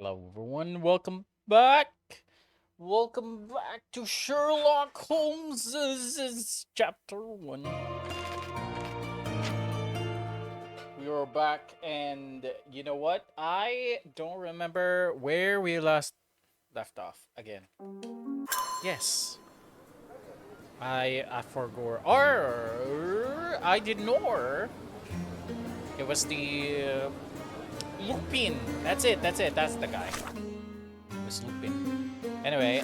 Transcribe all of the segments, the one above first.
Hello, everyone. Welcome back. Welcome back to Sherlock Holmes' Chapter 1. We are back, and you know what? I don't remember where we last left off again. Yes, I forgot. Or I did know. It was the Lupin. That's it. That's the guy. It was Lupin. Anyway,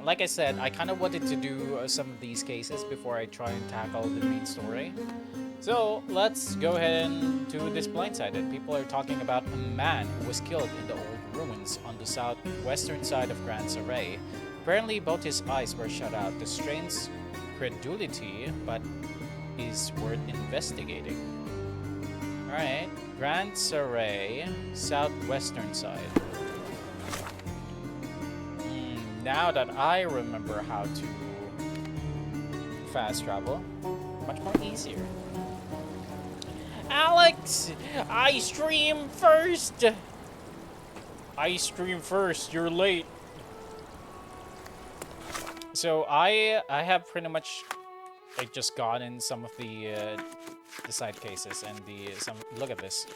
like I said, I kind of wanted to do some of these cases before I try and tackle the main story. So let's go ahead and do this blindsided. People are talking about a man who was killed in the old ruins on the southwestern side of Grand Saray. Apparently, both his eyes were shut out. The strange credulity, but is worth investigating. Alright, Grand Saray, southwestern side. Now that I remember how to fast travel, much more easier. Alex, I stream first. I stream first. You're late. So I have pretty much like just gotten some of the side cases and look at this.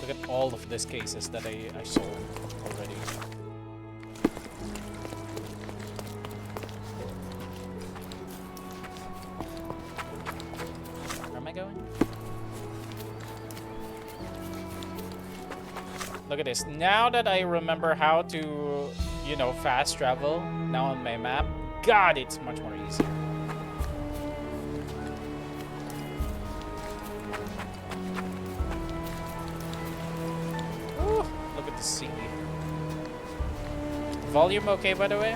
Look at all of these cases that I sold already. Going? Look at this. Now that I remember how to, fast travel now on my map, God, it's much more easier. Ooh, look at the sea. Volume okay, by the way?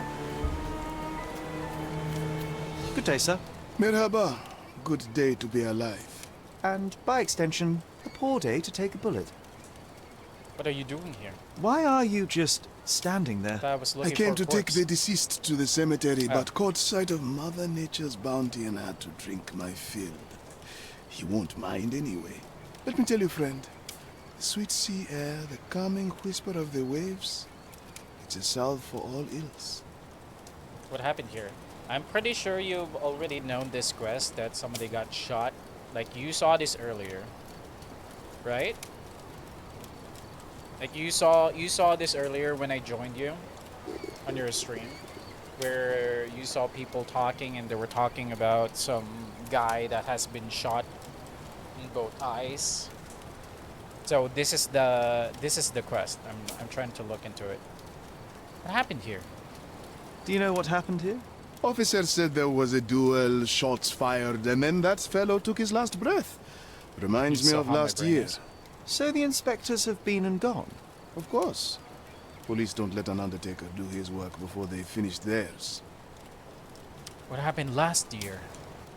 Good day, sir. Merhaba. Good day to be alive. And, by extension, a poor day to take a bullet. What are you doing here? Why are you just standing there? I came to take the deceased to the cemetery, but caught sight of Mother Nature's bounty and had to drink my fill. He won't mind anyway. Let me tell you, friend, the sweet sea air, the calming whisper of the waves, it's a salve for all ills. What happened here? I'm pretty sure you've already known this quest that somebody got shot. Like, you saw this earlier, right? Like, you saw this earlier when I joined you on your stream, where you saw people talking and they were talking about some guy that has been shot in both eyes. So this is the quest. I'm trying to look into it. What happened here? Do you know what happened here? Officer said there was a duel, shots fired, and then that fellow took his last breath. Reminds me of last year. So the inspectors have been and gone? Of course. Police don't let an undertaker do his work before they've finished theirs. What happened last year?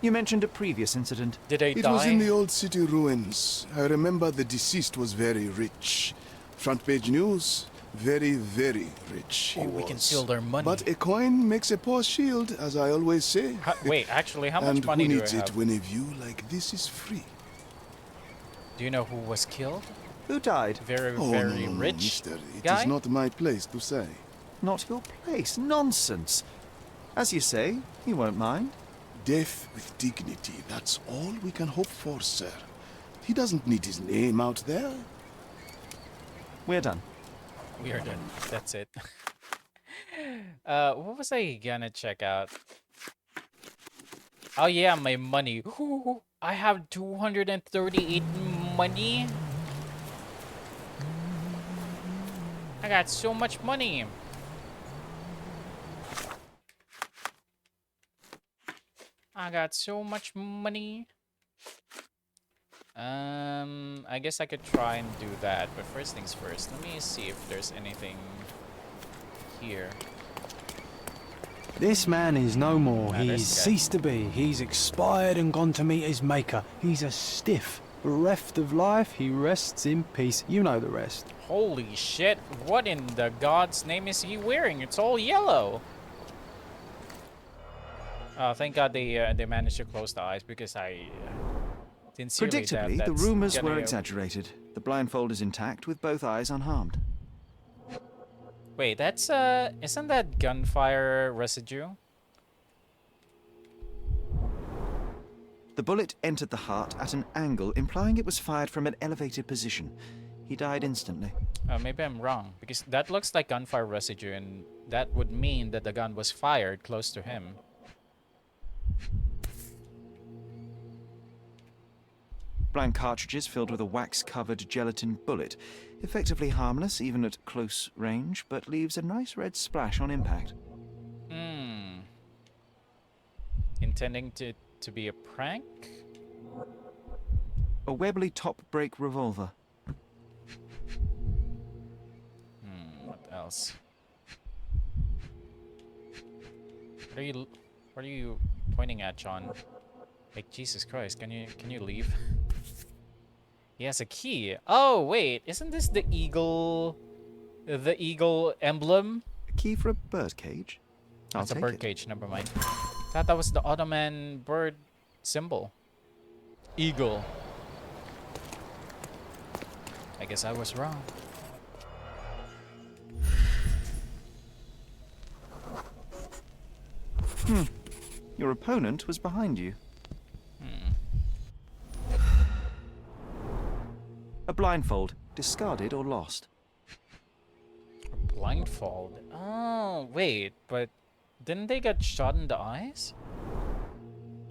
You mentioned a previous incident. Did they die? It was in the old city ruins. I remember the deceased was very rich. Front page news. Very, very rich he was. We can steal their money. But a coin makes a poor shield, as I always say. Wait, actually, how much money do I have? And who needs it when a view like this is free? Do you know who was killed? Who died? Very no, rich mister. It guy? is not my place to say. Not your place. Nonsense. As you say, you won't mind. Death with dignity, that's all we can hope for, sir. He doesn't need his name out there. We're done. We are done. That's it. What was I gonna check out? Oh yeah, my money. Ooh, I have 238 money. I got so much money. I got so much money. I guess I could try and do that, but first things first, let me see if there's anything here. This man is no more. Ah, He's ceased to be. He's expired and gone to meet his maker. He's a stiff. Bereft of life, he rests in peace. You know the rest. Holy shit, what in the God's name is he wearing? It's all yellow. Oh, thank God they managed to close the eyes, because I sincerely Predictably, the rumours were exaggerated. The blindfold is intact with both eyes unharmed. Wait, that's isn't that gunfire residue? The bullet entered the heart at an angle, implying it was fired from an elevated position. He died instantly. Maybe I'm wrong, because that looks like gunfire residue, and that would mean that the gun was fired close to him. Blank cartridges filled with a wax-covered gelatin bullet. Effectively harmless, even at close range, but leaves a nice red splash on impact. Intending to be a prank? A Webley top-break revolver. What else? What are you pointing at, John? Like, Jesus Christ, can you leave? He has a key. Oh wait, isn't this the eagle emblem? A key for a birdcage? That's a birdcage, never mind. Thought that was the Ottoman bird symbol. Eagle. I guess I was wrong. Your opponent was behind you. A blindfold, discarded or lost. Blindfold. Oh, wait, but didn't they get shot in the eyes?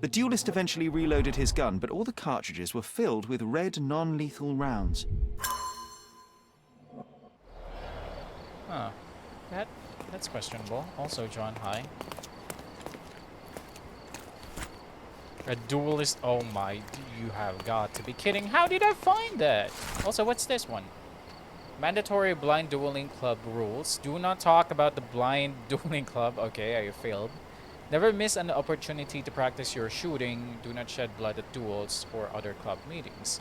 The duelist eventually reloaded his gun, but all the cartridges were filled with red non-lethal rounds. Huh. That's questionable. Also, John, hi. A duelist. Oh my, you have got to be kidding. How did I find that? Also, what's this one? Mandatory blind dueling club rules. Do not talk about the blind dueling club. Okay, I failed. Never miss an opportunity to practice your shooting. Do not shed blood at duels or other club meetings.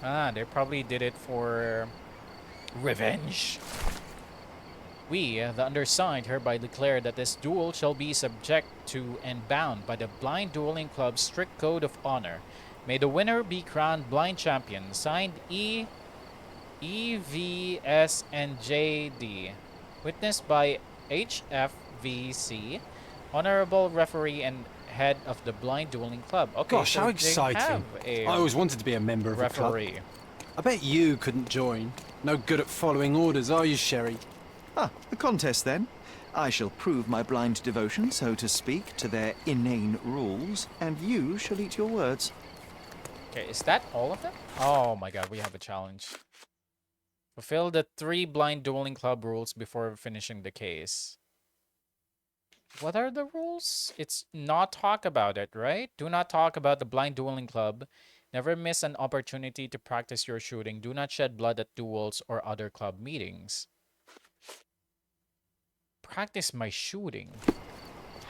Ah, they probably did it for revenge. We, the undersigned, hereby declare that this duel shall be subject to and bound by the Blind Dueling Club's strict code of honor. May the winner be crowned blind champion. Signed EVSNJD. Witnessed by HFVC, honorable referee and head of the Blind Dueling Club. Okay, Gosh, so how they exciting. have a I always wanted to be a member of a club. referee. I bet you couldn't join. No good at following orders, are you, Sherry? Ah, a contest then. I shall prove my blind devotion, so to speak, to their inane rules, and you shall eat your words. Okay, is that all of them? Oh my god, we have a challenge. Fulfill the 3 blind dueling club rules before finishing the case. What are the rules? It's not talk about it, right? Do not talk about the blind dueling club. Never miss an opportunity to practice your shooting. Do not shed blood at duels or other club meetings. Practice my shooting?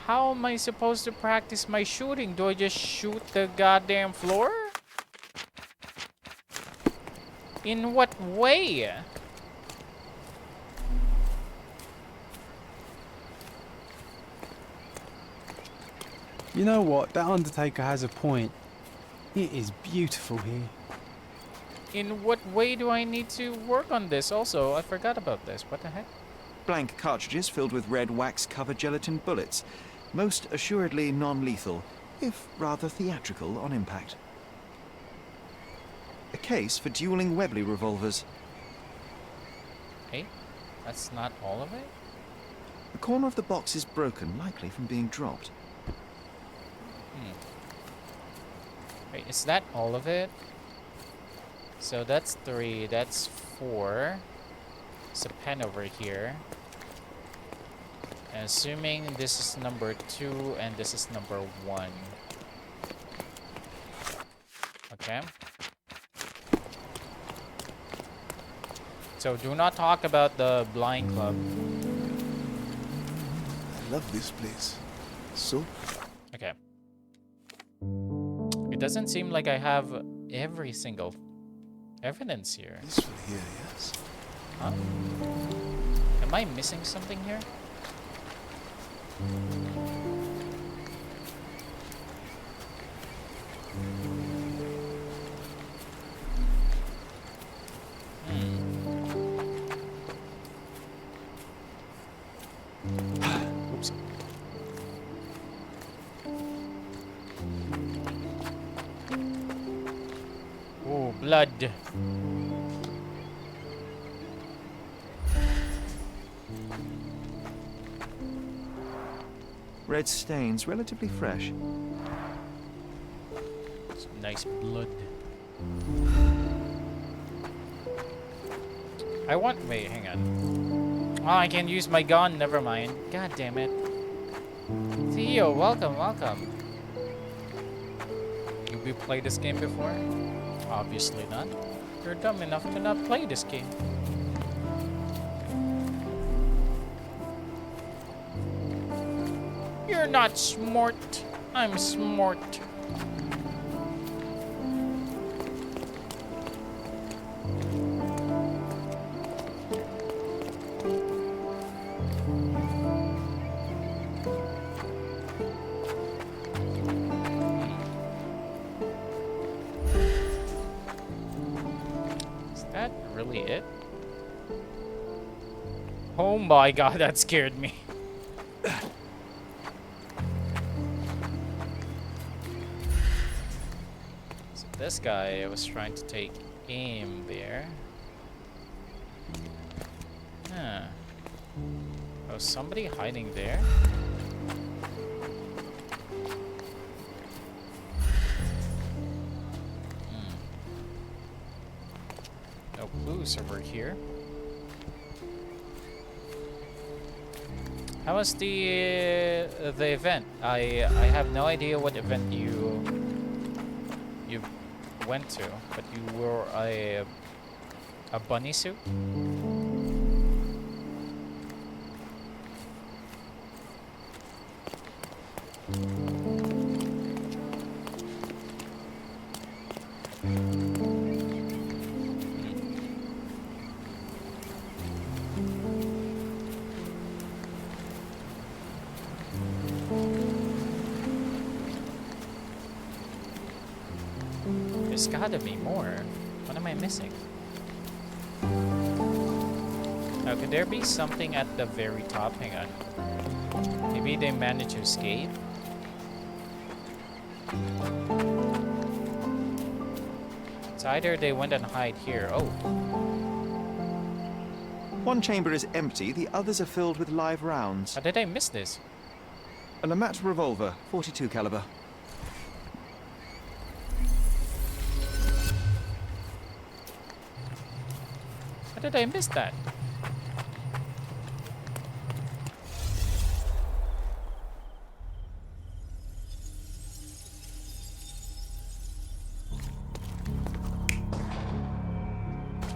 How am I supposed to practice my shooting? Do I just shoot the goddamn floor? In what way? You know what? That Undertaker has a point. It is beautiful here. In what way do I need to work on this? Also, I forgot about this. What the heck? Blank cartridges filled with red wax-covered gelatin bullets. Most assuredly non-lethal, if rather theatrical on impact. A case for dueling Webley revolvers. Hey, that's not all of it? The corner of the box is broken, likely from being dropped. Wait, is that all of it? So that's 3, that's 4. There's a pen over here. And assuming this is number 2 and this is number 1. Okay. So do not talk about the blind club. I love this place. So, Okay. It doesn't seem like I have every single evidence here. peaceful here, yes? Huh? Am I missing something here? Oops. Oh, blood. Red stains, relatively fresh. Some nice blood. Wait, hang on. Oh, I can't use my gun. Never mind. God damn it. Theo, welcome, welcome. Have you played this game before? Obviously not. You're dumb enough to not play this game. You're not smart. I'm smart. Is that really it? Oh my god, that scared me. This guy was trying to take aim there. Huh. Oh, somebody hiding there? No clues over here. How was the event? I have no idea what event you went to, but you wore a bunny suit? There's gotta be more. What am I missing? Now, could there be something at the very top? Hang on. Maybe they managed to escape? It's either they went and hide here. Oh. One chamber is empty, the others are filled with live rounds. How did I miss this? A Lamat revolver, 42 caliber. How did I miss that?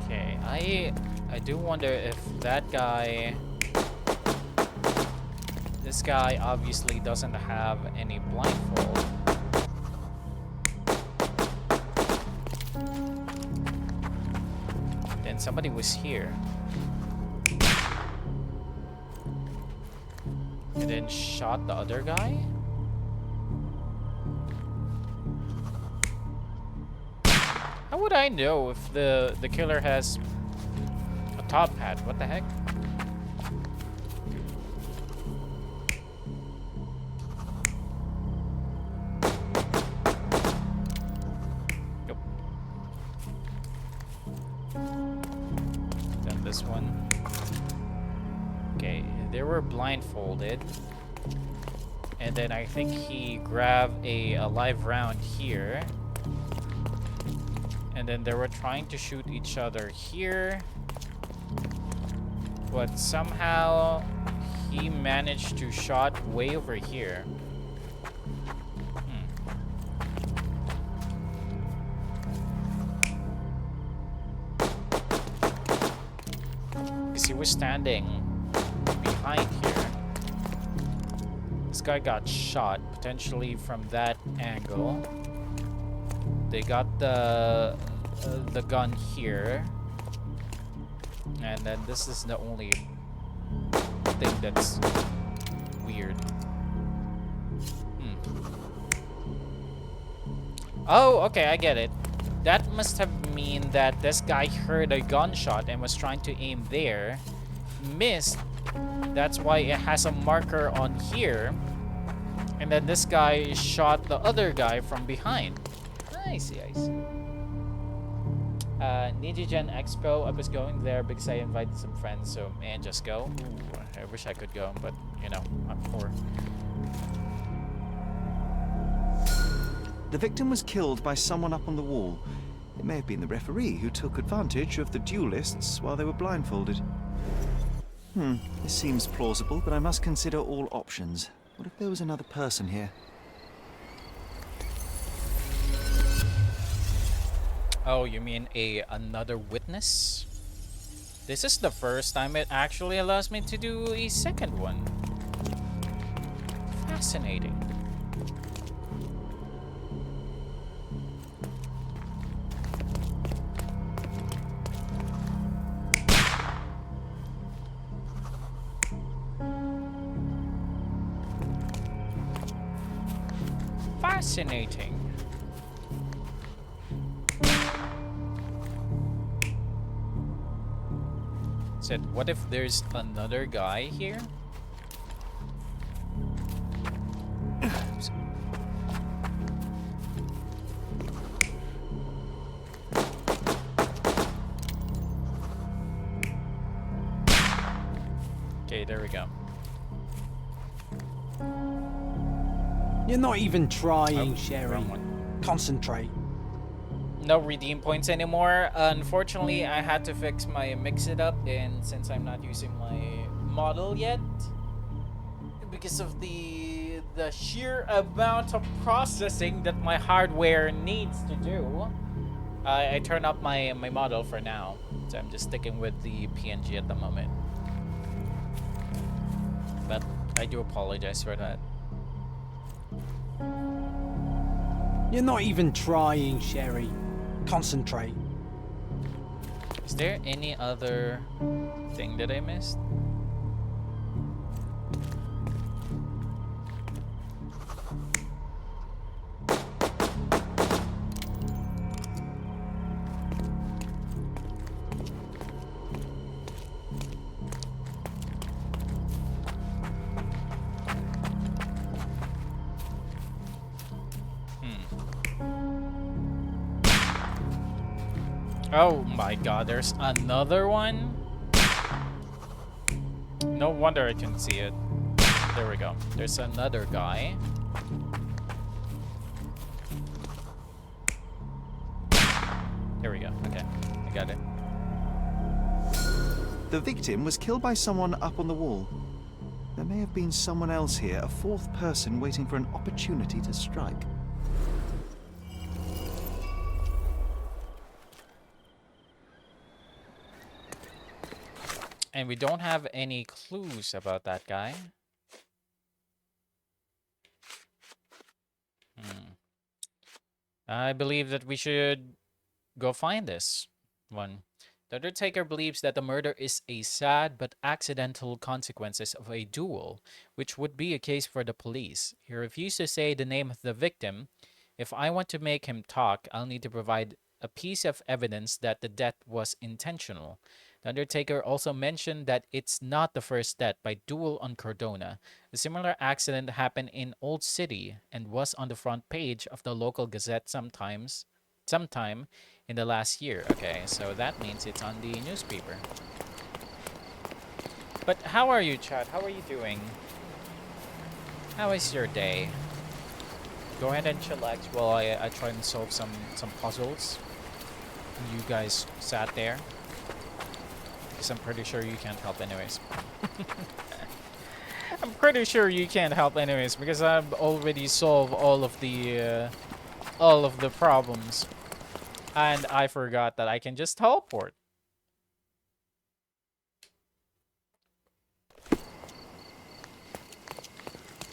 Okay, I do wonder if that guy... This guy obviously doesn't have any blindfold. Then somebody was here. And then shot the other guy? How would I know if the killer has a top hat? What the heck? Nope. Then this one. Okay, they were blindfolded. And then I think he grabbed a live round here. And then they were trying to shoot each other here. But somehow he managed to shot way over here. Because he was standing behind here. This guy got shot, potentially from that angle. They got the gun here. And then this is the only thing that's weird. Oh, okay, I get it. That must have mean that this guy heard a gunshot and was trying to aim there, missed, That's why it has a marker on here. And then this guy shot the other guy from behind. I see, I see. Nijigen Expo, I was going there because I invited some friends, so man, just go. Ooh, I wish I could go, but you know, I'm poor. The victim was killed by someone up on the wall. It may have been the referee who took advantage of the duelists while they were blindfolded. This seems plausible, but I must consider all options. What if there was another person here? Oh, you mean another witness? This is the first time it actually allows me to do a second one. Fascinating. Fascinating. Said, what if there's another guy here? Oops. Okay, there we go. You're not even trying, Oh, Sherry. wrong one. Concentrate. No redeem points anymore. Unfortunately, I had to fix my mix-it up, and since I'm not using my model yet, because of the sheer amount of processing that my hardware needs to do, I turn up my model for now. So I'm just sticking with the PNG at the moment. But I do apologize for that. You're not even trying, Sherry. Concentrate. Is there any other thing that I missed? Oh my god, there's another one? No wonder I can see it. There we go. There's another guy. There we go. Okay, I got it. The victim was killed by someone up on the wall. There may have been someone else here, a fourth person waiting for an opportunity to strike. And we don't have any clues about that guy. I believe that we should go find this one. The Undertaker believes that the murder is a sad but accidental consequences of a duel, which would be a case for the police. He refused to say the name of the victim. If I want to make him talk, I'll need to provide a piece of evidence that the death was intentional. The Undertaker also mentioned that it's not the first death by duel on Cardona. A similar accident happened in Old City and was on the front page of the local gazette sometime in the last year. Okay, so that means it's on the newspaper. But how are you, chat? How are you doing? How is your day? Go ahead and chillax while I try and solve some puzzles. You guys sat there. Because I'm pretty sure you can't help anyways. I'm pretty sure you can't help anyways because I've already solved all of the problems. And I forgot that I can just teleport.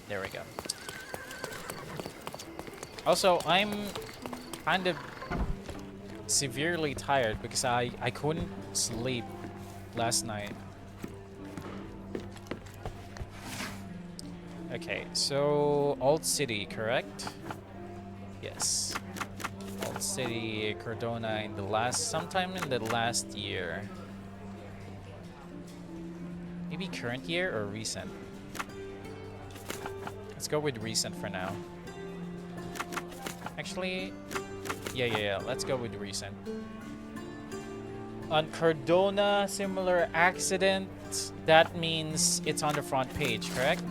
There we go. Also, I'm kind of severely tired because I couldn't sleep last night. Okay, so Old City, correct? Yes. Old City, Cardona sometime in the last year. Maybe current year or recent? Let's go with recent for now. Actually, yeah. Let's go with recent. On Cardona, similar accident. That means it's on the front page, correct?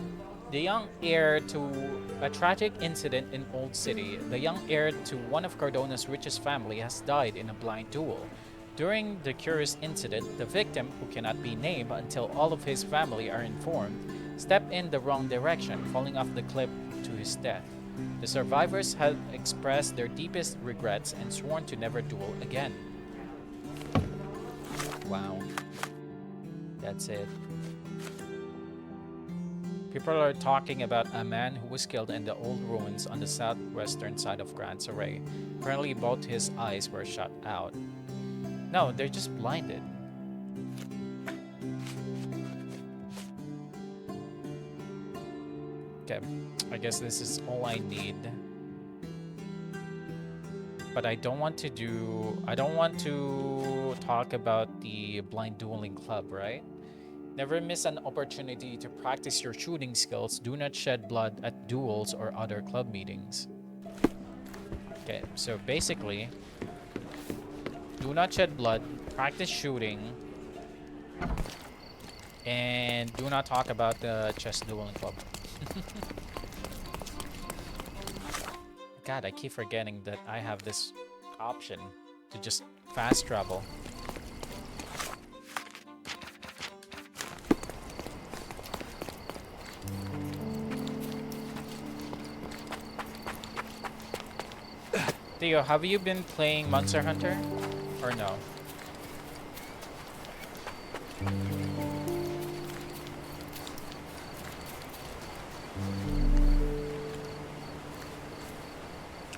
The young heir to a tragic incident in Old City. The young heir to one of Cardona's richest family has died in a blind duel. During the curious incident, the victim, who cannot be named until all of his family are informed, stepped in the wrong direction, falling off the cliff to his death. The survivors have expressed their deepest regrets and sworn to never duel again. Wow. That's it. People are talking about a man who was killed in the old ruins on the southwestern side of Grand Saray. Apparently both his eyes were shot out. No, they're just blinded. Okay, I guess this is all I need. But I don't want to talk about the blind dueling club, right? Never miss an opportunity to practice your shooting skills. Do not shed blood at duels or other club meetings. Okay, so basically, do not shed blood, practice shooting, and do not talk about the chess dueling club. God, I keep forgetting that I have this option to just fast travel. Theo, have you been playing Monster Hunter? Or no?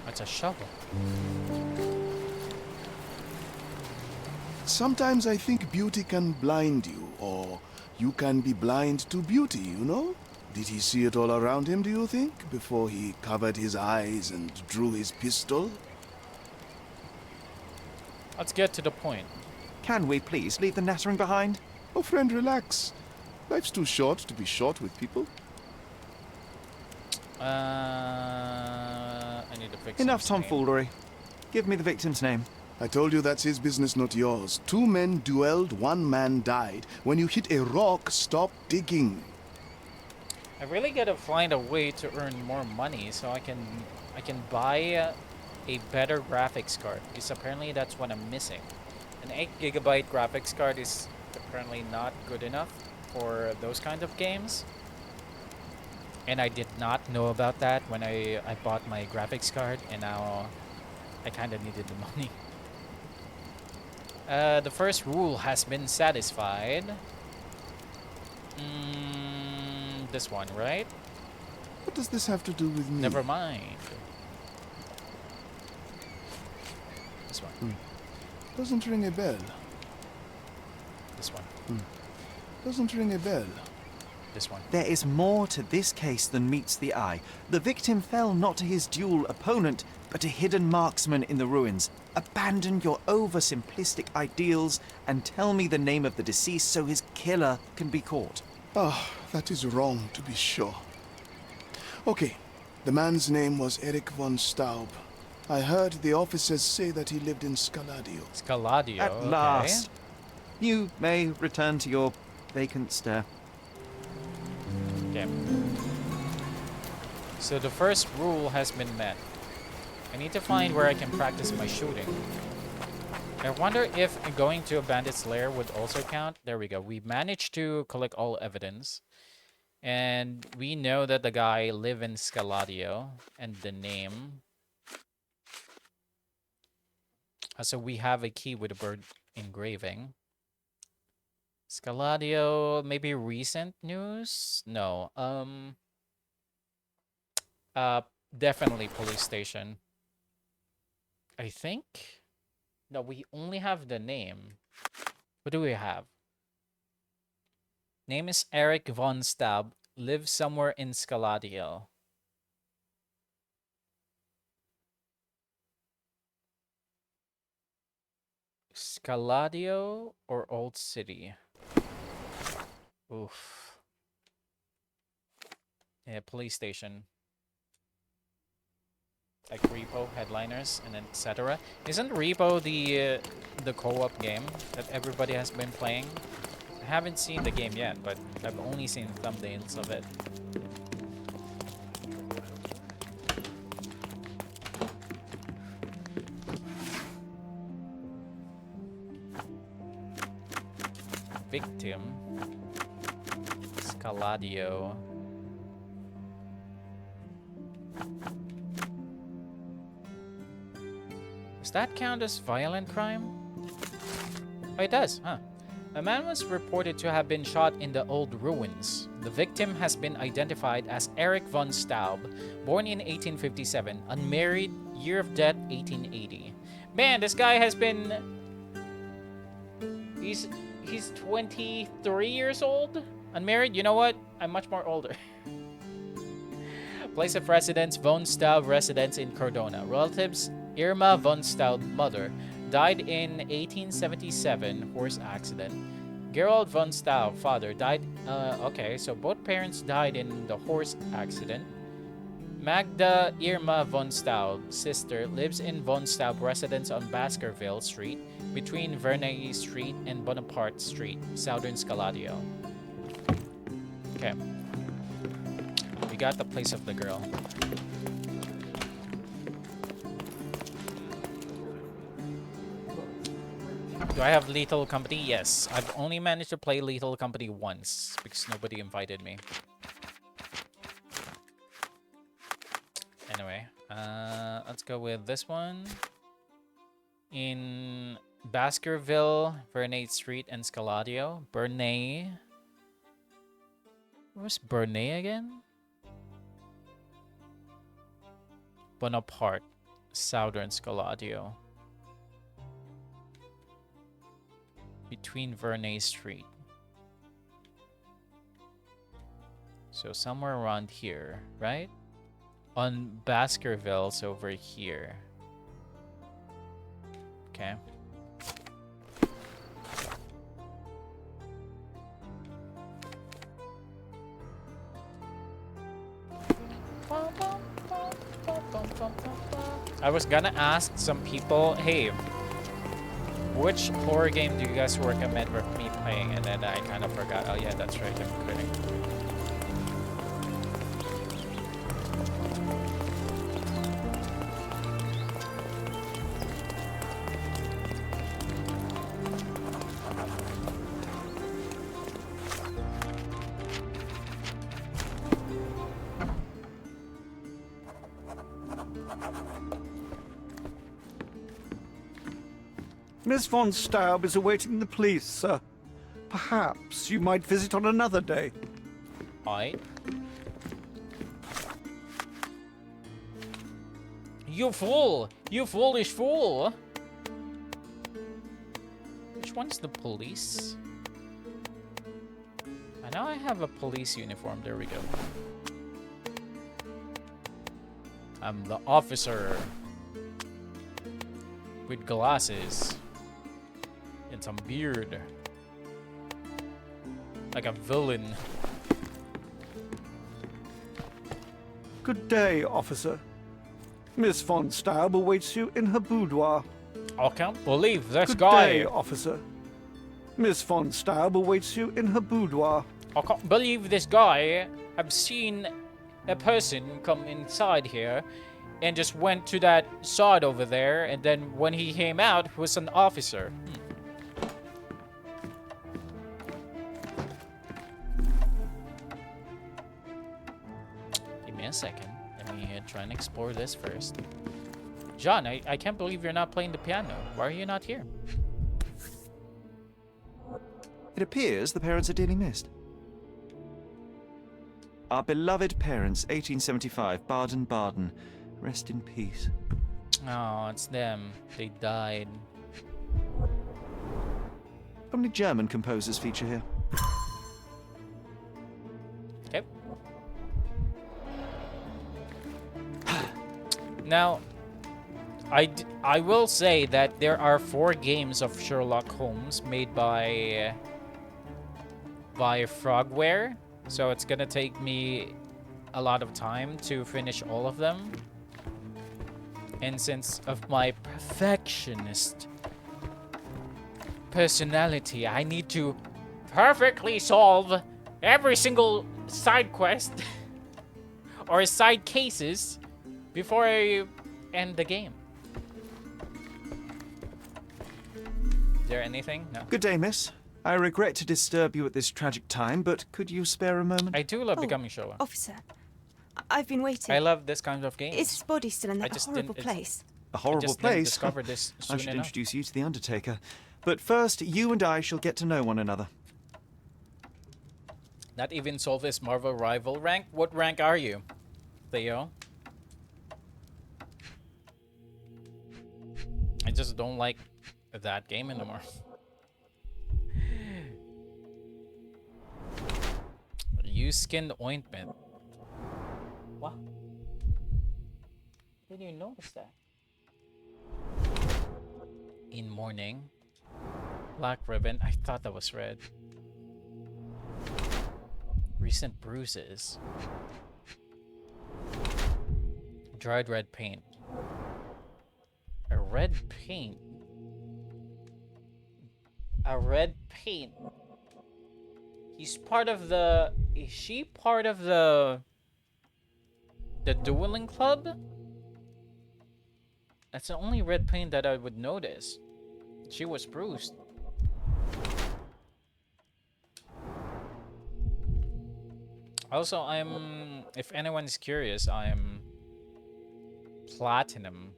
It's a shovel. Sometimes I think beauty can blind you, or you can be blind to beauty, you know? Did he see it all around him, do you think, before he covered his eyes and drew his pistol? Let's get to the point. Can we please leave the nattering behind? Oh, friend, relax. Life's too short to be short with people. I need to fix Enough his name. tomfoolery. Give me the victim's name. I told you that's his business, not yours. 2 men duelled, 1 man died. When you hit a rock, stop digging. I really gotta find a way to earn more money so I can buy a better graphics card, because apparently that's what I'm missing. An 8GB graphics card is apparently not good enough for those kind of games. And I did not know about that when I bought my graphics card, and now I kind of needed the money. The first rule has been satisfied. This one, right? What does this have to do with me? Never mind. This one. Doesn't ring a bell. This one. Doesn't ring a bell. This one. There is more to this case than meets the eye. The victim fell not to his duel opponent, but a hidden marksman in the ruins. Abandon your oversimplistic ideals and tell me the name of the deceased so his killer can be caught. Ah, that is wrong, to be sure. Okay, the man's name was Eric von Staub. I heard the officers say that he lived in Scaladio. Scaladio. At okay. last. You may return to your vacant stare. Okay. So the first rule has been met. I need to find where I can practice my shooting. I wonder if going to a bandit's lair would also count. There we go. We managed to collect all evidence. And we know that the guy lived in Scaladio. And the name. So we have a key with a bird engraving. Scaladio, maybe recent news? No. Definitely police station. I think. No, we only have the name. What do we have? Name is Eric von Stab. Lives somewhere in Scaladio. Scaladio or Old City? Oof. Yeah, police station. Like Repo, Headliners, and etc. Isn't Repo the co-op game that everybody has been playing? I haven't seen the game yet, but I've only seen thumbnails of it. Victim. Scaladio. Does that count as violent crime? Oh, it does, huh? A man was reported to have been shot in the old ruins. The victim has been identified as Eric von Staub, born in 1857, unmarried, year of death 1880. Man, this guy has been... He's 23 years old? Unmarried? You know what? I'm much more older. Place of residence, von Staub residence in Cardona. Relatives, Irma von Staub, mother, died in 1877, horse accident. Gerald von Staub, father, died... okay, so both parents died in the horse accident. Magda Irma von Staub, sister, lives in von Staub residence on Baskerville Street, between Verneuil Street and Bonaparte Street, Southern Scaladio. Okay. We got the place of the girl. Do I have Lethal Company? Yes. I've only managed to play Lethal Company once because nobody invited me. Anyway, let's go with this one. In Baskerville, Verneuil Street, and Scaladio. Bernay. Where's Bernay again? Bonaparte, Southern Scaladio. Between Verneuil Street. So somewhere around here, right? On Baskerville's over here. Okay. I was gonna ask some people, hey, which horror game do you guys recommend for me playing? And then I kind of forgot. Oh yeah, that's right, I'm quitting. Miss von Staub is awaiting the police, sir. Perhaps you might visit on another day. Alright. You fool! You foolish fool! Which one's the police? I know I have a police uniform. There we go. I'm the officer. With glasses. And some beard. Like a villain. Good day, officer. Miss von Staub awaits you in her boudoir. I can't believe this Good guy. day, officer. Miss von Staub awaits you in her boudoir. I can't believe this guy. I've seen a person come inside here and just went to that side over there, and then when he came out, he was an officer. Give me a second. Let me try and explore this first. John, I can't believe you're not playing the piano. Why are you not here? It appears the parents are dearly missed. Our beloved parents, 1875, Baden-Baden. Rest in peace. Oh, it's them. They died. How many German composers feature here? Okay. Now, I will say that there are 4 games of Sherlock Holmes made by via frogware, so it's gonna take me a lot of time to finish all of them. And since of my perfectionist personality, I need to perfectly solve every single side quest or side cases before I end the game. Is there anything? No. Good day, miss. I regret to disturb you at this tragic time, but could you spare a moment? I do love becoming Showa. Officer, I've been waiting. I love this kind of game. Is his body still in I that just horrible didn't- it's- place? A horrible just didn't place. discover this I soon should enough. introduce you to the Undertaker. But first, you and I shall get to know one another. Not even solve this Marvel rival rank? What rank are you, Theo? I just don't like that game anymore. Use skin ointment. What? Did you notice that? In morning. Black ribbon. I thought that was red. Recent bruises. Dried red paint. A red paint. A red paint. He's part of the... Is she part of the dueling club? That's the only red paint that I would notice. She was bruised. Also, if anyone is curious, I'm Platinum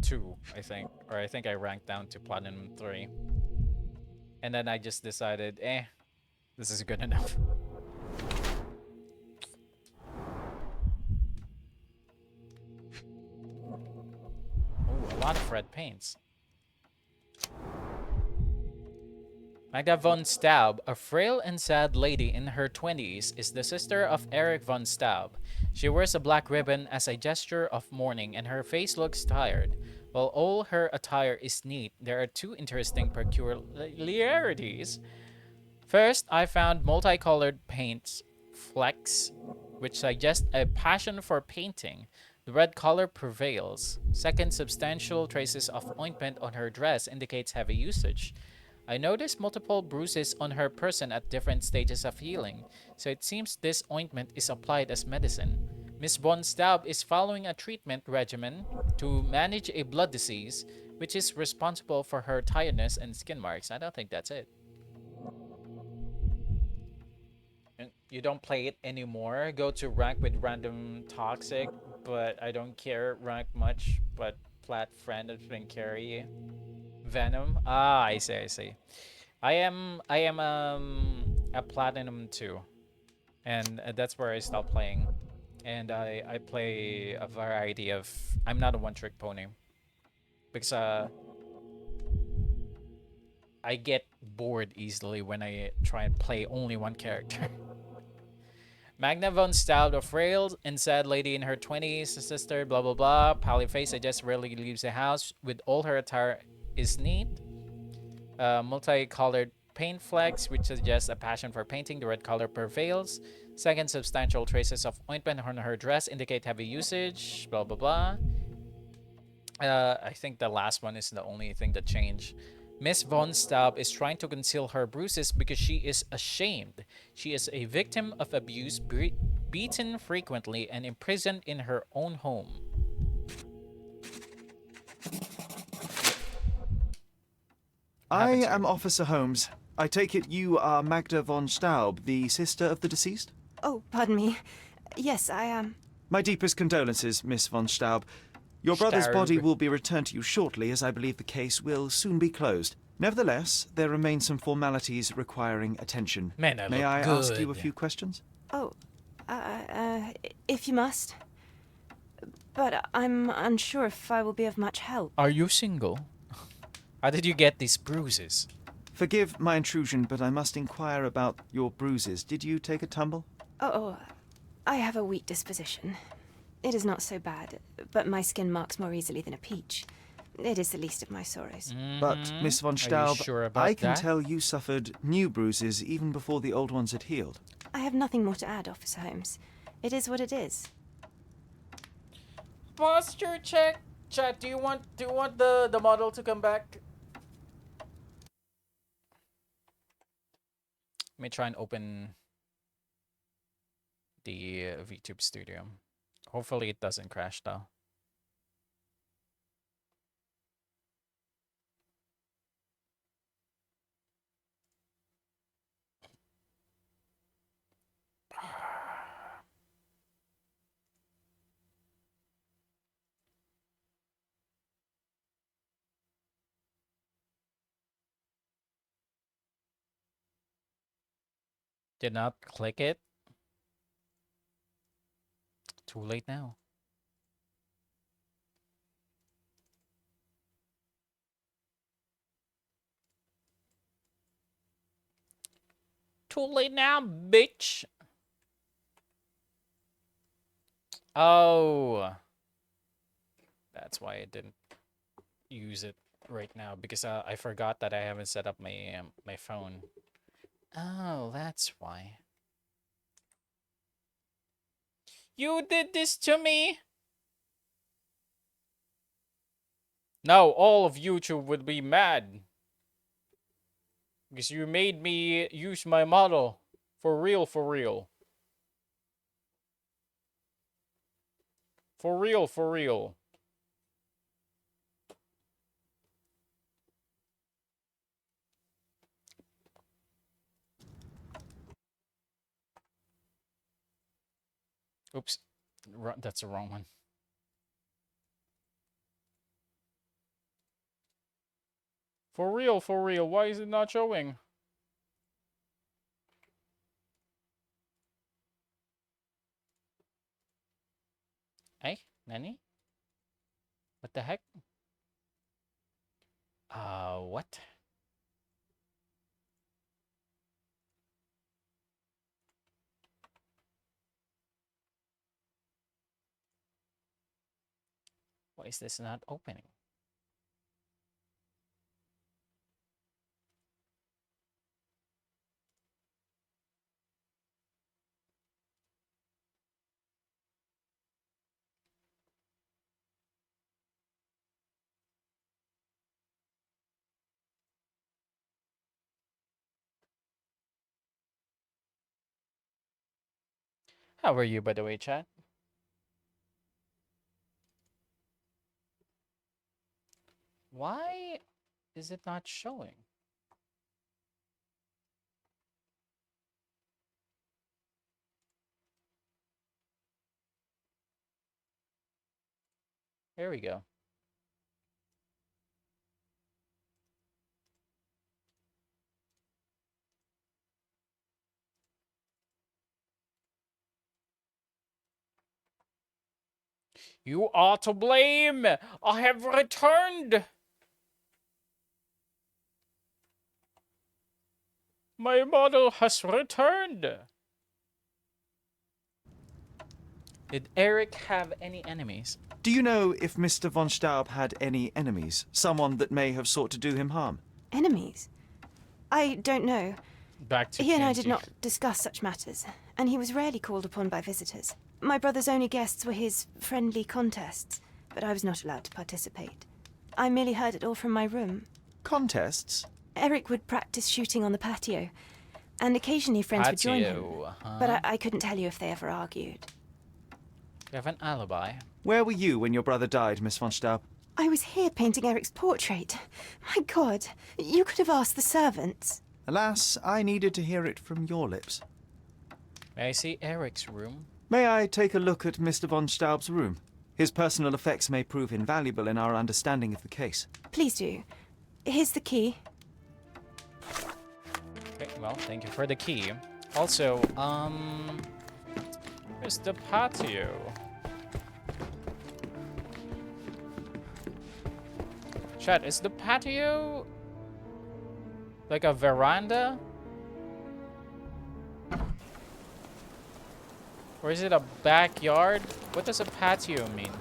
2, I think. Or I think I ranked down to Platinum 3. And then I just decided, this is good enough. Oh, a lot of red paints. Magda von Staub, a frail and sad lady in her 20s, is the sister of Eric von Staub. She wears a black ribbon as a gesture of mourning, and her face looks tired. While all her attire is neat, there are two interesting peculiarities. First, I found multicolored paint flecks, which suggest a passion for painting. The red color prevails. Second, substantial traces of ointment on her dress indicates heavy usage. I noticed multiple bruises on her person at different stages of healing, so it seems this ointment is applied as medicine. Miss von Staub is following a treatment regimen to manage a blood disease, which is responsible for her tiredness and skin marks. I don't think that's it. You don't play it anymore. Go to rank with random toxic, but I don't care rank much, but flat friend has been carry. Venom. Ah, I see. I am a Platinum 2. And that's where I stopped playing. And I play a variety of... I'm not a one-trick pony. Because I get bored easily when I try and play only one character. Magna von Staub, a frail and sad lady in her 20s, a sister, blah blah blah. Pally face, I just rarely leaves the house. With all her attire is neat. Multicolored paint flecks, which suggests a passion for painting. The red color prevails. Second, substantial traces of ointment on her dress indicate heavy usage. Blah blah blah. I think the last one is the only thing that changed. Miss von Staub is trying to conceal her bruises because she is ashamed. She is a victim of abuse, beaten frequently, and imprisoned in her own home. I am Officer Holmes. I take it you are Magda von Staub, the sister of the deceased? Oh, pardon me. Yes, I am. My deepest condolences, Miss von Staub. Your brother's body will be returned to you shortly, as I believe the case will soon be closed. Nevertheless, there remain some formalities requiring attention. May I ask you a few questions? Oh, if you must. But I'm unsure if I will be of much help. Are you single? How did you get these bruises? Forgive my intrusion, but I must inquire about your bruises. Did you take a tumble? Oh, I have a weak disposition. It is not so bad, but my skin marks more easily than a peach. It is the least of my sorrows. But, Miss von Are you Staub, sure about I can that? tell you suffered new bruises even before the old ones had healed. I have nothing more to add, Officer Holmes. It is what it is. Posture check. Chat, do you want the model to come back? Let me try and open the VTube Studio. Hopefully it doesn't crash though. Did not click it. Too late now. Too late now, bitch. Oh. That's why I didn't use it right now, because I forgot that I haven't set up my my phone. Oh, that's why. You did this to me? Now all of YouTube would be mad. Because you made me use my model. For real, for real. For real, for real. Oops. That's the wrong one. For real, why is it not showing? Hey, Nani? What the heck? What? Why is this not opening? How are you, by the way, chat? Why is it not showing? There we go. You are to blame! I have returned! My model has returned! Did Eric have any enemies? Do you know if Mr. von Staub had any enemies? Someone that may have sought to do him harm? Enemies? I don't know. Back to He and I TNT. did not discuss such matters, and he was rarely called upon by visitors. My brother's only guests were his friendly contests, but I was not allowed to participate. I merely heard it all from my room. Contests? Eric would practice shooting on the patio, and occasionally friends would join him. Patio, huh? But I couldn't tell you if they ever argued. You have an alibi. Where were you when your brother died, Miss von Staub? I was here painting Eric's portrait. My God, you could have asked the servants. Alas, I needed to hear it from your lips. May I see Eric's room? May I take a look at Mr. von Staub's room? His personal effects may prove invaluable in our understanding of the case. Please do. Here's the key. Okay, well, thank you for the key. Also, where's the patio? Chat, is the patio like a veranda? Or is it a backyard? What does a patio mean?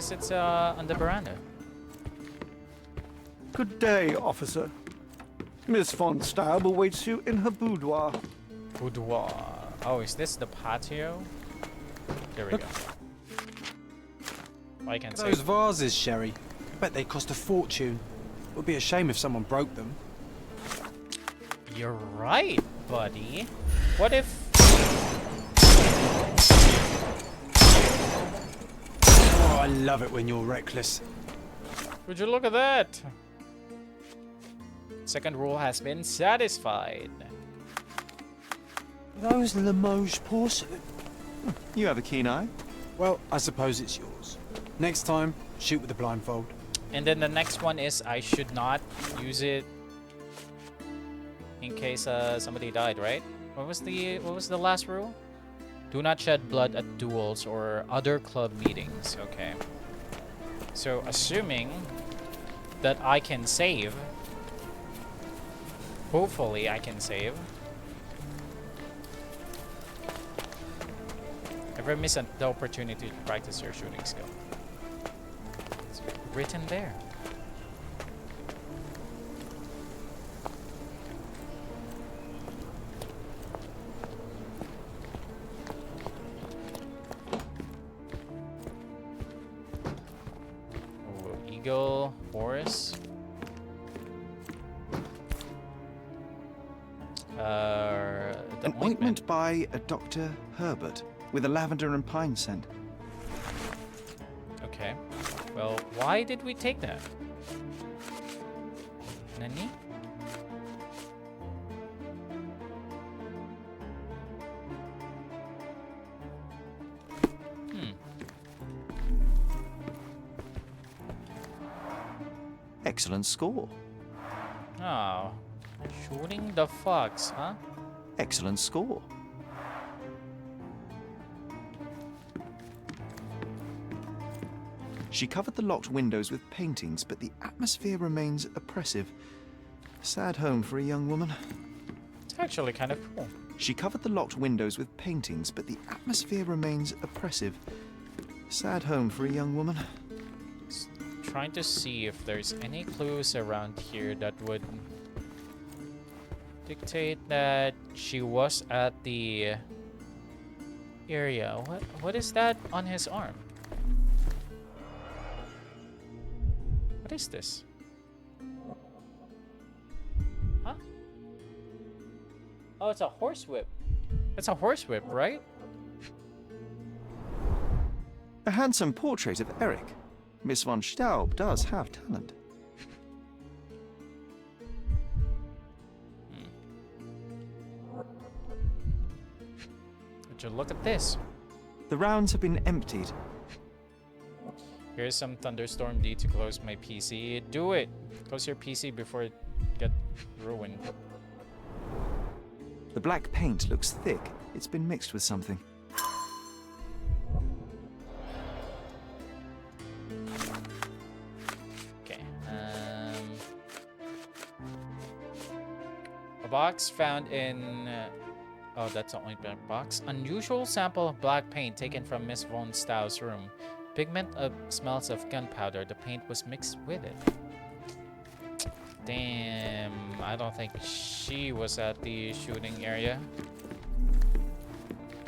guess it's on the veranda. Good day, officer. Miss von Staub awaits you in her boudoir. Boudoir. Oh, is this the patio? There we go. I can say. Those vases, Sherry. I bet they cost a fortune. It would be a shame if someone broke them. You're right, buddy. What if... Oh, I love it when you're reckless. Would you look at that? Second rule has been satisfied. Those Limoges porcelain. You have a keen eye. Well, I suppose it's yours. Next time, shoot with the blindfold. And then the next one is I should not use it in case somebody died, right? What was the last rule? Do not shed blood at duels or other club meetings. Okay. So assuming that I can save, hopefully I can save. Never miss the opportunity to practice your shooting skill. It's written there. Oh, eagle, horse. The An ointment by a Dr. Herbert with a lavender and pine scent. Okay. Well, why did we take that? Nani? Excellent score. Oh. Shooting the fox, huh? Excellent score. She covered the locked windows with paintings, but the atmosphere remains oppressive. Sad home for a young woman. It's actually kind of cool. She covered the locked windows with paintings, but the atmosphere remains oppressive. Sad home for a young woman. Trying to see if there's any clues around here that would dictate that she was at the area. What is that on his arm? What is this? Huh? Oh, it's a horsewhip. It's a horsewhip, right? A handsome portrait of Eric. Miss von Staub does have talent. Would you look at this? The rounds have been emptied. Here's some thunderstorm D to close my PC. Do it! Close your PC before it gets ruined. The black paint looks thick. It's been mixed with something. Okay. A box found in... oh, that's an ointment box. Unusual sample of black paint taken from Miss von Staub's room. Pigment smells of gunpowder. The paint was mixed with it. Damn, I don't think she was at the shooting area.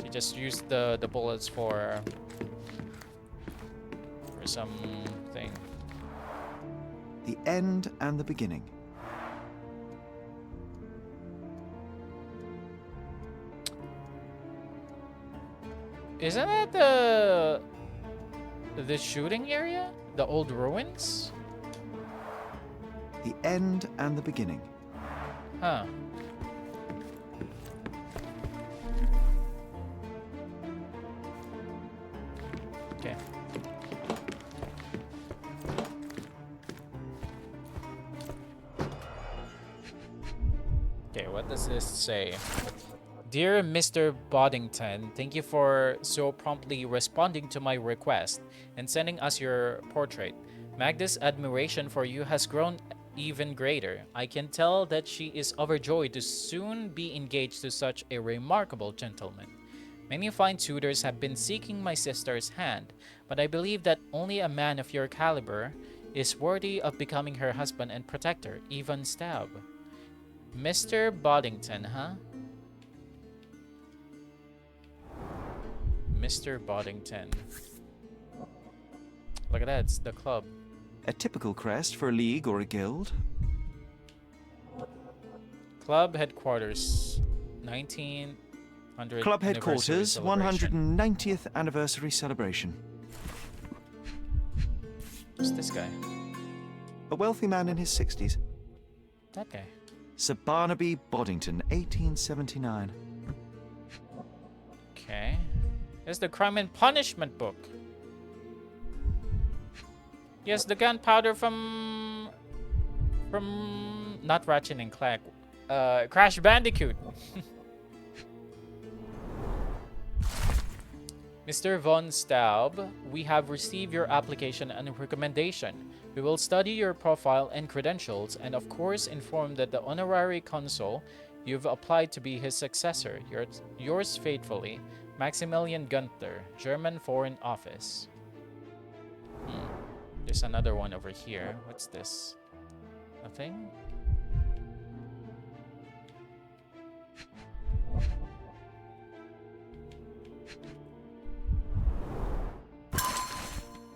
She just used the bullets for something. The end and the beginning. Isn't that the shooting area? The old ruins? The end and the beginning. Huh. Okay. Okay, what does this say? Dear Mr. Boddington, thank you for so promptly responding to my request and sending us your portrait. Magda's admiration for you has grown even greater. I can tell that she is overjoyed to soon be engaged to such a remarkable gentleman. Many fine suitors have been seeking my sister's hand, but I believe that only a man of your caliber is worthy of becoming her husband and protector, Yvonne Staub. Mr. Boddington, huh? Mr. Boddington. Look at that, it's the club. A typical crest for a league or a guild. Club headquarters, 1900 Club anniversary headquarters, celebration. 190th anniversary celebration. Who's this guy? A wealthy man in his 60s. That guy. Sir Barnaby Boddington, 1879. Okay. There's the Crime and Punishment book. Yes, the gunpowder from not Ratchet and Clank, Crash Bandicoot. Mr. Von Staub, we have received your application and recommendation. We will study your profile and credentials and of course inform that the honorary consul you've applied to be his successor. Yours faithfully, Maximilian Gunther, German Foreign Office. There's another one over here. What's this? Nothing?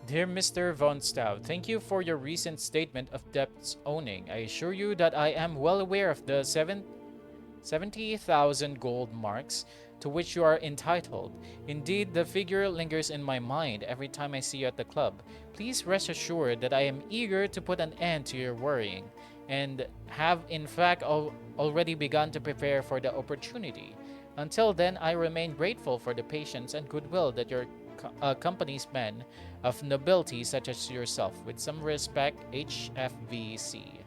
Dear Mr. Von Staub, thank you for your recent statement of debts owing. I assure you that I am well aware of the 70,000 gold marks to which you are entitled. Indeed, the figure lingers in my mind every time I see you at the club. Please rest assured that I am eager to put an end to your worrying, and have in fact already begun to prepare for the opportunity. Until then, I remain grateful for the patience and goodwill that your company's men of nobility such as yourself. With some respect, HFVC.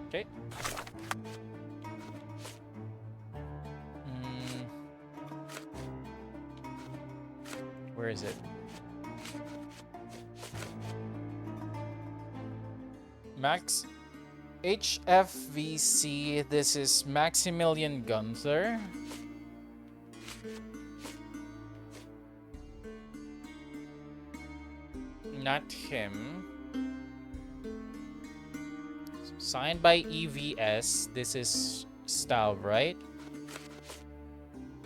Okay. Where is it? Max HFVC. This is Maximilian Gunther. Not him. Signed by EVS. This is Staub, right?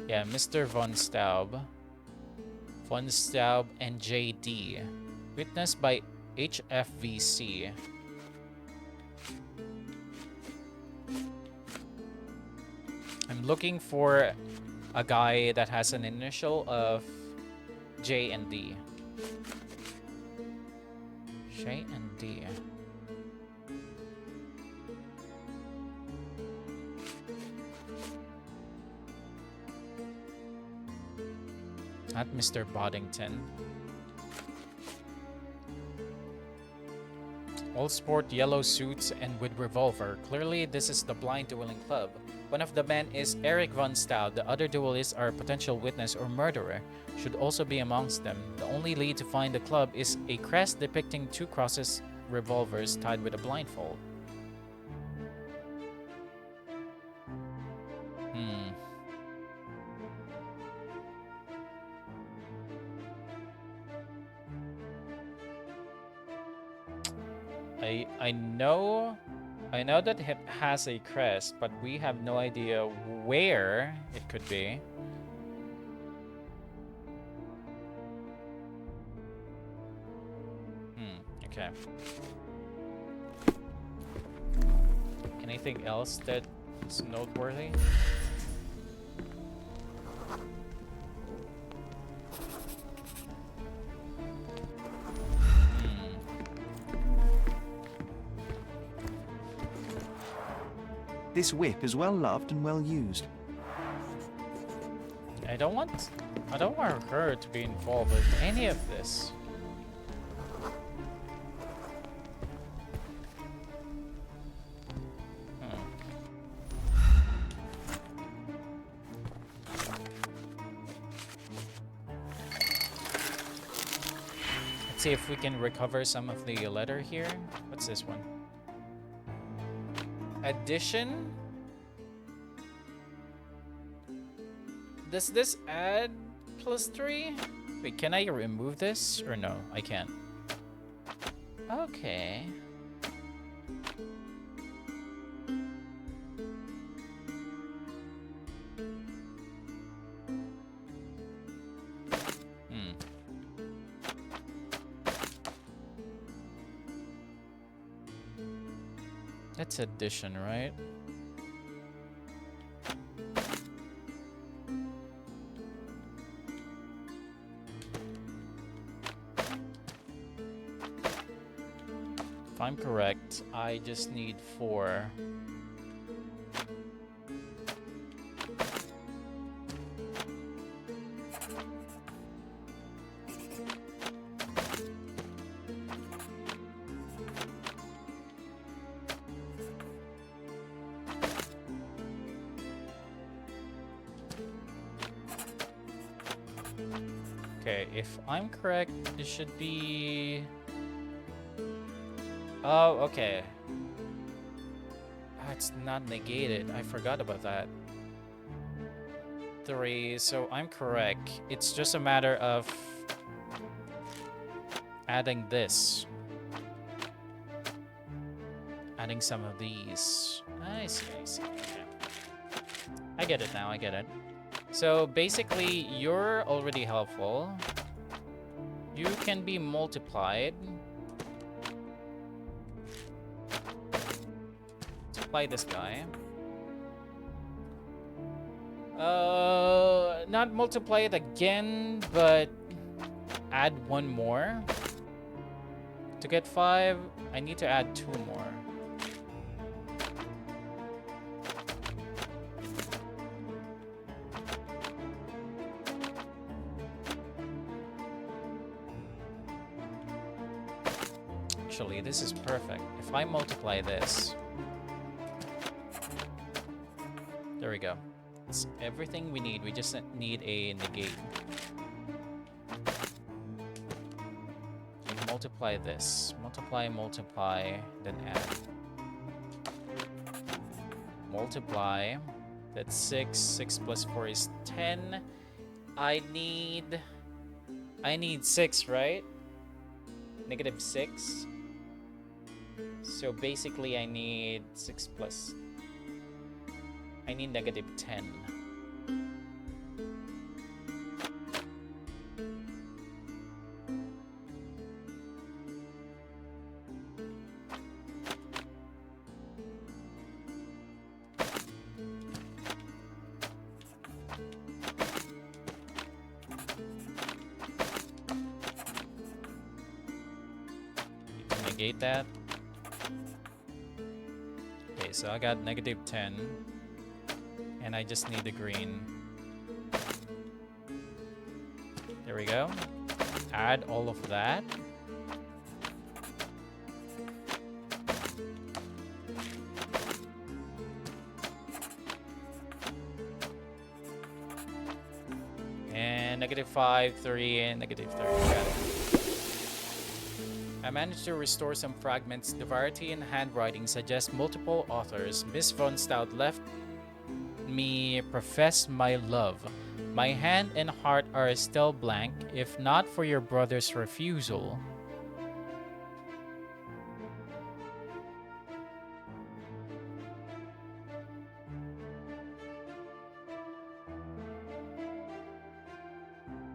Yeah, Mr. Von Staub. Von Staub and JD. Witnessed by HFVC. I'm looking for a guy that has an initial of J and D. J and D. Not Mr. Boddington. All sport yellow suits and with revolver. Clearly, this is the blind dueling club. One of the men is Eric von Staub. The other duelists are a potential witness or murderer. Should also be amongst them. The only lead to find the club is a crest depicting two crosses, revolvers tied with a blindfold. I know that it has a crest, but we have no idea where it could be. Okay. Anything else that's noteworthy? This whip is well loved and well used. I don't want her to be involved with any of this. Let's see if we can recover some of the letter here. What's this one? Addition? Does this add +3? Wait, can I remove this or no? I can't. Okay. That's addition, right? If I'm correct, I just need 4. Okay, if I'm correct, it should be... Oh, okay. Oh, it's not negated. I forgot about that. 3, so I'm correct. It's just a matter of adding this. Adding some of these. I see, I see. Okay. I get it now, I get it. So basically, you're already helpful. You can be multiplied. Multiply this guy. Not multiply it again, but add 1 more. To get 5, I need to add 2 more. Actually, this is perfect. If I multiply this... There we go. It's everything we need. We just need a negate. So multiply this. Multiply, multiply, then add. Multiply. That's 6. 6 plus 4 is 10. I need 6, right? -6. So basically I need 6 plus... I need -10. You can negate that. Okay, so I got -10. And I just need the green. There we go. Add all of that. And -5, 3, and -3. Got it. I managed to restore some fragments. The variety in handwriting suggests multiple authors. Miss von Stout left me profess my love. My hand and heart are still blank, if not for your brother's refusal.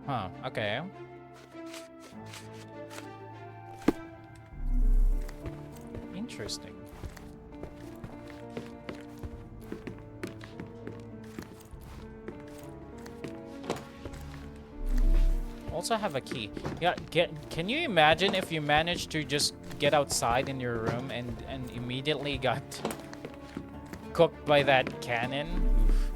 Huh, okay. Interesting. Also have a key. Yeah, can you imagine if you managed to just get outside in your room and immediately got cooked by that cannon? Oof.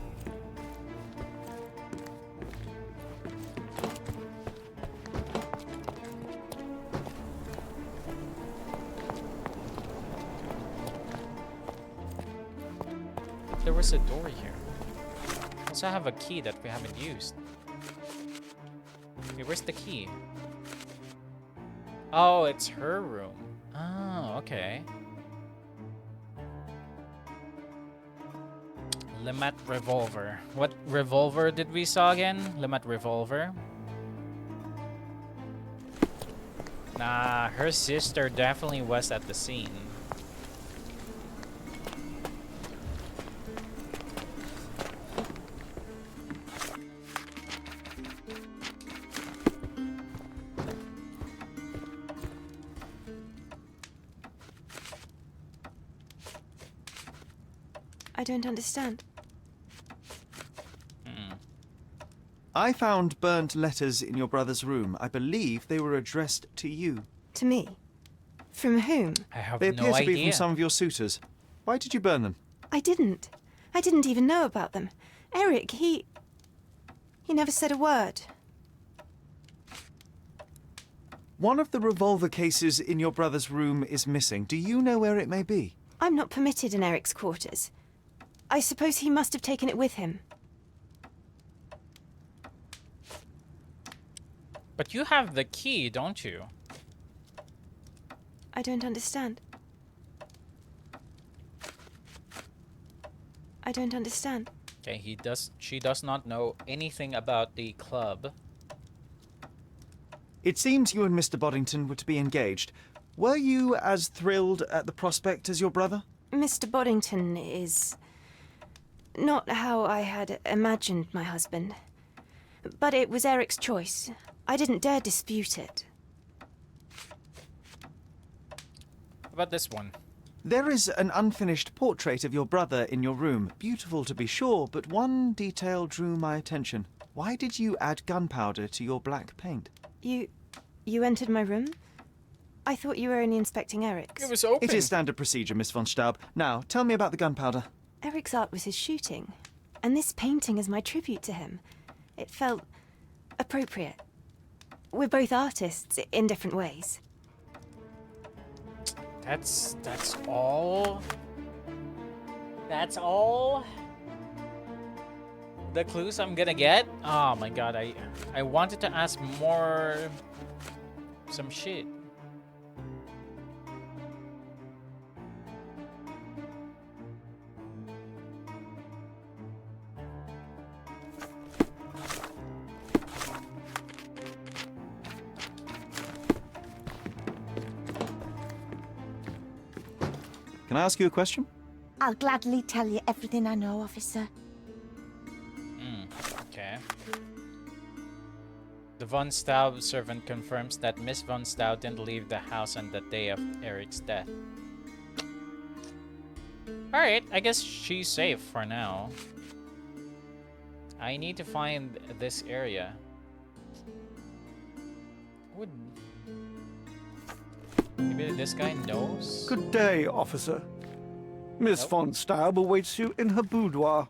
There was a door here. Also have a key that we haven't used. Okay, where's the key? Oh, it's her room. Oh, okay. Limit revolver. What revolver did we saw again? Limit revolver. Nah, her sister definitely was at the scene. I don't understand. I found burnt letters in your brother's room. I believe they were addressed to you. To me? From whom? I have They no appear to be idea. from some of your suitors. Why did you burn them? I didn't. I didn't even know about them. Eric, he never said a word. One of the revolver cases in your brother's room is missing. Do you know where it may be? I'm not permitted in Eric's quarters. I suppose he must have taken it with him. But you have the key, don't you? I don't understand. I don't understand. Okay, she does not know anything about the club. It seems you and Mr. Boddington were to be engaged. Were you as thrilled at the prospect as your brother? Mr. Boddington is not how I had imagined my husband. But it was Eric's choice. I didn't dare dispute it. How about this one? There is an unfinished portrait of your brother in your room. Beautiful to be sure, but one detail drew my attention. Why did you add gunpowder to your black paint? You entered my room? I thought you were only inspecting Eric's. It was open. It is standard procedure, Miss von Staub. Now, tell me about the gunpowder. Eric's art was his shooting, and this painting is my tribute to him. It felt appropriate. We're both artists in different ways. That's all. That's all. The clues I'm gonna get. Oh my god, I wanted to ask more. Some shit. Can I ask you a question? I'll gladly tell you everything I know, officer. Okay. The von Staub servant confirms that Miss von Staub didn't leave the house on the day of Eric's death. Alright, I guess she's safe for now. I need to find this area. Would... Maybe this guy knows? Good day, officer. Miss Nope. von Staub awaits you in her boudoir.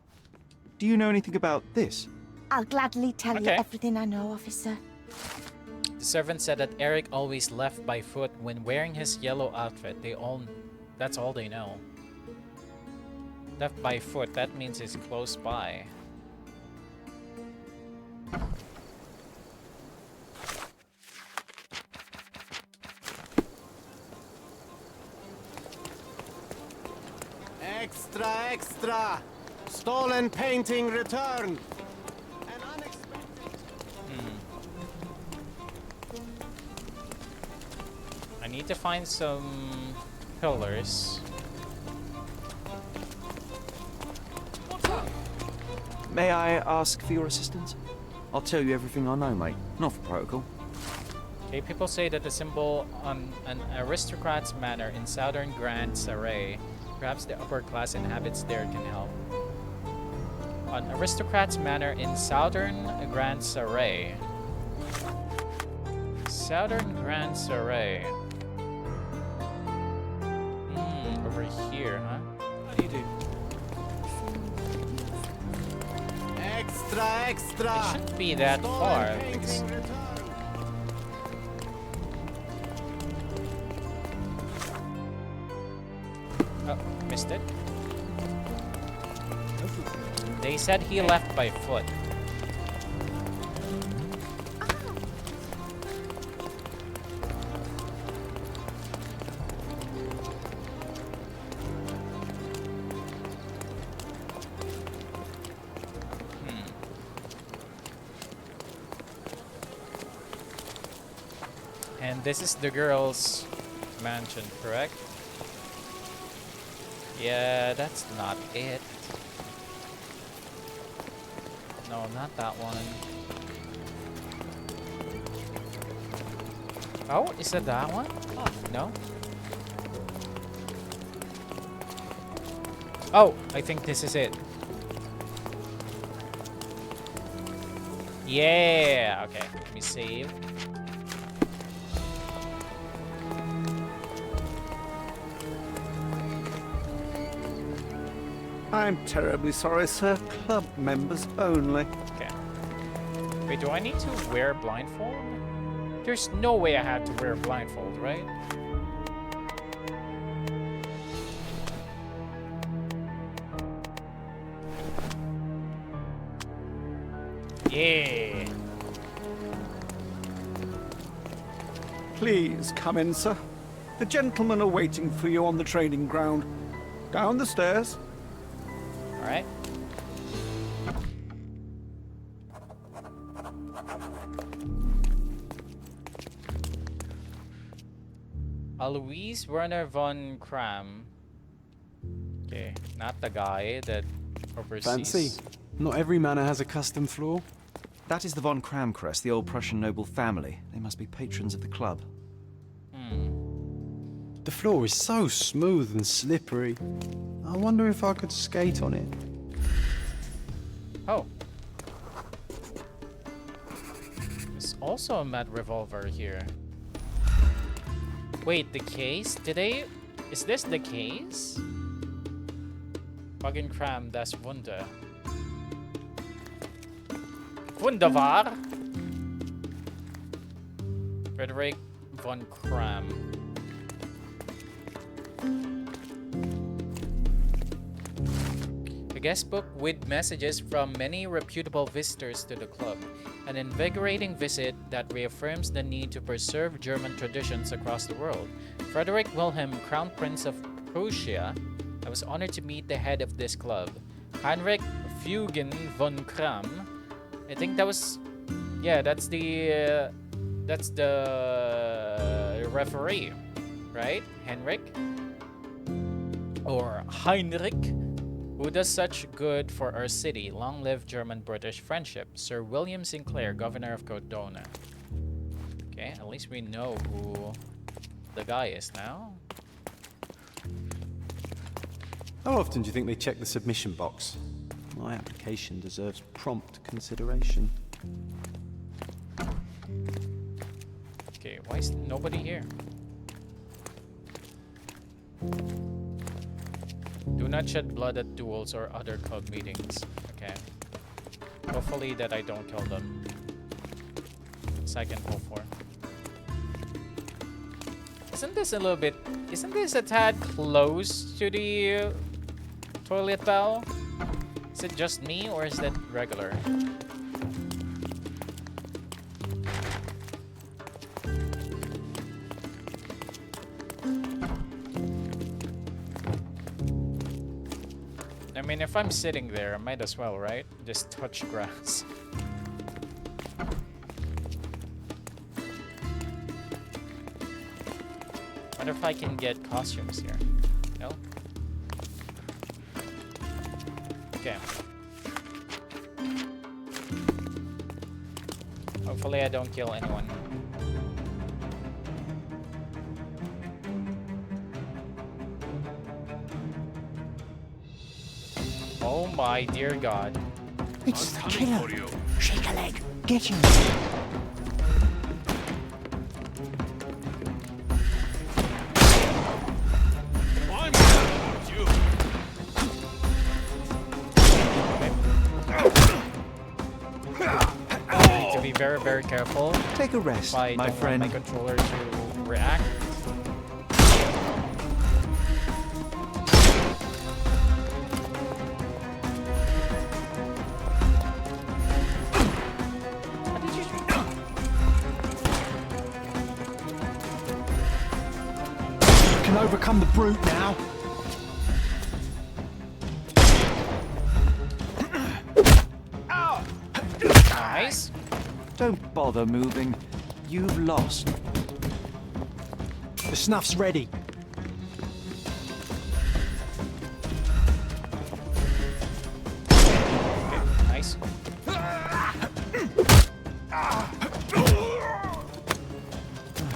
Do you know anything about this? I'll gladly tell you Okay. everything I know, officer. The servant said that Eric always left by foot when wearing his yellow outfit. That's all they know. Left by foot, that means he's close by. Extra, extra! Stolen painting returned! An unexpected... I need to find some pillars. May I ask for your assistance? I'll tell you everything I know, mate. Not for protocol. Okay, people say that the symbol on an aristocrat's manor in southern Grand Saray, perhaps the upper class inhabits there, can help. An aristocrat's manor in southern Grand Saray. Southern Grand Saray. Over here, huh? What do you do? Extra, extra! It shouldn't be that Stolen far. painting It's- returned! Oh, missed it. They said he left by foot. And this is the girl's mansion, correct? Yeah, that's not it. No, not that one. Oh, is that that one? No? Oh, I think this is it. Yeah, okay. Let me save. I'm terribly sorry, sir. Club members only. Okay. Wait, do I need to wear blindfold? There's no way I had to wear blindfold, right? Yeah. Please come in, sir. The gentlemen are waiting for you on the training ground. Down the stairs. All right. Alois Werner von Kram. Okay, not the guy that oversees. Fancy. Not every manor has a custom floor. That is the von Kramkrest, the old Prussian noble family. They must be patrons of the club. The floor is so smooth and slippery. I wonder if I could skate on it. Oh. There's also a mad revolver here. Wait, the case? Is this the case? Wagenkram das Wunder. Wunderbar! Frederick von Kram. A guest book with messages from many reputable visitors to the club. An invigorating visit that reaffirms the need to preserve German traditions across the world. Frederick Wilhelm, Crown Prince of Prussia. I was honored to meet the head of this club, Heinrich Fugen von Kram. I think that was, yeah, that's the referee, right? Henrik or Heinrich, who does such good for our city. Long live German-British friendship. Sir William Sinclair, Governor of Codona. Okay, at least we know who the guy is now. How often do you think they check the submission box? My application deserves prompt consideration. Okay, why is nobody here? Do not shed blood at duels or other club meetings. Okay. Hopefully that I don't kill them. This I can hope for. Isn't this a tad close to the toilet bowl? Is it just me or is that regular? I mean, if I'm sitting there, I might as well, right? Just touch grass. Wonder if I can get costumes here. No? Okay. Hopefully I don't kill anyone. Oh my dear God. It's the killer. Shake a leg. Get him. I need to be very, very careful Take a rest, if I my don't friend. want my controller to react. Can overcome the brute now. Nice. Don't bother moving. You've lost. The snuff's ready. Nice.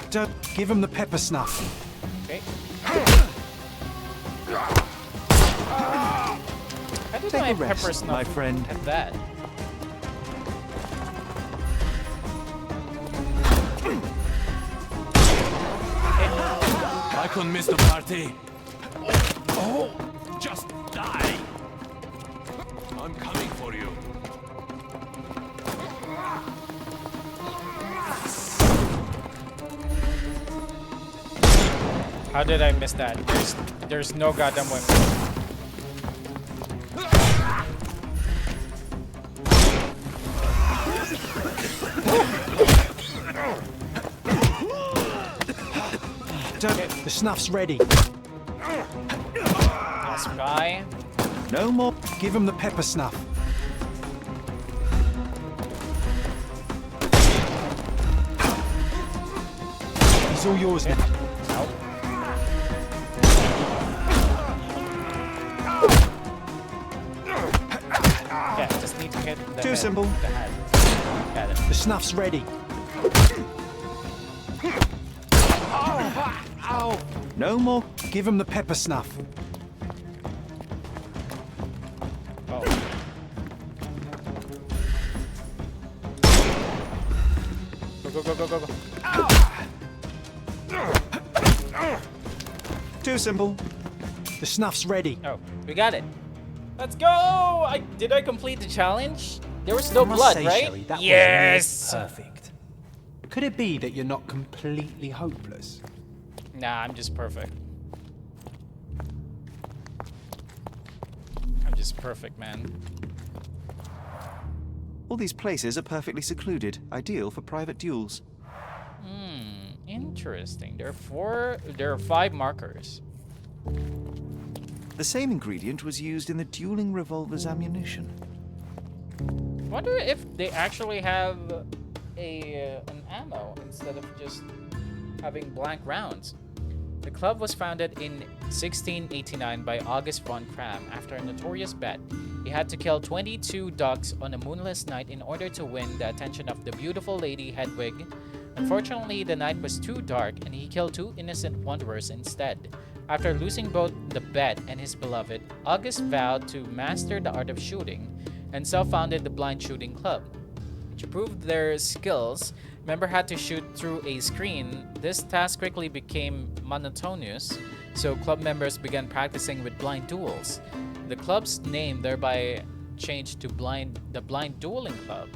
Don't give him the pepper snuff. Okay. How did Take my a rest, pepper snuff my friend. have that? I couldn't miss the party. Oh, just die. I'm coming for you. How did I miss that? There's no goddamn way. The snuff's ready. Nice guy. No more. Give him the pepper snuff. He's all yours now. Nope. Yeah, just need to hit the Too head. simple. The head. Got it. The snuff's ready. No more. Give him the pepper snuff. Oh. Go, go, go, go, go, go. Too simple. The snuff's ready. Oh, we got it. Let's go! Did I complete the challenge? There was no I must blood, say, right? Sherry, that was yes! perfect. Could it be that you're not completely hopeless? Nah, I'm just perfect. I'm just perfect, man. All these places are perfectly secluded, ideal for private duels. Interesting. There are 5 markers. The same ingredient was used in the dueling revolver's ammunition. Wonder if they actually have an ammo instead of just having blank rounds. The club was founded in 1689 by August von Kram after a notorious bet. He had to kill 22 ducks on a moonless night in order to win the attention of the beautiful Lady Hedwig. Unfortunately, the night was too dark and he killed 2 innocent wanderers instead. After losing both the bet and his beloved, August vowed to master the art of shooting and self-founded the Blind Shooting Club. To prove their skills, members had to shoot through a screen. This task quickly became monotonous, so club members began practicing with blind duels. The club's name thereby changed to the Blind Dueling Club.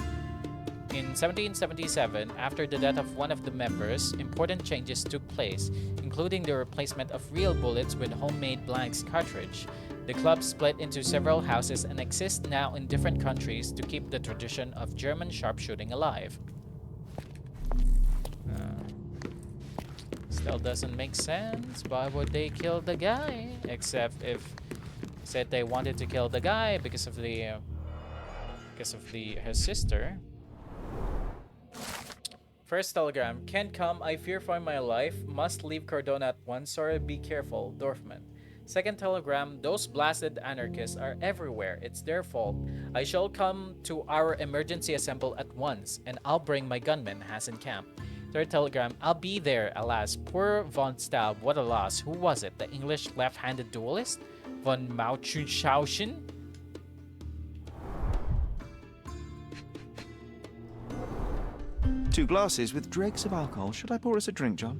In 1777, after the death of one of the members, important changes took place, including the replacement of real bullets with homemade blanks cartridge. The club split into several houses and exists now in different countries to keep the tradition of German sharpshooting alive. Still doesn't make sense. Why would they kill the guy? Except if said they wanted to kill the guy because of his sister. First telegram. Can't come. I fear for my life. Must leave Cardona at once. Sorry, be careful. Dorfman. Second telegram. Those blasted anarchists are everywhere. It's their fault. I shall come to our emergency assemble at once, and I'll bring my gunmen. Has in camp. Third telegram. I'll be there. Alas, poor von Staub. What a loss. Who was it? The English left-handed duelist? Von Mauchunshausen? 2 glasses with dregs of alcohol. Should I pour us a drink, John?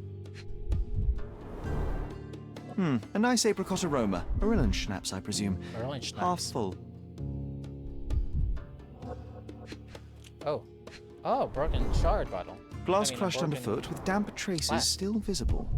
A nice apricot aroma. Marilyn schnapps, I presume. Marilyn Half schnapps. full. Oh, broken shard bottle. Glass I mean, a crushed broken underfoot with damp traces glass. still visible.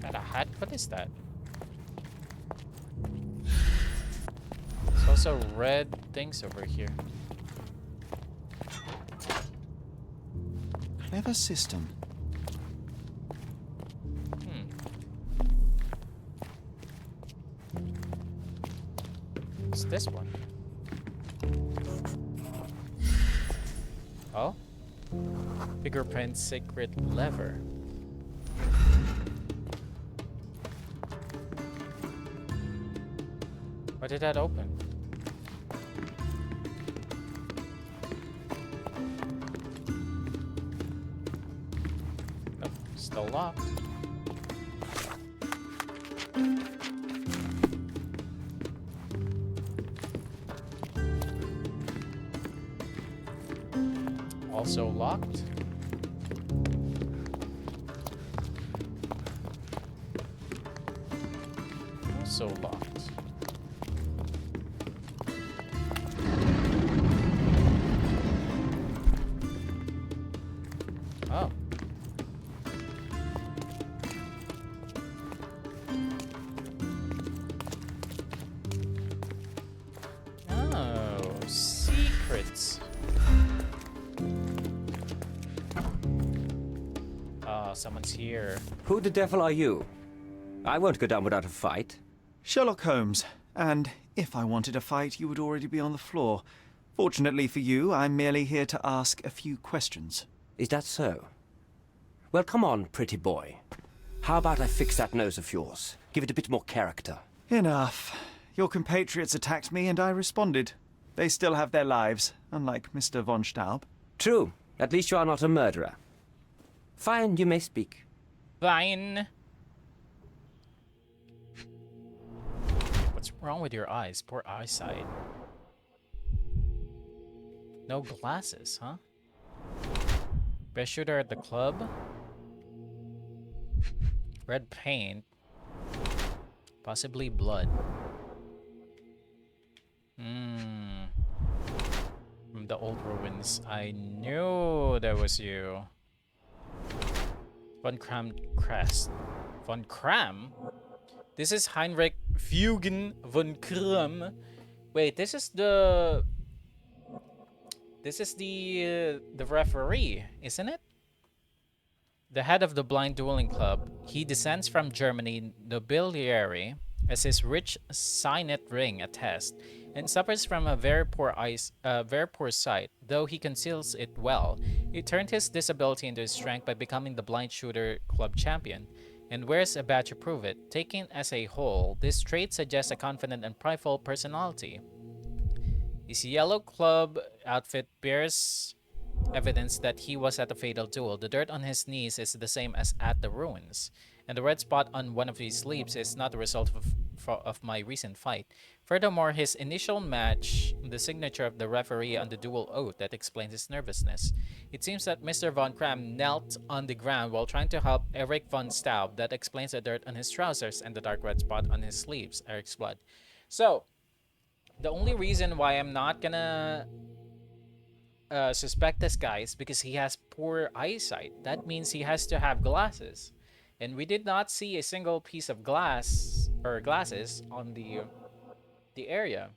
Got a hat? What is that? So Also red things over here. Clever system. What's this one? Oh? Fingerprint secret lever. Why did that open? Nope, still locked. Also locked. Also locked. Oh. Oh, secrets. Oh, someone's here. Who the devil are you? I won't go down without a fight. Sherlock Holmes, and if I wanted a fight, you would already be on the floor. Fortunately for you, I'm merely here to ask a few questions. Is that so? Well, come on, pretty boy. How about I fix that nose of yours? Give it a bit more character. Enough. Your compatriots attacked me and I responded. They still have their lives, unlike Mr. von Staub. True. At least you are not a murderer. Fine, you may speak. Fine. What's wrong with your eyes? Poor eyesight. No glasses, huh? Best shooter at the club? Red paint. Possibly blood. From the old ruins. I knew that was you. Von Kram crest. Von Kram? This is Heinrich Fugen von Kram. Wait, this is the referee, isn't it? The head of the blind dueling club. He descends from Germany nobiliary, as his rich signet ring attests, and suffers from a very poor sight. Though he conceals it well, he turned his disability into his strength by becoming the blind shooter club champion, and wears a badge to prove it. Taken as a whole, this trait suggests a confident and prideful personality. His yellow club outfit bears evidence that he was at the fatal duel. The dirt on his knees is the same as at the ruins, and the red spot on one of his sleeves is not the result of my recent fight. Furthermore, his initial match, the signature of the referee on the duel oath, that explains his nervousness. It seems that Mr. von Kram knelt on the ground while trying to help Eric von Staub. That explains the dirt on his trousers and the dark red spot on his sleeves, Eric's blood. So, the only reason why I'm not gonna suspect this guy is because he has poor eyesight. That means he has to have glasses. And we did not see a single piece of glass or glasses on the area.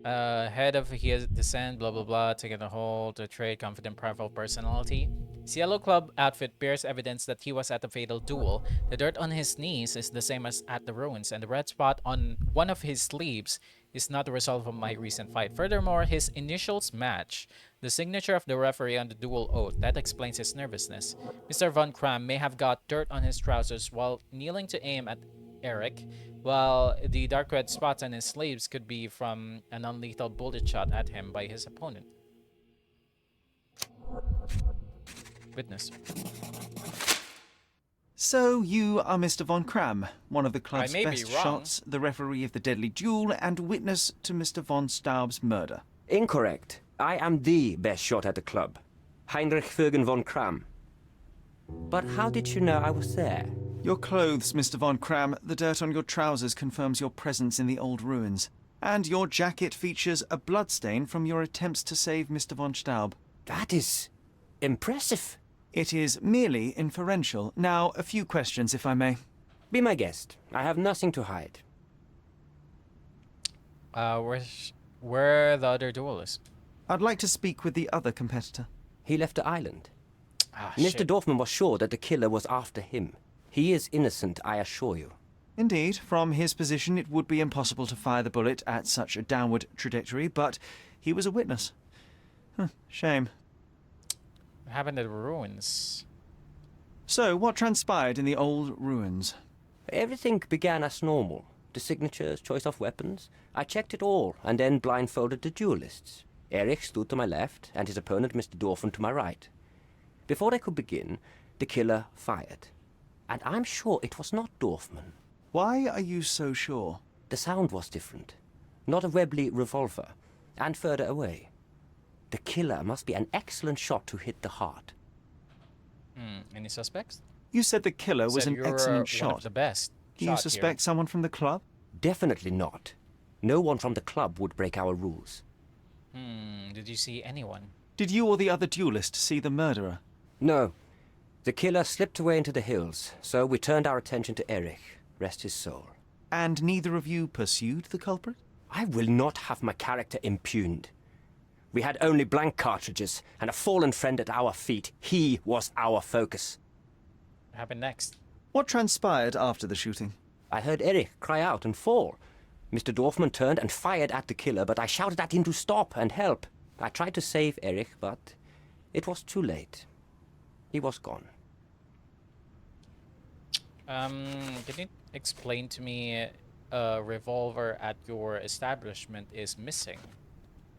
Head of his descent, blah blah blah, taking a hold to trade confident, prideful personality. His yellow club outfit bears evidence that he was at the fatal duel. The dirt on his knees is the same as at the ruins, and the red spot on one of his sleeves is not the result of my recent fight. Furthermore, his initials match the signature of the referee on the duel oath. That explains his nervousness. Mr. von Kram may have got dirt on his trousers while kneeling to aim at Eric, while the dark red spots on his sleeves could be from an unlethal bullet shot at him by his opponent. Witness. So you are Mr. von Kram, one of the club's I may best be wrong. shots, the referee of the deadly duel, and witness to Mr. von Staub's murder. Incorrect. I am the best shot at the club. Heinrich Fugen von Kram. But how did you know I was there? Your clothes, Mr. von Kram, the dirt on your trousers confirms your presence in the old ruins. And your jacket features a bloodstain from your attempts to save Mr. von Staub. That is impressive. It is merely inferential. Now, a few questions, if I may. Be my guest. I have nothing to hide. Where the other duelist? I'd like to speak with the other competitor. He left the island. Ah, Mr. shit. Dorfman was sure that the killer was after him. He is innocent, I assure you. Indeed, from his position, it would be impossible to fire the bullet at such a downward trajectory, but he was a witness. Shame. What happened to the ruins? So, what transpired in the old ruins? Everything began as normal. The signatures, choice of weapons. I checked it all, and then blindfolded the duelists. Erich stood to my left, and his opponent, Mr. Dorfman, to my right. Before they could begin, the killer fired. And I'm sure it was not Dorfman. Why are you so sure? The sound was different. Not a Webley revolver, and further away. The killer must be an excellent shot to hit the heart. Any suspects? You said the killer was Said an you're excellent one shot. of the best. Do you shot suspect someone from the club? Definitely not. No one from the club would break our rules. Here? Did you see anyone? Did you or the other duelist see the murderer? No. The killer slipped away into the hills, so we turned our attention to Erich. Rest his soul. And neither of you pursued the culprit? I will not have my character impugned. We had only blank cartridges and a fallen friend at our feet. He was our focus. What happened next? What transpired after the shooting? I heard Erich cry out and fall. Mr. Dorfman turned and fired at the killer, but I shouted at him to stop and help. I tried to save Erich, but it was too late. He was gone. Can you explain to me a revolver at your establishment is missing?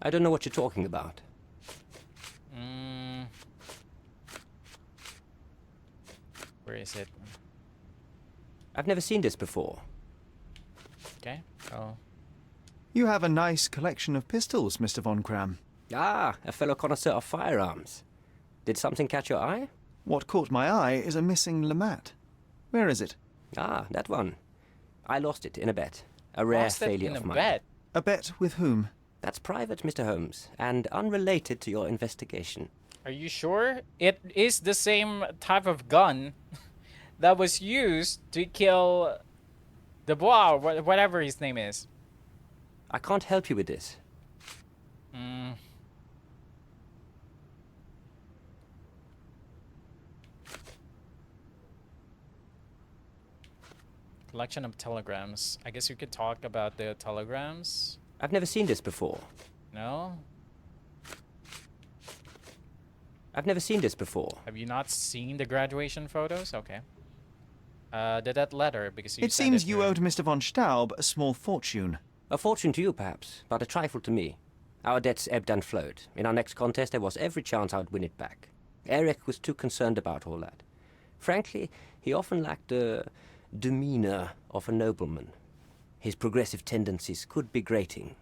I don't know what you're talking about. Where is it? I've never seen this before. Okay. Oh. You have a nice collection of pistols, Mr. von Kram. Ah, a fellow connoisseur of firearms. Did something catch your eye? What caught my eye is a missing Lamat. Where is it? Ah, that one. I lost it in a bet. A rare Lost it failure in of a mine. bet. A bet with whom? That's private, Mr. Holmes, and unrelated to your investigation. Are you sure? It is the same type of gun that was used to kill the Bois, whatever his name is. I can't help you with this. Collection of telegrams. I guess you could talk about the telegrams. I've never seen this before. No? I've never seen this before. Have you not seen the graduation photos? Okay. That letter, because you It sent seems it you here. owed Mr. von Staub a small fortune. A fortune to you, perhaps, but a trifle to me. Our debts ebbed and flowed. In our next contest, there was every chance I would win it back. Erich was too concerned about all that. Frankly, he often lacked the demeanor of a nobleman. His progressive tendencies could be grating.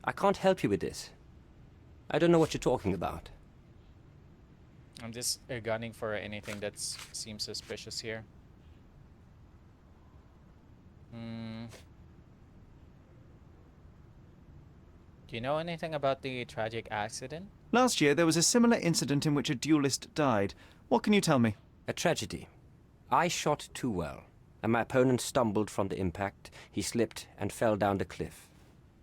I can't help you with this. I don't know what you're talking about. I'm just gunning for anything that seems suspicious here. Do you know anything about the tragic accident? Last year, there was a similar incident in which a duelist died. What can you tell me? A tragedy. I shot too well, and my opponent stumbled from the impact. He slipped and fell down the cliff.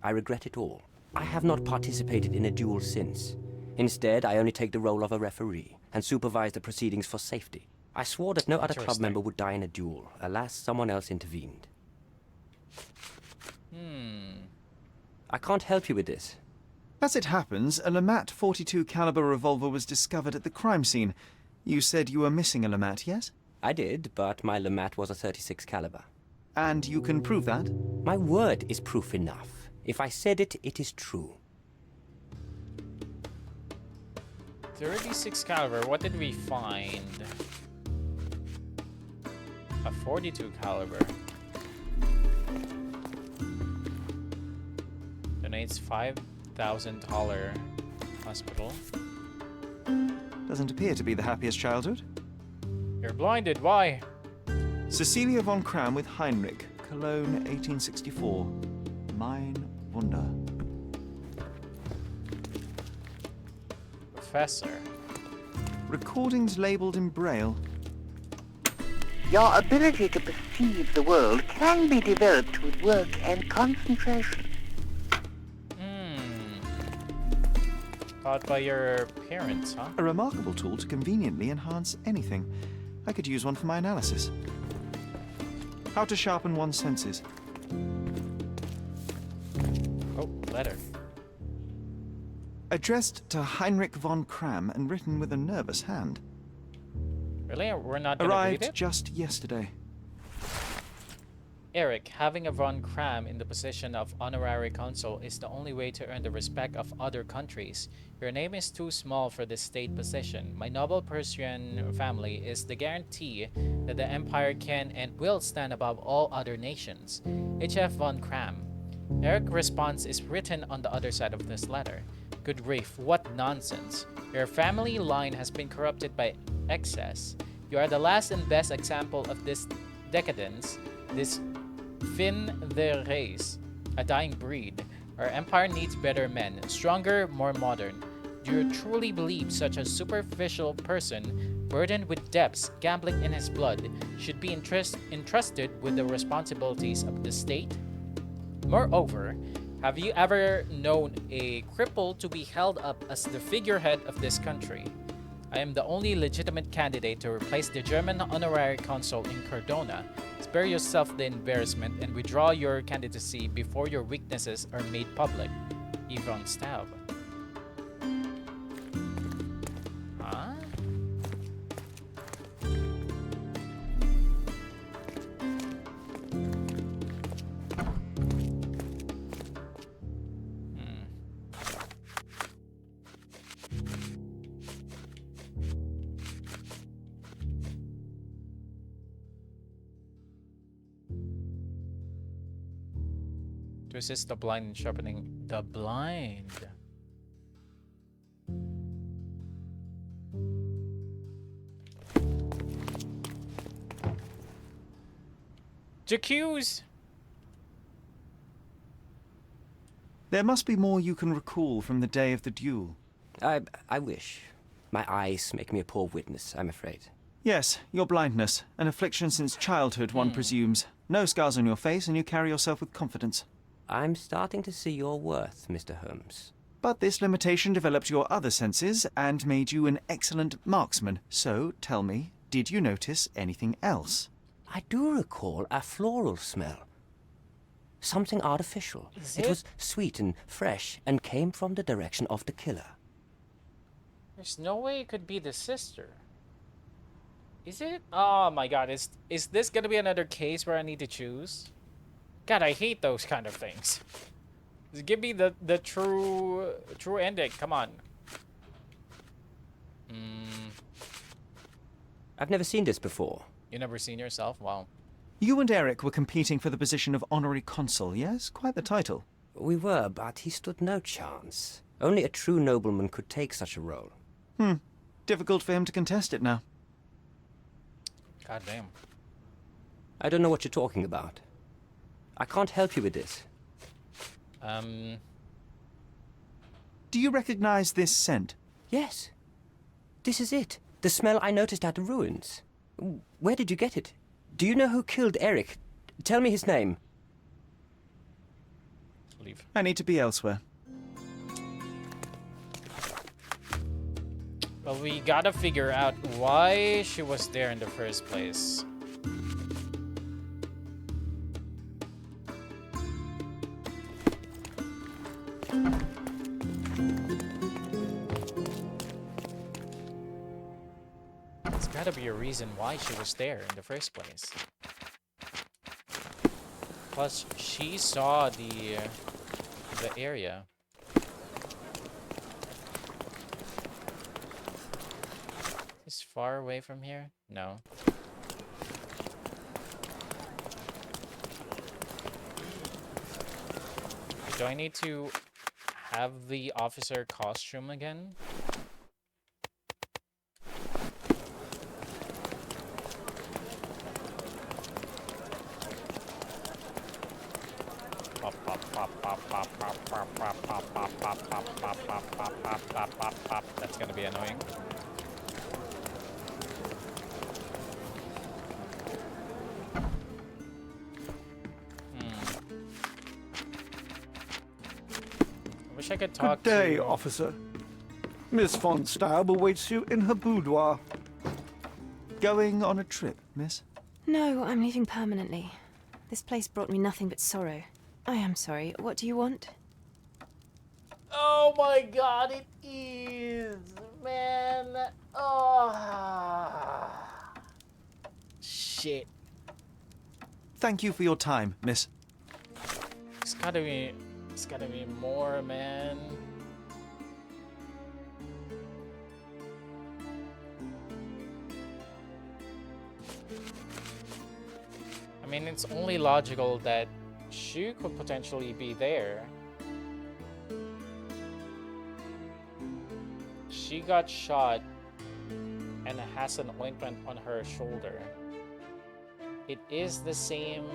I regret it all. I have not participated in a duel since. Instead, I only take the role of a referee and supervise the proceedings for safety. I swore that no other club Interesting. member would die in a duel. Alas, someone else intervened. I can't help you with this. As it happens, a Lamat 42 caliber revolver was discovered at the crime scene. You said you were missing a Lamat, yes? I did, but my Lamat was a 36 caliber. And you can prove that? My word is proof enough. If I said it, it is true. 36 caliber. What did we find? A 42 caliber. Donates $5,000 hospital. Doesn't appear to be the happiest childhood. You're blinded. Why? Cecilia von Kram with Heinrich, Cologne, 1864. Mein Wunder. Professor. Recordings labeled in Braille. Your ability to perceive the world can be developed with work and concentration. Taught by your parents, huh? A remarkable tool to conveniently enhance anything. I could use one for my analysis. How to sharpen one's senses. Oh, letter. Addressed to Heinrich von Kram and written with a nervous hand. Really? We're not gonna read Arrived it? just yesterday. Eric, having a von Kram in the position of honorary consul is the only way to earn the respect of other countries. Your name is too small for this state position. My noble Persian family is the guarantee that the empire can and will stand above all other nations. H.F. von Kram. Eric's response is written on the other side of this letter. Good grief, what nonsense. Your family line has been corrupted by excess. You are the last and best example of this decadence, this fin de race, a dying breed. Our empire needs better men, stronger, more modern. Do you truly believe such a superficial person, burdened with debts, gambling in his blood, should be entrusted with the responsibilities of the state? Moreover, have you ever known a cripple to be held up as the figurehead of this country? I am the only legitimate candidate to replace the German honorary consul in Cardona. Spare yourself the embarrassment and withdraw your candidacy before your weaknesses are made public. Yvonne Staub. Huh? To assist the blind in sharpening the blind. J'accuse! There must be more you can recall from the day of the duel. I wish. My eyes make me a poor witness, I'm afraid. Yes, your blindness. An affliction since childhood, one presumes. No scars on your face, and you carry yourself with confidence. I'm starting to see your worth, Mr. Holmes. But this limitation developed your other senses and made you an excellent marksman. So, tell me, did you notice anything else? I do recall a floral smell. Something artificial. It was sweet and fresh and came from the direction of the killer. There's no way it could be the sister. Is it? Oh my god, is this gonna be another case where I need to choose? God, I hate those kind of things. Just give me the true ending. Come on. I've never seen this before. You never seen yourself? Wow. You and Eric were competing for the position of honorary consul, yes? Quite the title. We were, but he stood no chance. Only a true nobleman could take such a role. Difficult for him to contest it now. God damn. I don't know what you're talking about. I can't help you with this. Do you recognize this scent? Yes. This is it. The smell I noticed at the ruins. Where did you get it? Do you know who killed Eric? Tell me his name. Leave. I need to be elsewhere. Well, we gotta figure out why she was there in the first place. There's gotta be a reason why she was there in the first place. Plus, she saw the area. Is far away from here? No. Do I need to have the officer costume again? Pop pop pop pop pop pop pop pop pop pop pop pop pop pop pop pop pop pop. That's gonna be annoying. wish I could talk Good day, to... officer. Miss von Staub awaits you in her boudoir. Going on a trip, miss? No, I'm leaving permanently. This place brought me nothing but sorrow. I am sorry. What do you want? Oh my god, it is, man. Oh. Shit. Thank you for your time, miss. It's gotta be more, man. I mean, it's only logical that she could potentially be there. She got shot and has an ointment on her shoulder. It is the same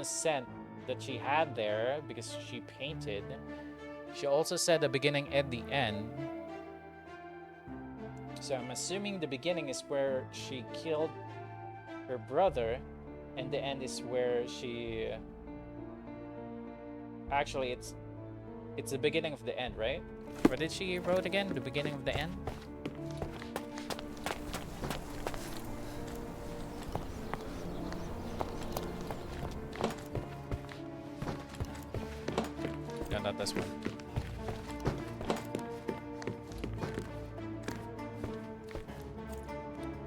scent that she had there because she painted. She also said the beginning and the end. So I'm assuming the beginning is where she killed her brother and the end is where she... Actually, it's the beginning of the end, right? What did she wrote again? The beginning of the end? No, not this one.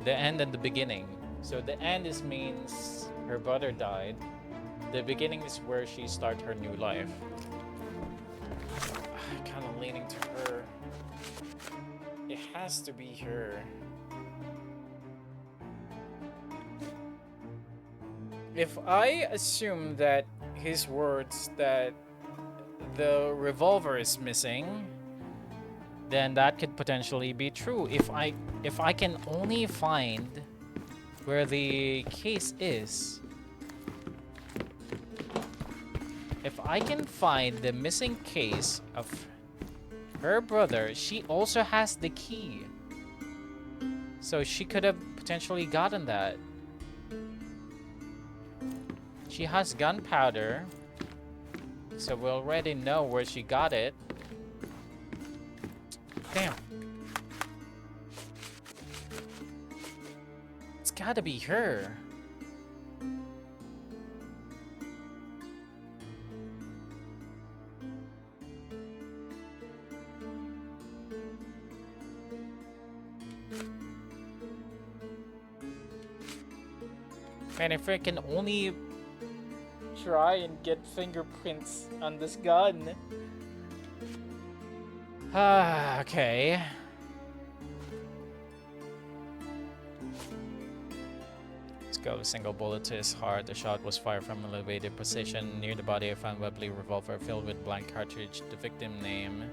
The end and the beginning. So the end means her brother died. The beginning is where she started her new life. Kind of leaning to her. It has to be her. If I assume that his words that the revolver is missing, then that could potentially be true. If I can only find where the case is. If I can find the missing case of her brother, she also has the key. So she could have potentially gotten that. She has gunpowder. So we already know where she got it. Damn. It's gotta be her. And if I can only try and get fingerprints on this gun. Okay. Let's go. A single bullet to his heart. The shot was fired from an elevated position. Near the body, I found Webley revolver filled with blank cartridge. The victim name.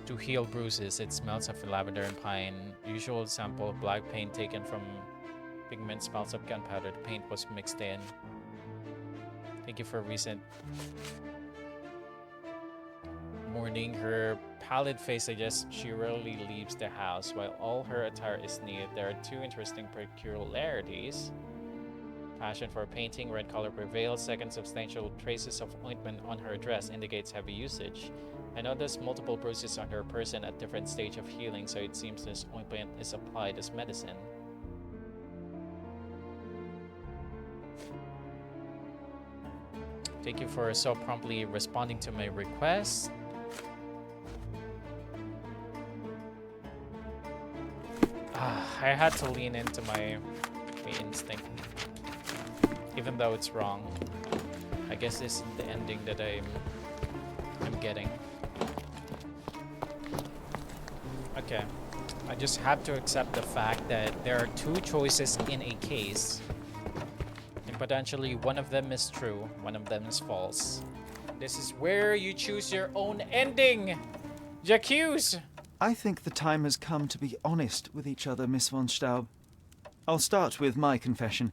To heal bruises, it smells of lavender and pine. Usual sample of black paint taken from pigment smells of gunpowder. The paint was mixed in. Thank you for recent morning. Her pallid face suggests she rarely leaves the house. While all her attire is neat, there are two interesting peculiarities. Passion for painting, red color prevails. Second, substantial traces of ointment on her dress indicates heavy usage. I noticed multiple bruises on her person at different stage of healing, so it seems this ointment is applied as medicine. Thank you for so promptly responding to my request. I had to lean into my instinct, even though it's wrong. I guess this is the ending that I'm getting. Okay, I just have to accept the fact that there are two choices in a case, and potentially one of them is true, one of them is false. This is where you choose your own ending, J'accuse! I think the time has come to be honest with each other, Miss von Staub. I'll start with my confession.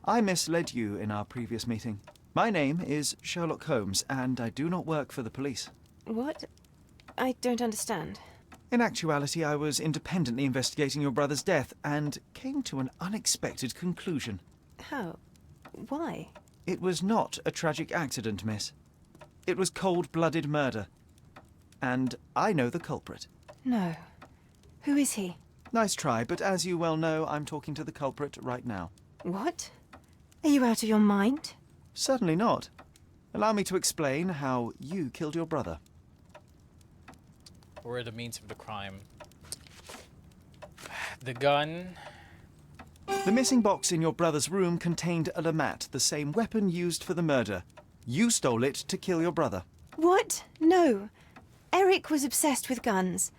I misled you in our previous meeting. My name is Sherlock Holmes, and I do not work for the police. What? I don't understand. In actuality, I was independently investigating your brother's death and came to an unexpected conclusion. How? Why? It was not a tragic accident, miss. It was cold-blooded murder. And I know the culprit. No. Who is he? Nice try, but as you well know, I'm talking to the culprit right now. What? Are you out of your mind? Certainly not. Allow me to explain how you killed your brother. Or the means of the crime. The gun. The missing box in your brother's room contained a Lamat, the same weapon used for the murder. You stole it to kill your brother. What? No. Eric was obsessed with guns.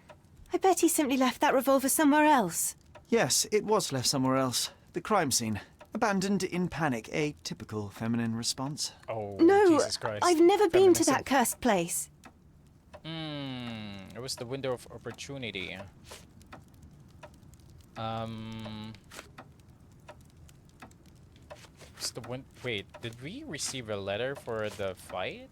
I bet he simply left that revolver somewhere else. Yes, it was left somewhere else. The crime scene. Abandoned in panic, a typical feminine response. Oh, No, Jesus Christ. I've never been to Feminism. that cursed place. It was the window of opportunity. What's the wait, did we receive a letter for the fight?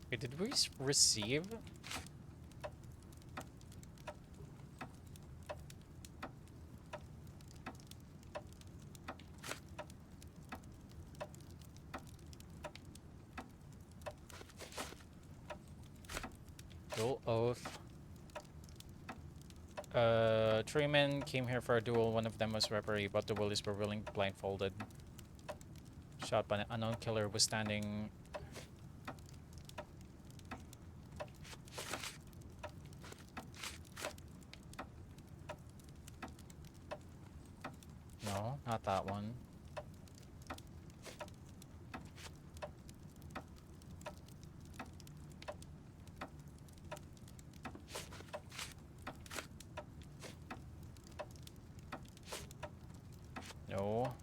Wait, did we receive? Dual oath. Three men came here for a duel. One of them was referee, but the willies were willing blindfolded. Shot by an unknown killer was standing. No, not that one. No.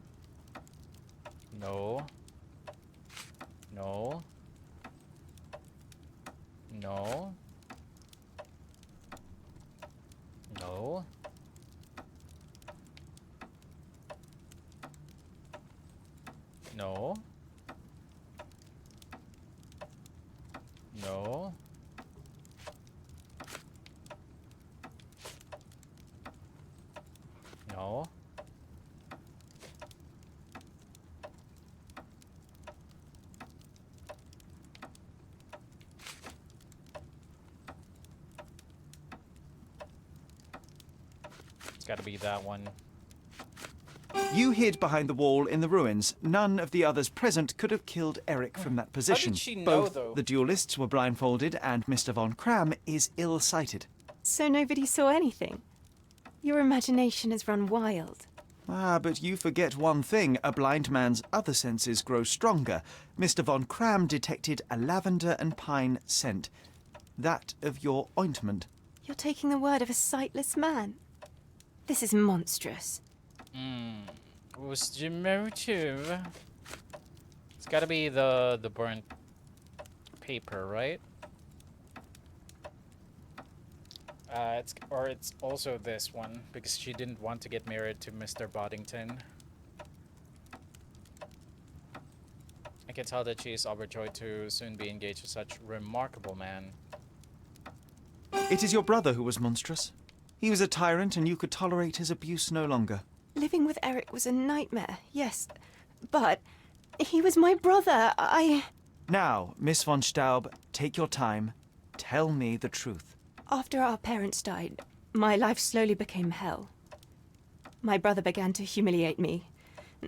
No. No. No. No. No. No. No. It's gotta be that one. You hid behind the wall in the ruins. None of the others present could have killed Eric from that position. she know, Both though? the duelists were blindfolded and Mr. von Kram is ill-sighted. So nobody saw anything? Your imagination has run wild. Ah, but you forget one thing. A blind man's other senses grow stronger. Mr. von Kram detected a lavender and pine scent. That of your ointment. You're taking the word of a sightless man. This is monstrous. What was the motive? It's gotta be the burnt paper, right? It's also this one because she didn't want to get married to Mr. Boddington. I can tell that she is overjoyed to soon be engaged to such remarkable man. It is your brother who was monstrous. He was a tyrant and you could tolerate his abuse no longer. Living with Eric was a nightmare, yes. But he was my brother. Now, Miss von Staub, take your time. Tell me the truth. After our parents died, my life slowly became hell. My brother began to humiliate me.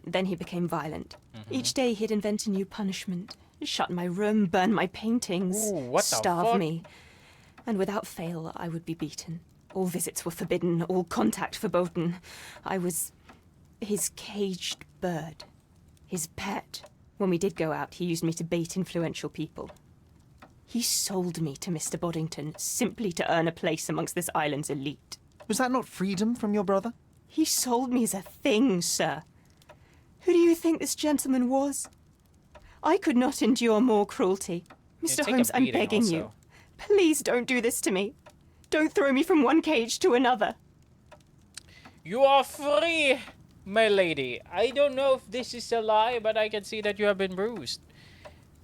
Then he became violent. Each day he'd invent a new punishment. Shut my room, burn my paintings, Ooh, what the starve fuck? me. And without fail, I would be beaten. All visits were forbidden, all contact verboten. I was his caged bird, his pet. When we did go out, he used me to bait influential people. He sold me to Mr. Boddington simply to earn a place amongst this island's elite. Was that not freedom from your brother? He sold me as a thing, sir. Who do you think this gentleman was? I could not endure more cruelty. Mr. take a Holmes, I'm beating begging you. also. Please don't do this to me. Don't throw me from one cage to another. You are free, my lady. I don't know if this is a lie, but I can see that you have been bruised.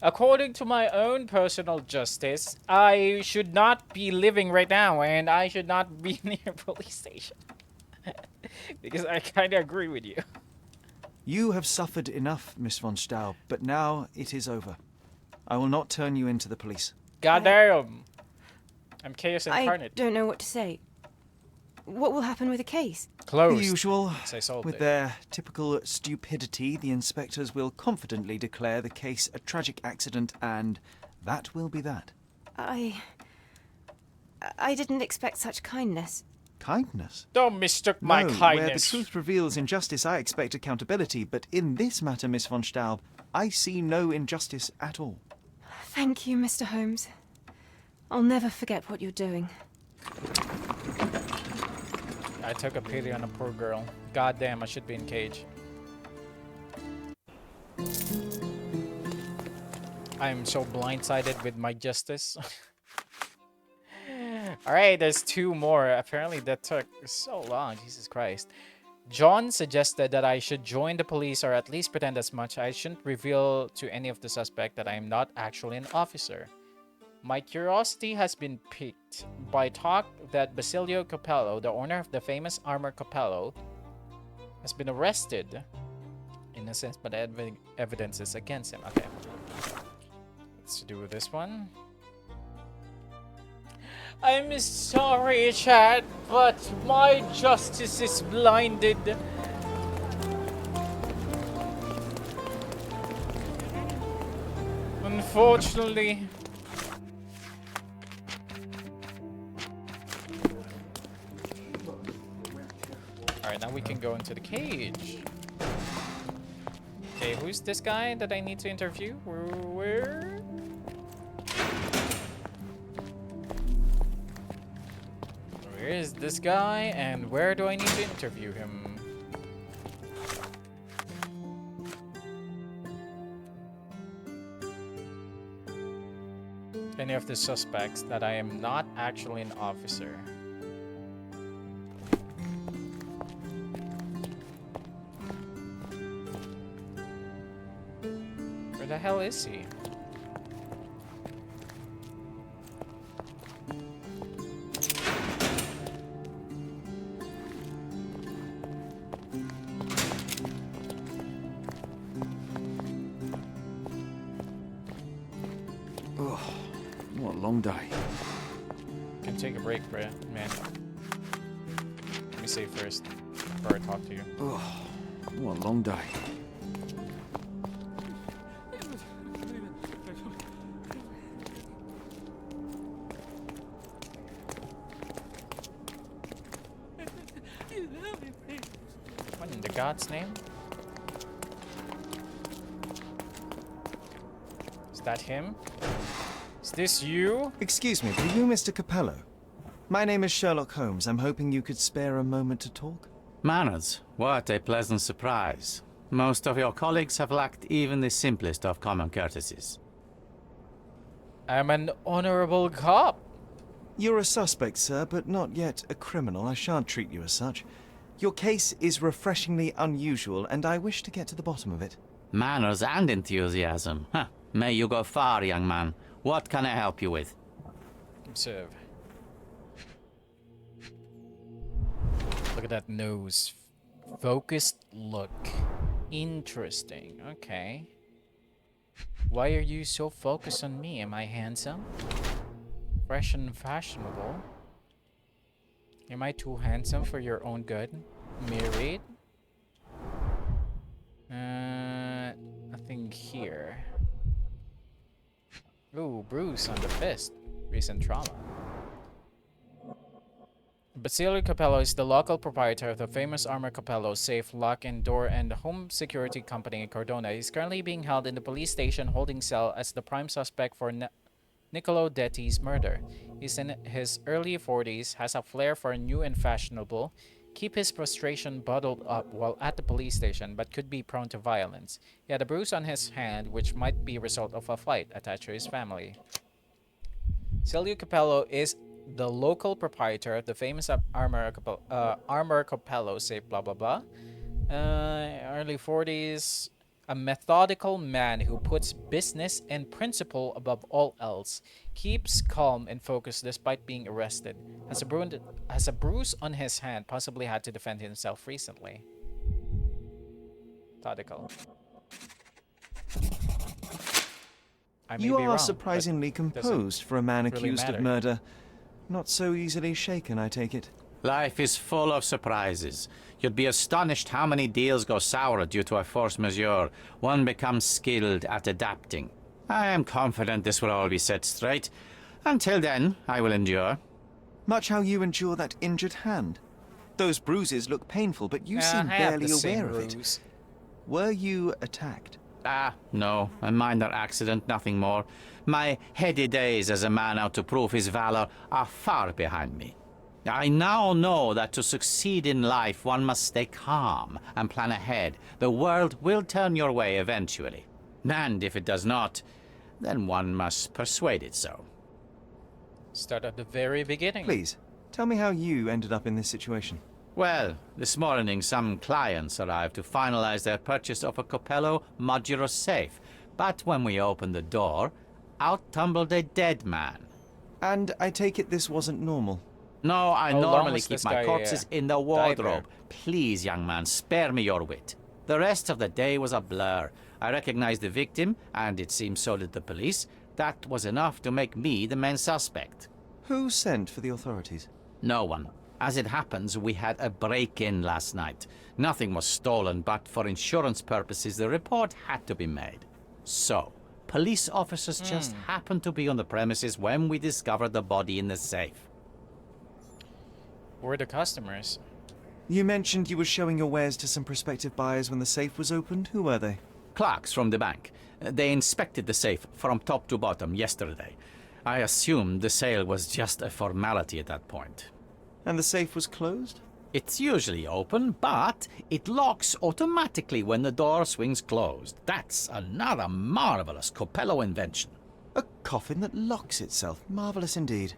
According to my own personal justice, I should not be living right now, and I should not be near a police station. Because I kind of agree with you. You have suffered enough, Miss von Staub, but now it is over. I will not turn you into the police. Goddamn! I'm chaos incarnate. I don't know what to say. What will happen with the case? Closed. The usual. I solved With it. their typical stupidity, the inspectors will confidently declare the case a tragic accident, and that will be that. I didn't expect such kindness. Kindness? Don't mistook my no, kindness. Where the truth reveals injustice, I expect accountability, but in this matter, Miss von Staub, I see no injustice at all. Thank you, Mr. Holmes. I'll never forget what you're doing. I took a pity on a poor girl. God damn, I should be in cage. I'm so blindsided with my justice. Alright, there's 2 more. Apparently that took so long. Jesus Christ. John suggested that I should join the police or at least pretend as much. I shouldn't reveal to any of the suspect that I am not actually an officer. My curiosity has been piqued by talk that Basilio Capello, the owner of the famous armor Capello, has been arrested. In a sense, but evidence is against him. Okay. Let's do this one. I'm sorry, Chad, but my justice is blinded. Unfortunately. Alright, now we can go into the cage. Okay, who's this guy that I need to interview? Where? Where is this guy, and where do I need to interview him? Any of the suspects that I am not actually an officer. Where the hell is he? Oh, what a long day. Can take a break, man. Let me save first before I talk to you. Oh, what a long day. What in the God's name? Is that him? Is this you? Excuse me, are you Mr. Capello? My name is Sherlock Holmes. I'm hoping you could spare a moment to talk. Manners, what a pleasant surprise. Most of your colleagues have lacked even the simplest of common courtesies. I'm an honorable cop. You're a suspect, sir, but not yet a criminal. I shan't treat you as such. Your case is refreshingly unusual, and I wish to get to the bottom of it. Manners and enthusiasm. Huh. May you go far, young man. What can I help you with? Observe. Look at that nose. Focused look. Interesting. Okay. Why are you so focused on me? Am I handsome? Fresh and fashionable? Am I too handsome for your own good? Married? Nothing here. Ooh, bruise on the fist. Recent trauma. Basilio Capello is the local proprietor of the famous Armor Capello safe, lock and door and home security company in Cardona. He is currently being held in the police station holding cell as the prime suspect for Niccolo Detti's murder. He's in his early 40s, has a flair for new and fashionable, keep his frustration bottled up while at the police station, but could be prone to violence. He had a bruise on his hand, which might be a result of a fight attached to his family. Basilio Capello is the local proprietor of the famous armor Capello safe, blah blah blah. Early 40s, a methodical man who puts business and principle above all else, keeps calm and focused despite being arrested. Has a bruise on his hand, possibly had to defend himself recently. Methodical. I may You be are wrong, surprisingly but doesn't composed for a man really accused of matter. murder. Not so easily shaken, I take it. Life is full of surprises. You'd be astonished how many deals go sour due to a force majeure. One becomes skilled at adapting. I am confident this will all be set straight. Until then, I will endure. Much how you endure that injured hand. Those bruises look painful, but you Yeah, seem I have barely the same aware of it. bruise. Were you attacked? No, a minor accident, nothing more. My heady days as a man out to prove his valor are far behind me. I now know that to succeed in life, one must stay calm and plan ahead. The world will turn your way eventually. And if it does not, then one must persuade it so. Start at the very beginning. Please, tell me how you ended up in this situation. Well, this morning some clients arrived to finalize their purchase of a Capello modular safe. But when we opened the door, out tumbled a dead man. And I take it this wasn't normal. No, I How long normally was keep this my guy, corpses in the died wardrobe. Please, young man, spare me your wit. The rest of the day was a blur. I recognized the victim, and it seems so did the police. That was enough to make me the main suspect. Who sent for the authorities? No one. As it happens, we had a break-in last night. Nothing was stolen, but for insurance purposes, the report had to be made. So, police officers just happened to be on the premises when we discovered the body in the safe. Were the customers? You mentioned you were showing your wares to some prospective buyers when the safe was opened. Who were they? Clerks from the bank. They inspected the safe from top to bottom yesterday. I assumed the sale was just a formality at that point. And the safe was closed? It's usually open, but it locks automatically when the door swings closed. That's another marvelous Capello invention. A coffin that locks itself. Marvelous indeed.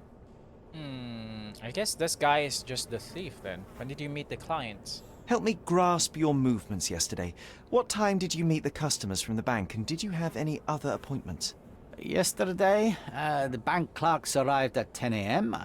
I guess this guy is just the thief then. When did you meet the clients? Help me grasp your movements yesterday. What time did you meet the customers from the bank, and did you have any other appointments? Yesterday, the bank clerks arrived at 10 a.m.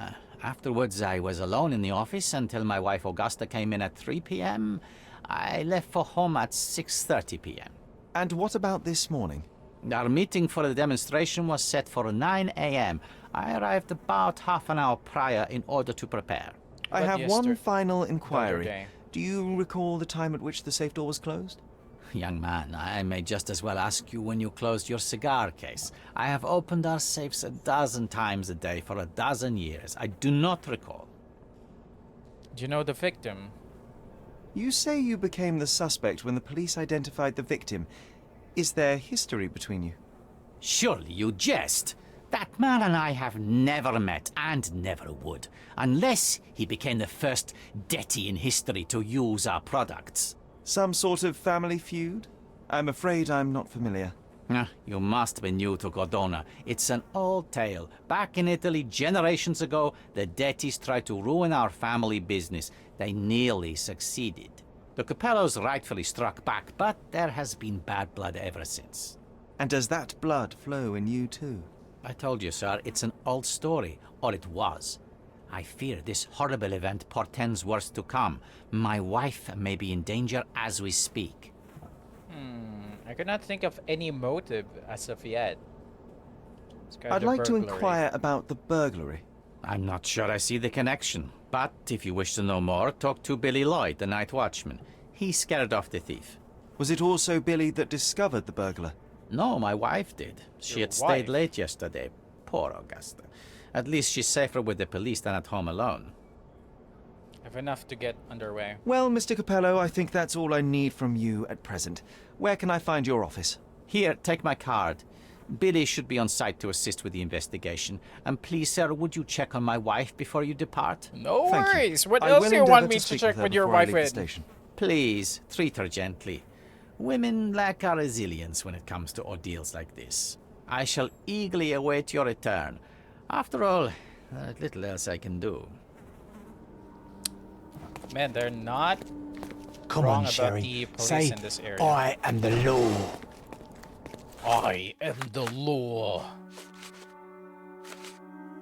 Afterwards, I was alone in the office until my wife Augusta came in at 3 p.m. I left for home at 6:30 p.m. And what about this morning? Our meeting for the demonstration was set for 9 a.m. I arrived about half an hour prior in order to prepare. I have one final inquiry. day. Do you recall the time at which the safe door was closed? Young man, I may just as well ask you when you closed your cigar case. I have opened our safes a dozen times a day for a dozen years. I do not recall. Do you know the victim? You say you became the suspect when the police identified the victim. Is there history between you? Surely you jest. That man and I have never met, and never would, unless he became the first deity in history to use our products. Some sort of family feud? I'm afraid I'm not familiar. You must be new to Cordona. It's an old tale. Back in Italy, generations ago, the deities tried to ruin our family business. They nearly succeeded. The Capellos rightfully struck back, but there has been bad blood ever since. And does that blood flow in you too? I told you, sir, it's an old story, or it was. I fear this horrible event portends worse to come. My wife may be in danger as we speak. I could not think of any motive as of yet. I'd like to inquire about the burglary. I'm not sure I see the connection, but if you wish to know more, talk to Billy Lloyd, the night watchman. He scared off the thief. Was it also Billy that discovered the burglar? No, my wife did. She had stayed late yesterday. Poor Augusta. At least she's safer with the police than at home alone. Have enough to get underway. Well, Mr. Capello, I think that's all I need from you at present. Where can I find your office? Here, take my card. Billy should be on site to assist with the investigation. And please, sir, would you check on my wife before you depart? No Thank worries. you. What I else will do you want endeavour me to to speak check with her with your before I wife leave the with? station. Please, treat her gently. Women lack our resilience when it comes to ordeals like this. I shall eagerly await your return. After all, Little else I can do. Man, they're not Come wrong on, about Sherry. the police Say, in this area. I am the law. I am the law.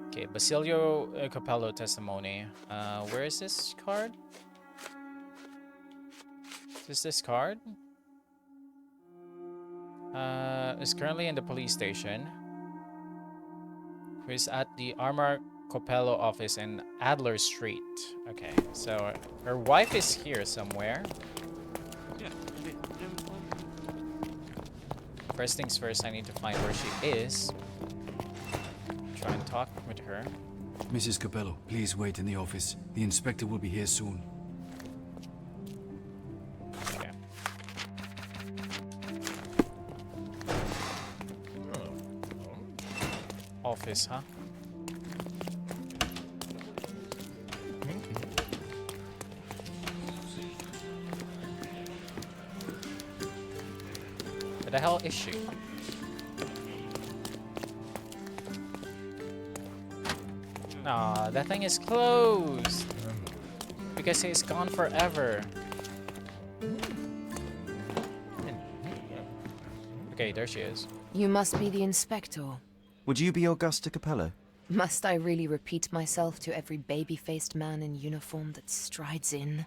Okay, Basilio Capello testimony. Where is this card? Is this card? Is currently in the police station. Who is at the Armor Capello office in Adler Street. Okay, so her wife is here somewhere. First things first, I need to find where she is. Try and talk with her. Mrs. Capello, please wait in the office. The inspector will be here soon. Okay. Office, huh? Where the hell is she? Nah, that thing is closed. Because it's gone forever. Okay, there she is. You must be the inspector. Would you be Augusta Capello? Must I really repeat myself to every baby-faced man in uniform that strides in?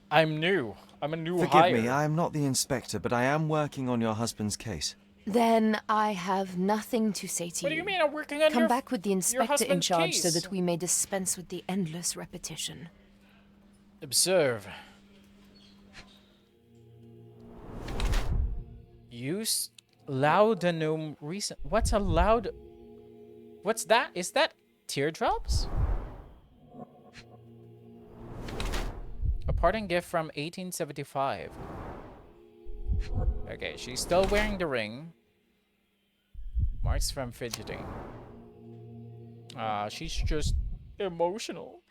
I'm new. I'm a new Forgive hire. me, I am not the inspector, but I am working on your husband's case. Then I have nothing to say to you. What do you mean I'm working on Come back with the your inspector in husband's charge case? so that we may dispense with the endless repetition. Observe. Use laudanum recent. What's a loud? What's that? Is that teardrops? A parting gift from 1875. Okay, she's still wearing the ring. Marks from fidgeting. She's just emotional.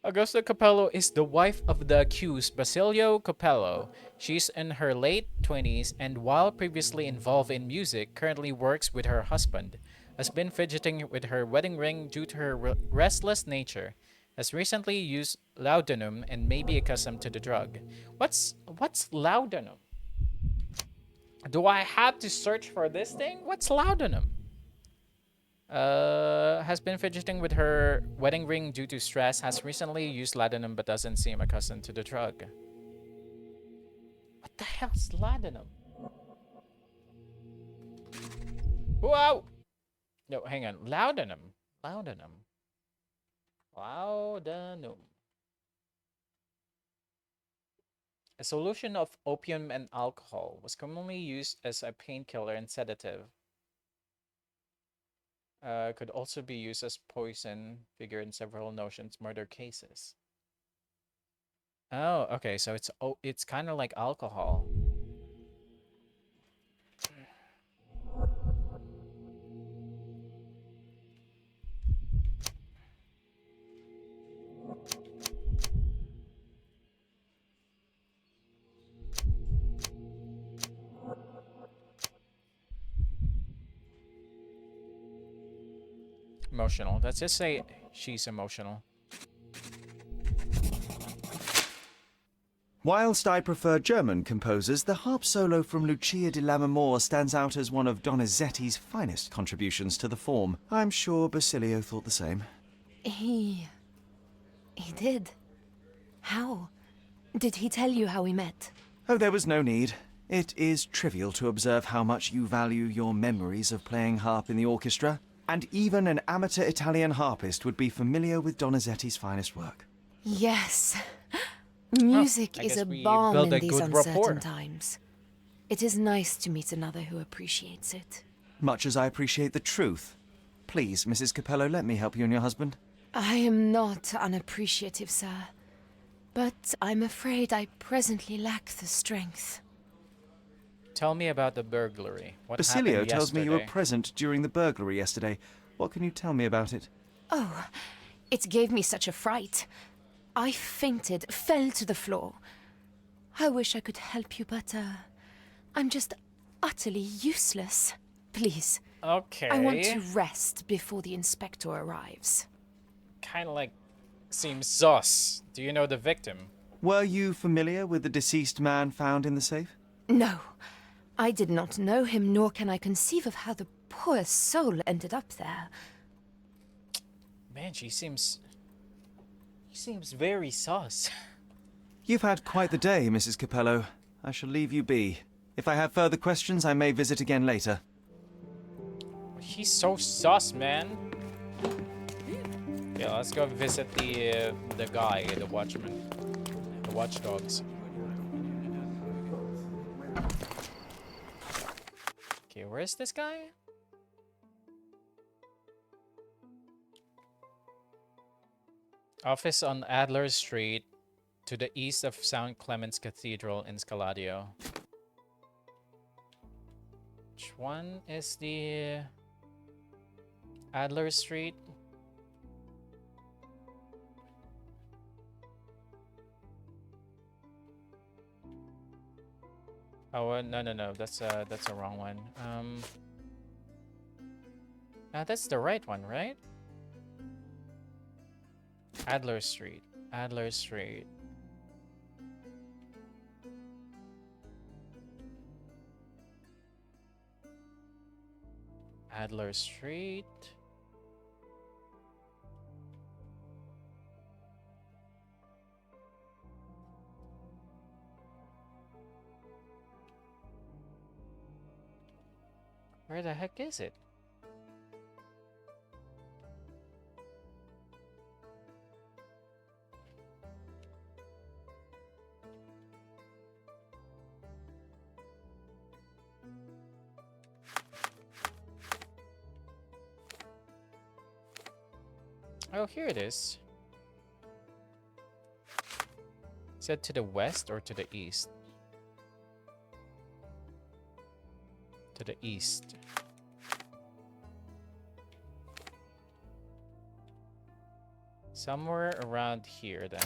Augusta Capello is the wife of the accused, Basilio Capello. She's in her late 20s and while previously involved in music, currently works with her husband. Has been fidgeting with her wedding ring due to her restless nature. Has recently used laudanum and may be accustomed to the drug. What's laudanum? Do I have to search for this thing? What's laudanum? Has been fidgeting with her wedding ring due to stress. Has recently used laudanum but doesn't seem accustomed to the drug. What the hell's laudanum? Whoa! No, hang on. Laudanum. Laudanum. Laudanum. A solution of opium and alcohol was commonly used as a painkiller and sedative. Could also be used as poison, figure in several notions murder cases. Oh, okay, so it's kind of like alcohol. Emotional. Let's just say she's emotional. Whilst I prefer German composers, the harp solo from Lucia di Lammermoor stands out as one of Donizetti's finest contributions to the form. I'm sure Basilio thought the same. He did. How? Did he tell you how we met? Oh, there was no need. It is trivial to observe how much you value your memories of playing harp in the orchestra, and even an amateur Italian harpist would be familiar with Donizetti's finest work. Yes. Music I is guess a we balm build in a these good uncertain rapport. times. It is nice to meet another who appreciates it. Much as I appreciate the truth. Please, Mrs. Capello, let me help you and your husband. I am not unappreciative, sir. But I'm afraid I presently lack the strength. Tell me about the burglary. What Basilio happened tells me you were yesterday? present during the burglary yesterday. What can you tell me about it? Oh, it gave me such a fright. I fainted, fell to the floor. I wish I could help you, but, I'm just utterly useless. Please, Okay. I want to rest before the inspector arrives. Kind of like seems sus. Do you know the victim? Were you familiar with the deceased man found in the safe? No, I did not know him, nor can I conceive of how the poor soul ended up there. Man, she seems very sus. You've had quite the day, Mrs. Capello. I shall leave you be. If I have further questions, I may visit again later. He's so sus, man. Yeah, let's go visit the guy, the watchman, the watchdogs. Okay, where is this guy? Office on Adler Street, to the east of St. Clement's Cathedral in Scaladio. Which one is the Adler Street? Oh, no, that's a wrong one. That's the right one, right? Adler Street. Adler Street. Adler Street. Where the heck is it? Oh, here it is. Is that to the west or to the east? To the east. Somewhere around here, then.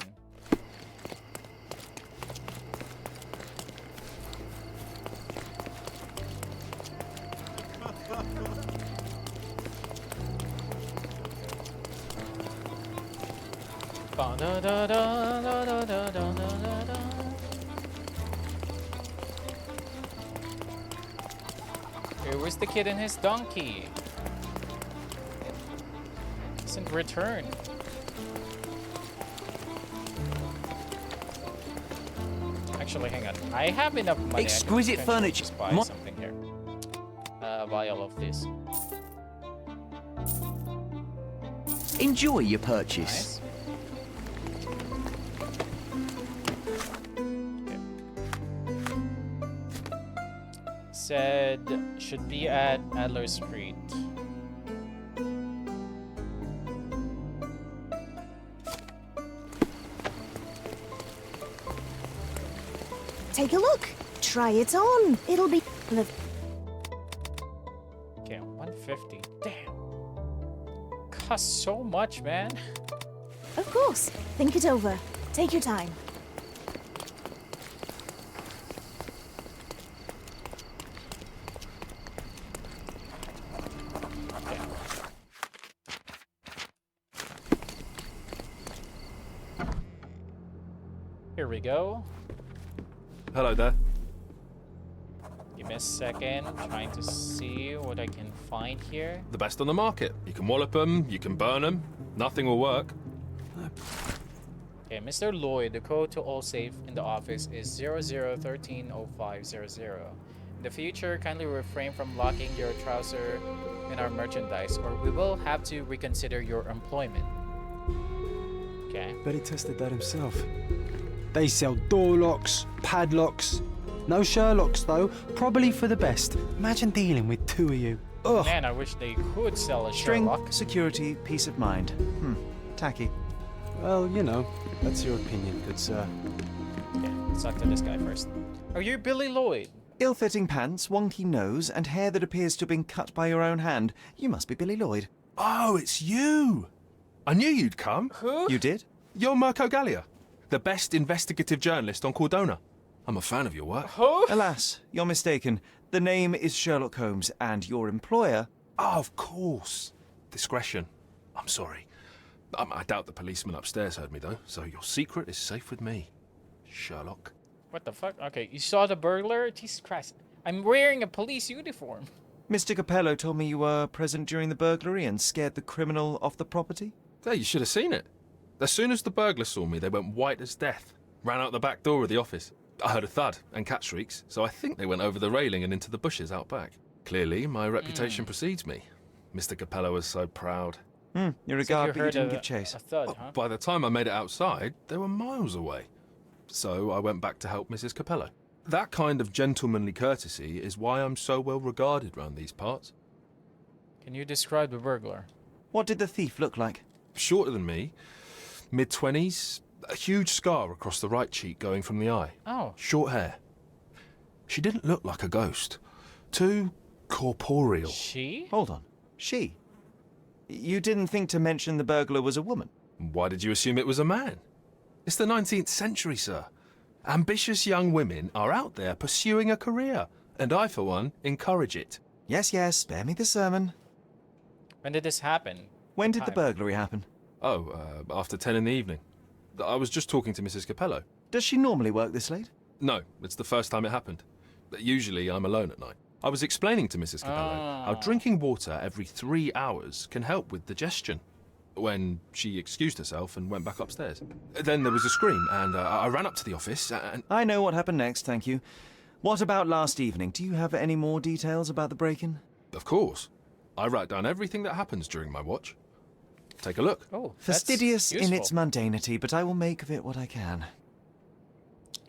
Hey, where's the kid and his donkey? Doesn't return. Actually, hang on. I have enough money. Exquisite I can furniture. just buy something here. Buy all of this. Enjoy your purchase. Nice. Said should be at Adler Street. Take a look. Try it on. It'll be... Okay, 150. Damn. Costs so much, man. Of course. Think it over. Take your time. Here we go. Hello there. Give me a second. I'm trying to see what I can find here. The best on the market. You can wallop them, you can burn them. Nothing will work. Okay, Mr. Lloyd, the code to all safe in the office is 00130500. In the future, kindly refrain from locking your trouser in our merchandise, or we will have to reconsider your employment. Okay. Bet he tested that himself. They sell door locks, padlocks. No Sherlocks, though. Probably for the best. Imagine dealing with two of you. Ugh. Man, I wish they could sell a String, Sherlock. security, peace of mind. Tacky. Well, you know, that's your opinion, good sir. Okay, let's talk to this guy first. Are you Billy Lloyd? Ill-fitting pants, wonky nose, and hair that appears to have been cut by your own hand. You must be Billy Lloyd. Oh, it's you! I knew you'd come. Who? You did? You're Mirko Gallia, the best investigative journalist on Cordona. I'm a fan of your work. Who? Alas, you're mistaken. The name is Sherlock Holmes, and your employer Oh, of course. Discretion. I'm sorry. I doubt the policeman upstairs heard me, though, so your secret is safe with me, Sherlock. What the fuck? Okay, you saw the burglar? Jesus Christ. I'm wearing a police uniform. Mr. Capello told me you were present during the burglary and scared the criminal off the property? Hey, you should have seen it. As soon as the burglars saw me, they went white as death. Ran out the back door of the office. I heard a thud and cat shrieks, so I think they went over the railing and into the bushes out back. Clearly, my reputation precedes me. Mr. Capello was so proud. You regard, but you didn't give chase. A thud, huh? By the time I made it outside, they were miles away. So I went back to help Mrs. Capello. That kind of gentlemanly courtesy is why I'm so well regarded round these parts. Can you describe the burglar? What did the thief look like? Shorter than me, mid-20s, a huge scar across the right cheek going from the eye. Oh. Short hair. She didn't look like a ghost. Too corporeal. She? Hold on. She? You didn't think to mention the burglar was a woman? Why did you assume it was a man? It's the 19th century, sir. Ambitious young women are out there pursuing a career, and I, for one, encourage it. Yes, yes, spare me the sermon. When did this happen? When did the burglary happen? Oh, after 10 in the evening. I was just talking to Mrs. Capello. Does she normally work this late? No, it's the first time it happened. Usually I'm alone at night. I was explaining to Mrs. Capello how drinking water every 3 hours can help with digestion, when she excused herself and went back upstairs. Then there was a scream, and I ran up to the office, and... I know what happened next, thank you. What about last evening? Do you have any more details about the break-in? Of course. I write down everything that happens during my watch. Take a look. Oh, fastidious that's in its mundanity, but I will make of it what I can.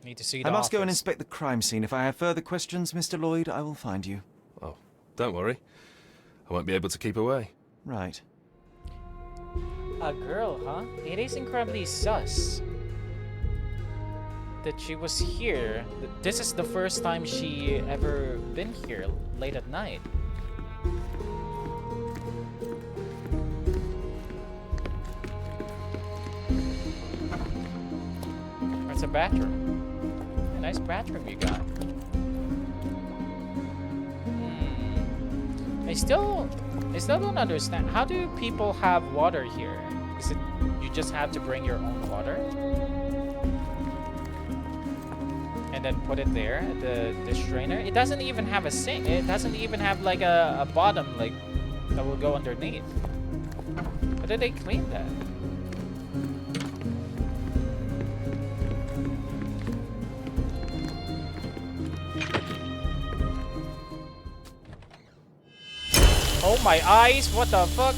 Need to see the I must go and office. inspect the crime scene. If I have further questions, Mr. Lloyd, I will find you. Oh, don't worry. I won't be able to keep away. Right. A girl, huh? It is incredibly sus that she was here. This is the first time she ever been here late at night. That's a bathroom. A nice bathroom you got. I still don't understand. How do people have water here? Is it you just have to bring your own water? And then put it there, the strainer? It doesn't even have a sink. It doesn't even have like a bottom like that will go underneath. How did they clean that? Oh my eyes, what the fuck?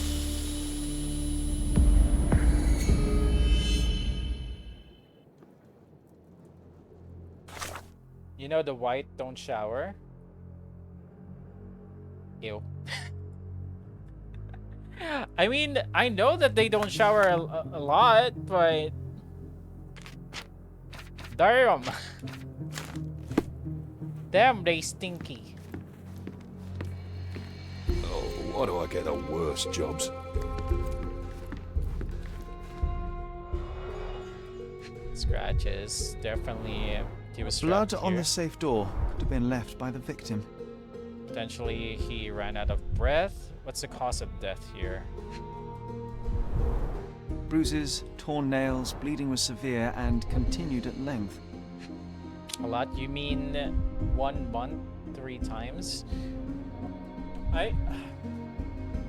You know the white don't shower? Ew. I mean, I know that they don't shower a lot, but... Damn! Damn, they stinky. Oh, why do I get the worst jobs? Scratches, definitely. He was Blood trapped on here. the safe door could have been left by the victim. Potentially, he ran out of breath. What's the cause of death here? Bruises, torn nails, bleeding was severe and continued at length. A lot? You mean 1 month, 3 times?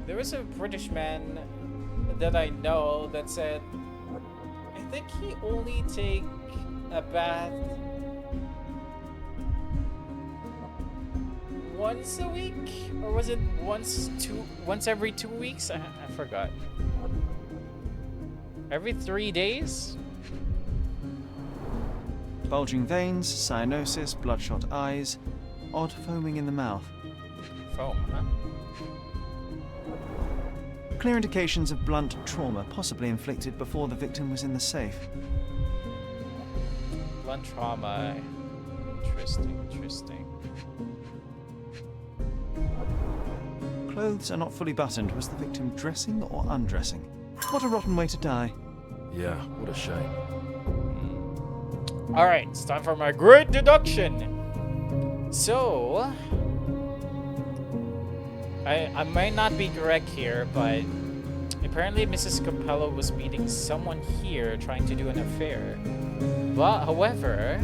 There was a British man that I know that said, I think he only take a bath once a week, or was it once every 2 weeks? I forgot. Every 3 days? Bulging veins, cyanosis, bloodshot eyes, odd foaming in the mouth. Foam, huh? Clear indications of blunt trauma, possibly inflicted before the victim was in the safe. Blunt trauma. Interesting, interesting. Clothes are not fully buttoned. Was the victim dressing or undressing? What a rotten way to die. Yeah, what a shame. Alright, it's time for my great deduction. So, I might not be correct here, but apparently Mrs. Capello was meeting someone here trying to do an affair. But however,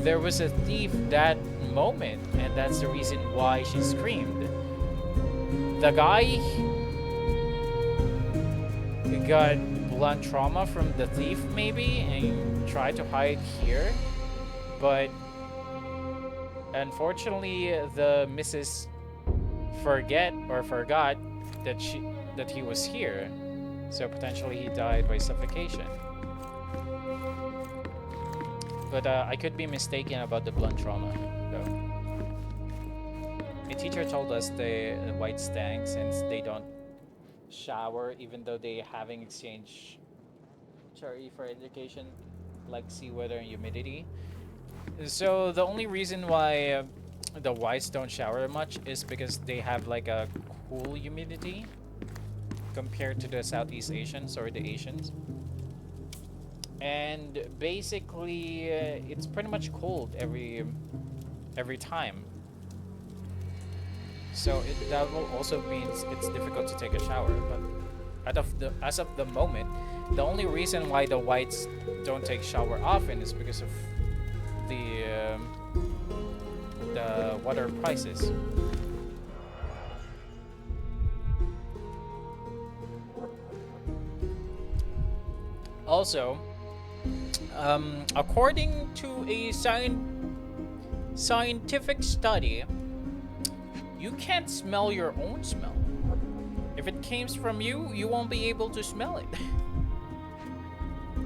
there was a thief that moment, and that's the reason why she screamed. The guy got blunt trauma from the thief maybe and tried to hide here, but unfortunately the Mrs. forgot that he was here, so potentially he died by suffocation. But I could be mistaken about the blunt trauma though. My teacher told us the white stank since they don't shower even though they having exchange charity for education like seawater and humidity. So the only reason why the whites don't shower much is because they have like a cool humidity compared to the Southeast Asians or the Asians. And basically it's pretty much cold every time. So that will also means it's difficult to take a shower, but as of the moment, the only reason why the whites don't take shower often is because of the water prices. Also, according to a scientific study, you can't smell your own smell. If it came from you, you won't be able to smell it.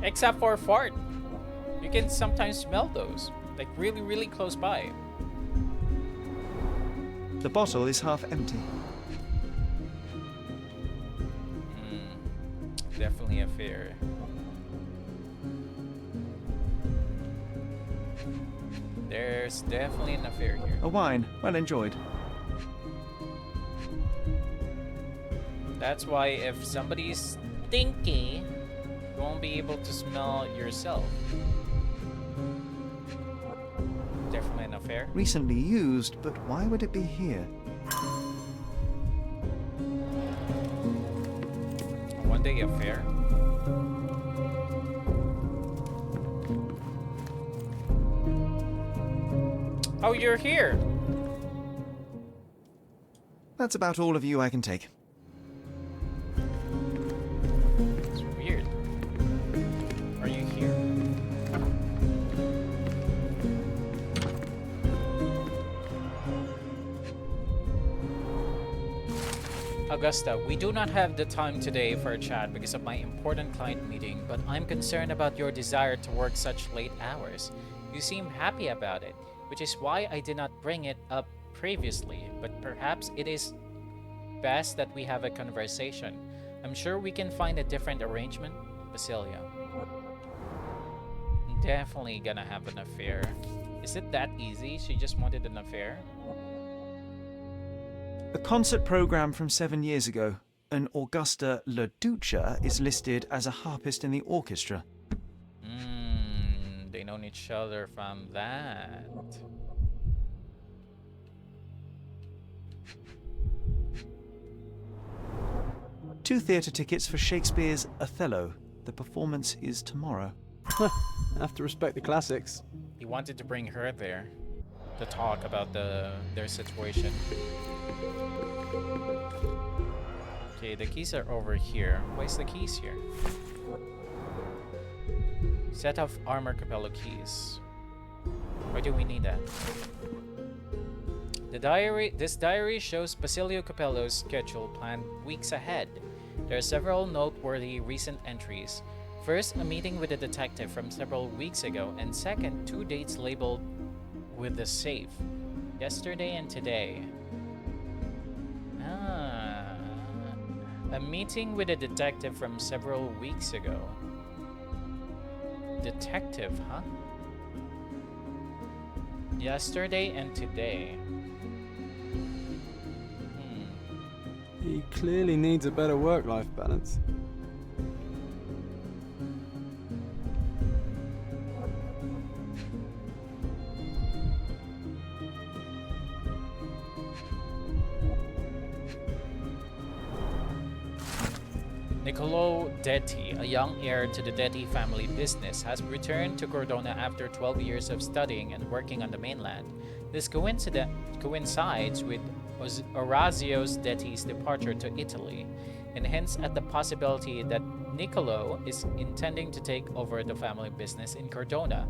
Except for a fart. You can sometimes smell those, like really, really close by. The bottle is half empty. Definitely a fear. There's definitely an affair here. A wine, well enjoyed. That's why if somebody's stinky, you won't be able to smell yourself. Definitely an affair. Recently used, but why would it be here? One day affair. Oh, you're here. That's about all of you I can take. It's weird. Are you here? Augusta, we do not have the time today for a chat because of my important client meeting, but I'm concerned about your desire to work such late hours. You seem happy about it, which is why I did not bring it up previously, but perhaps it is best that we have a conversation. I'm sure we can find a different arrangement. Basilia. Definitely gonna have an affair. Is it that easy? She just wanted an affair? A concert program from 7 years ago. An Augusta La Duca is listed as a harpist in the orchestra. They know each other from that. Two theatre tickets for Shakespeare's Othello. The performance is tomorrow. Have to respect the classics. He wanted to bring her there to talk about their situation. Okay, the keys are over here. Why's the keys here? Set of armor Capello keys. Why do we need that? This diary shows Basilio Capello's schedule planned weeks ahead. There are several noteworthy recent entries. First, a meeting with a detective from several weeks ago, and second, 2 dates labeled with the safe. Yesterday and today. A meeting with a detective from several weeks ago. Detective, huh? Yesterday and today. He clearly needs a better work-life balance. Niccolo Detti, a young heir to the Detti family business, has returned to Cordona after 12 years of studying and working on the mainland. This coincides with Orazio Detti's departure to Italy, and hints at the possibility that Niccolo is intending to take over the family business in Cordona.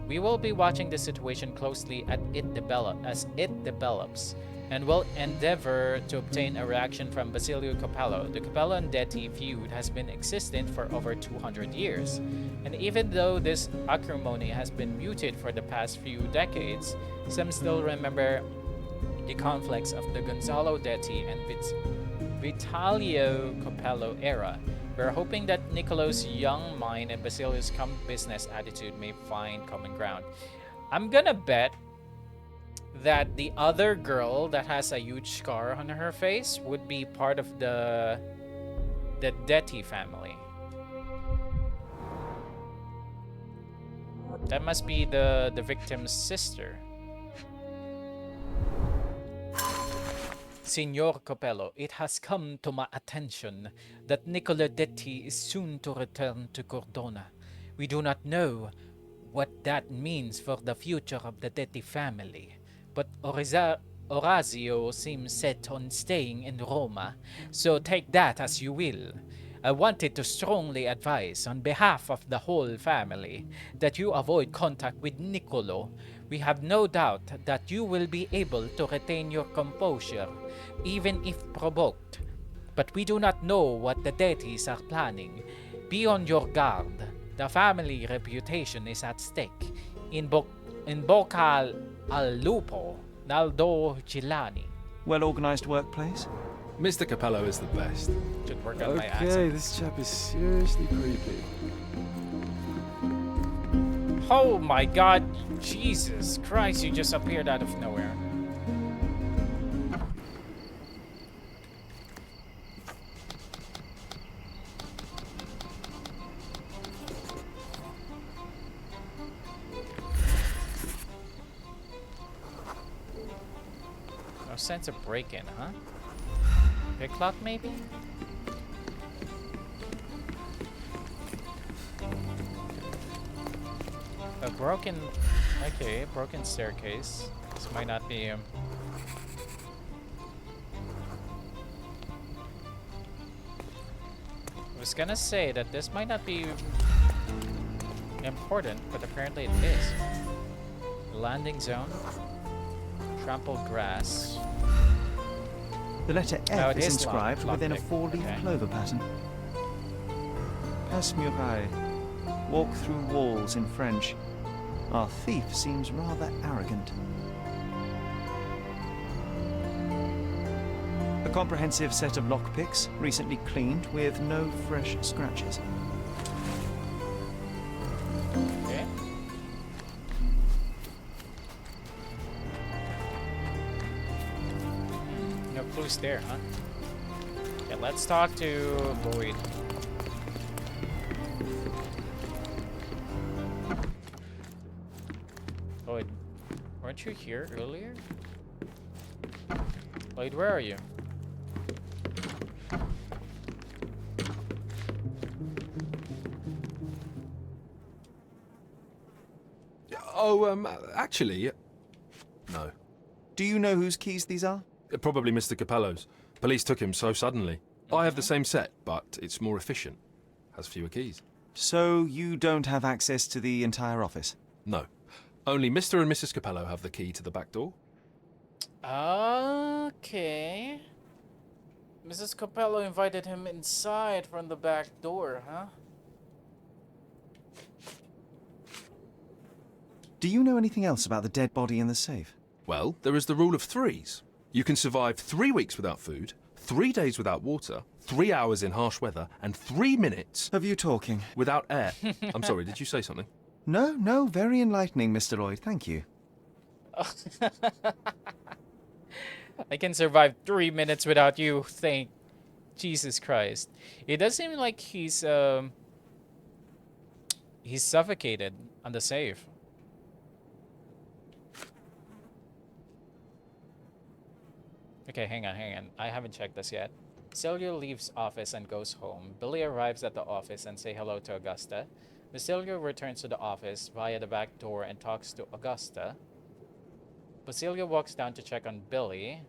We will be watching the situation closely as it develops, and will endeavor to obtain a reaction from Basilio Capello. The Capello and Detti feud has been existent for over 200 years, and even though this acrimony has been muted for the past few decades, some still remember the conflicts of the Gonzalo Detti and Vitalio Capello era. We're hoping that Niccolo's young mind and Basilio's business attitude may find common ground. I'm gonna bet that the other girl that has a huge scar on her face would be part of the Detti family. That must be the victim's sister. Signor Capello, it has come to my attention that Niccolo Detti is soon to return to Cordona. We do not know what that means for the future of the Detti family, but Orazio seems set on staying in Roma, so take that as you will. I wanted to strongly advise, on behalf of the whole family, that you avoid contact with Niccolo. We have no doubt that you will be able to retain your composure, even if provoked. But we do not know what the Dettis are planning. Be on your guard. The family reputation is at stake. In Boca al Lupo, Naldo Gilani. Well-organized workplace? Mr. Capello is the best. Should work on my Okay, accent. this chap is seriously creepy. Oh my god, Jesus Christ, you just appeared out of nowhere. No sense of break-in, huh? Picklock, maybe? A broken... Okay, broken staircase. This might not be... I was gonna say that this might not be important, but apparently it is. Landing zone. Trampled grass. The letter Oh, F it is is inscribed within a lockpick. four-leaf Okay. clover pattern. Passe muraille. Walk through walls in French. Our thief seems rather arrogant. A comprehensive set of lockpicks, recently cleaned with no fresh scratches. Okay. No clues there, huh? Yeah, let's talk to Lloyd. Lloyd, weren't you here earlier? Lloyd, where are you? Oh, actually, no. Do you know whose keys these are? Probably Mr. Capello's. Police took him so suddenly. I have the same set, but it's more efficient. Has fewer keys. So you don't have access to the entire office? No. Only Mr. and Mrs. Capello have the key to the back door. Okay. Mrs. Capello invited him inside from the back door, huh? Do you know anything else about the dead body in the safe? Well, there is the rule of threes. You can survive 3 weeks without food, 3 days without water, 3 hours in harsh weather, and 3 minutes of you talking without air. I'm sorry, did you say something? No, very enlightening, Mr. Lloyd, thank you. I can survive 3 minutes without you, thank Jesus Christ. It does seem like he's suffocated on the safe. Okay, hang on. I haven't checked this yet. Basilio leaves office and goes home. Billy arrives at the office and say hello to Augusta. Basilio returns to the office via the back door and talks to Augusta. Basilio walks down to check on Billy.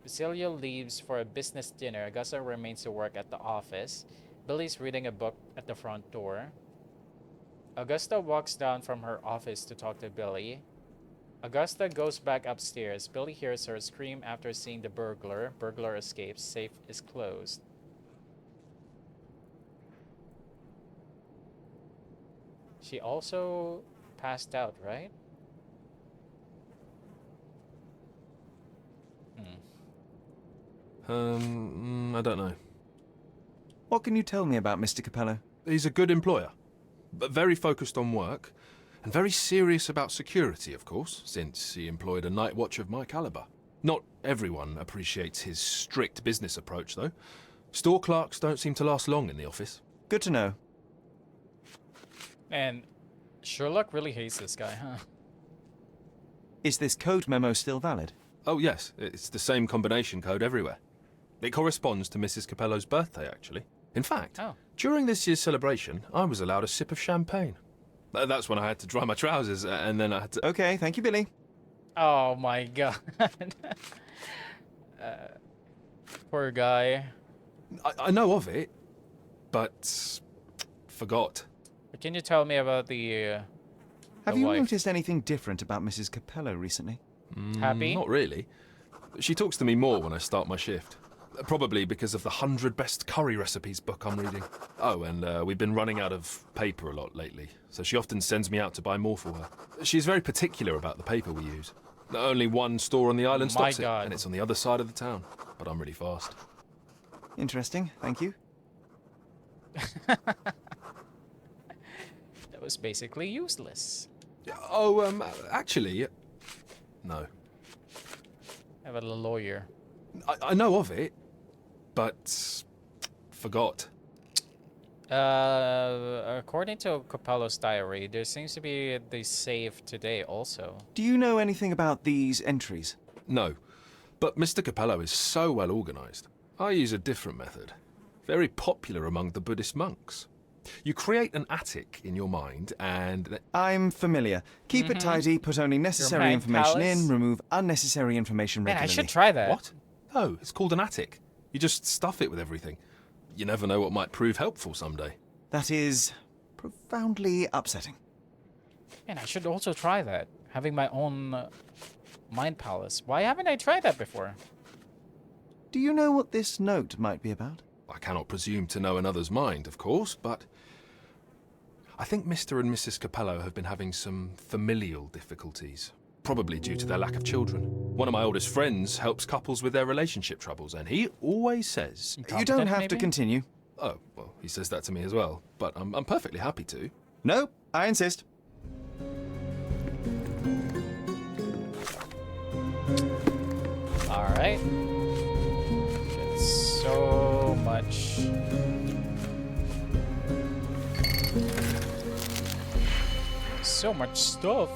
Basilio leaves for a business dinner. Augusta remains to work at the office. Billy's reading a book at the front door. Augusta walks down from her office to talk to Billy. Augusta goes back upstairs. Billy hears her scream after seeing the burglar. Burglar escapes. Safe is closed. She also passed out, right? I don't know. What can you tell me about Mr. Capello? He's a good employer, but very focused on work, and very serious about security, of course, since he employed a night watch of my caliber. Not everyone appreciates his strict business approach, though. Store clerks don't seem to last long in the office. Good to know. And Sherlock really hates this guy, huh? Is this code memo still valid? Oh, yes. It's the same combination code everywhere. It corresponds to Mrs. Capello's birthday, actually. In fact, during this year's celebration, I was allowed a sip of champagne. That's when I had to dry my trousers, and then I had to... Okay, thank you, Billy. Oh my god. Poor guy. I know of it, but forgot. But can you tell me about the Have you wife? noticed anything different about Mrs. Capello recently? Happy? Not really. She talks to me more when I start my shift. Probably because of the 100 Best Curry Recipes book I'm reading. Oh, and we've been running out of paper a lot lately, so she often sends me out to buy more for her. She's very particular about the paper we use. Only one store on the island stocks it, and it's on the other side of the town. But I'm really fast. Interesting, thank you. That was basically useless. Oh, actually, no. How about a lawyer? I know of it, but forgot. According to Capello's diary, there seems to be the save today also. Do you know anything about these entries? No, but Mr. Capello is so well organized. I use a different method, very popular among the Buddhist monks. You create an attic in your mind and... I'm familiar. Keep it tidy, put only necessary information in, remove unnecessary information regularly. Man, I should try that. What? No, it's called an attic. You just stuff it with everything. You never know what might prove helpful someday. That is profoundly upsetting. Man, I should also try that. Having my own mind palace. Why haven't I tried that before? Do you know what this note might be about? I cannot presume to know another's mind, of course, but I think Mr. and Mrs. Capello have been having some familial difficulties, probably due to their lack of children. One of my oldest friends helps couples with their relationship troubles, and he always says... You don't have to continue. Oh, well, he says that to me as well, but I'm perfectly happy to. No, I insist. Alright. It's so much... So much stuff.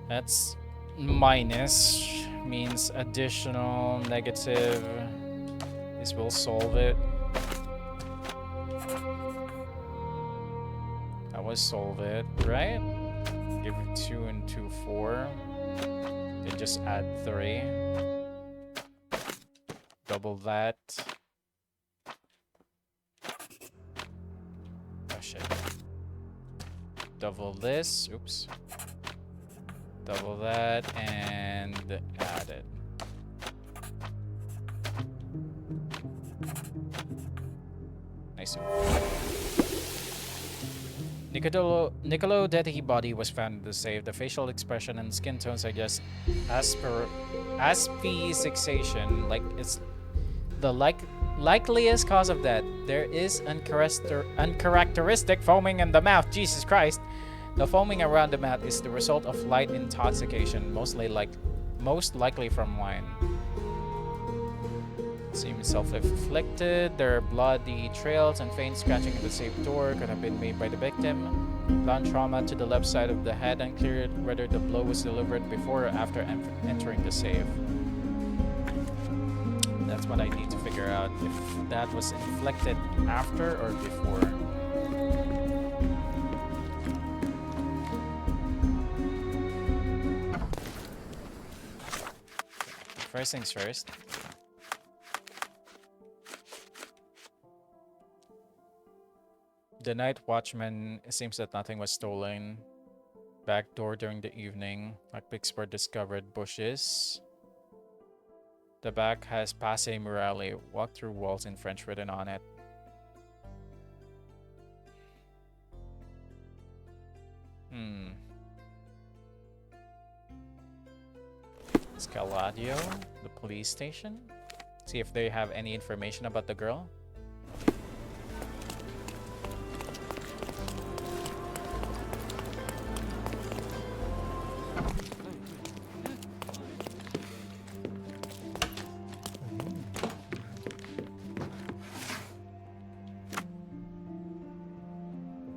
That's minus, means additional, negative. This will solve it. That will solve it, right? Give it 2 and 2, 4. Then just add 3. Double that. Oh shit. Double this. Oops. Double that and add it. Nice. Niccolo Detti body was found in the safe. The facial expression and skin tone suggest asphyxiation, like it's the likeliest cause of death. There is uncharacteristic foaming in the mouth. Jesus Christ. The foaming around the mouth is the result of light intoxication, most likely from wine. Seems self-inflicted. There are bloody trails and faint scratching in the safe door. Could have been made by the victim. Blunt trauma to the left side of the head, unclear whether the blow was delivered before or after entering the safe. That's what I need to figure out, if that was inflicted after or before. First things first. The night watchman, it seems that nothing was stolen. Back door during the evening. Lockpicks were discovered. Bushes. The back has Passe Murale. Walk through walls in French written on it. Scaladio, the police station. See if they have any information about the girl.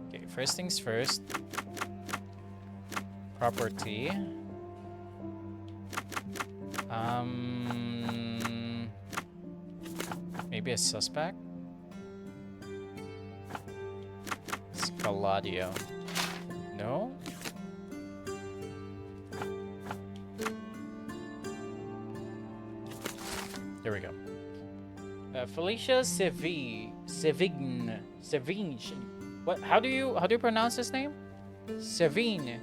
Okay, first things first. Property. Maybe a suspect? Scaladio. No? There we go. Felicia Sevigne. What? How do you pronounce his name? Sevigne.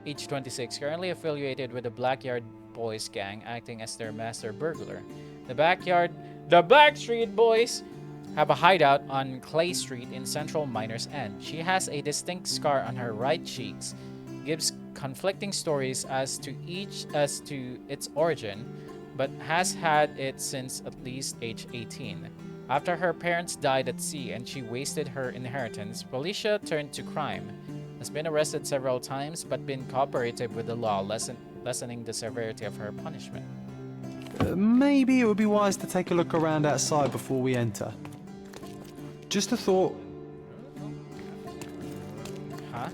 Age 26, currently affiliated with the Blackyard Boys gang, acting as their master burglar. The Blackstreet Boys have a hideout on Clay Street in Central Miners End. She has a distinct scar on her right cheeks, gives conflicting stories as to its origin, but has had it since at least age 18. After her parents died at sea and she wasted her inheritance, Felicia turned to crime. Has been arrested several times, but been cooperative with the law, lessening the severity of her punishment. Maybe it would be wise to take a look around outside before we enter. Just a thought. Huh?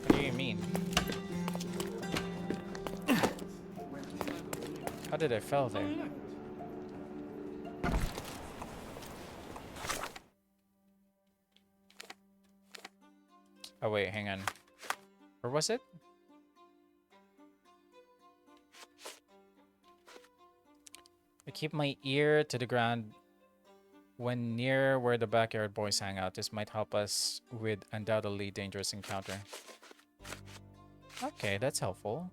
What do you mean? How did I fall there? Oh wait, hang on. Where was it? I keep my ear to the ground when near where the Backyard Boys hang out. This might help us with undoubtedly dangerous encounter. Okay, that's helpful.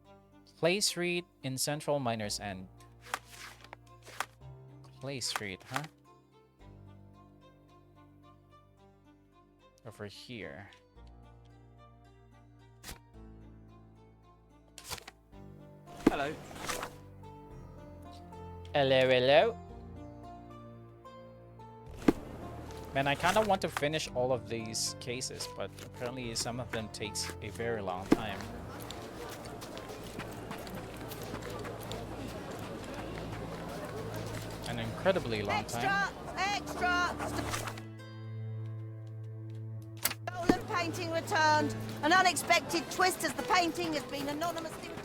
Clay Street in Central Miners End. Clay Street, huh? Over here. Hello. Hello, hello. Man, I kind of want to finish all of these cases, but apparently some of them takes a very long time. An incredibly long time. Extra! Stolen painting returned. An unexpected twist as the painting has been anonymously returned.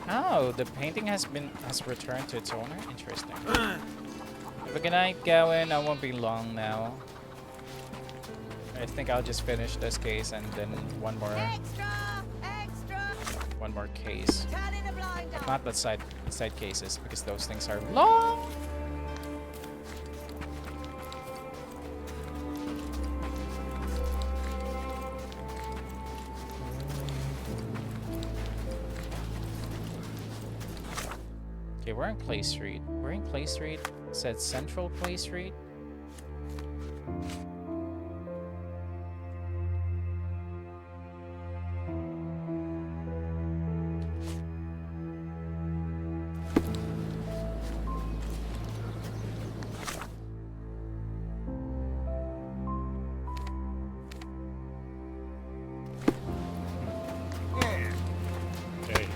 Oh, the painting has returned to its owner? Interesting. Have a good night, Gowan. I won't be long now. I think I'll just finish this case and then one more case. Not the side cases, because those things are long. Okay, we're in Clay Street. We're in Clay Street. It said Central Clay Street. Okay.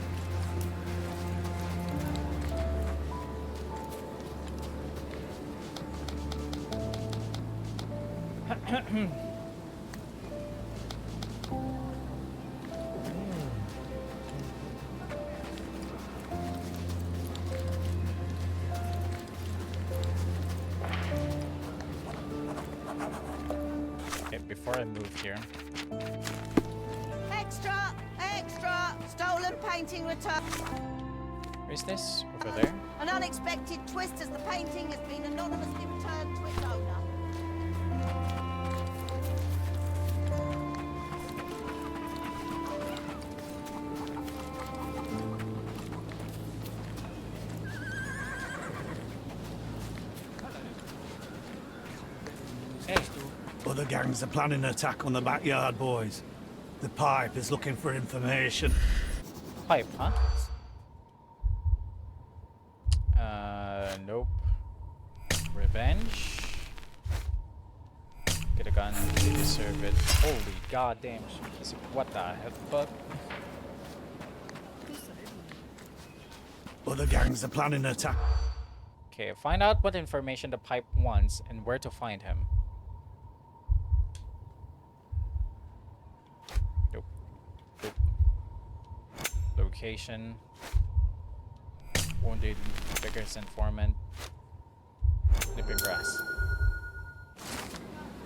Okay, before I move here. Extra! Extra! Stolen painting returned. Where's this? Over there? An unexpected twist as the painting has been anonymously returned to its owner. Hey. Other gangs are planning an attack on the backyard, boys. The pipe is looking for information. Pipe, huh? Nope. Revenge. Get a gun. They deserve it. Holy goddamn. What the fuck? Other gangs are planning an attack. Okay, find out what information the pipe wants and where to find him. Nope. Nope. Location. Wounded Vickers informant. Nipping grass.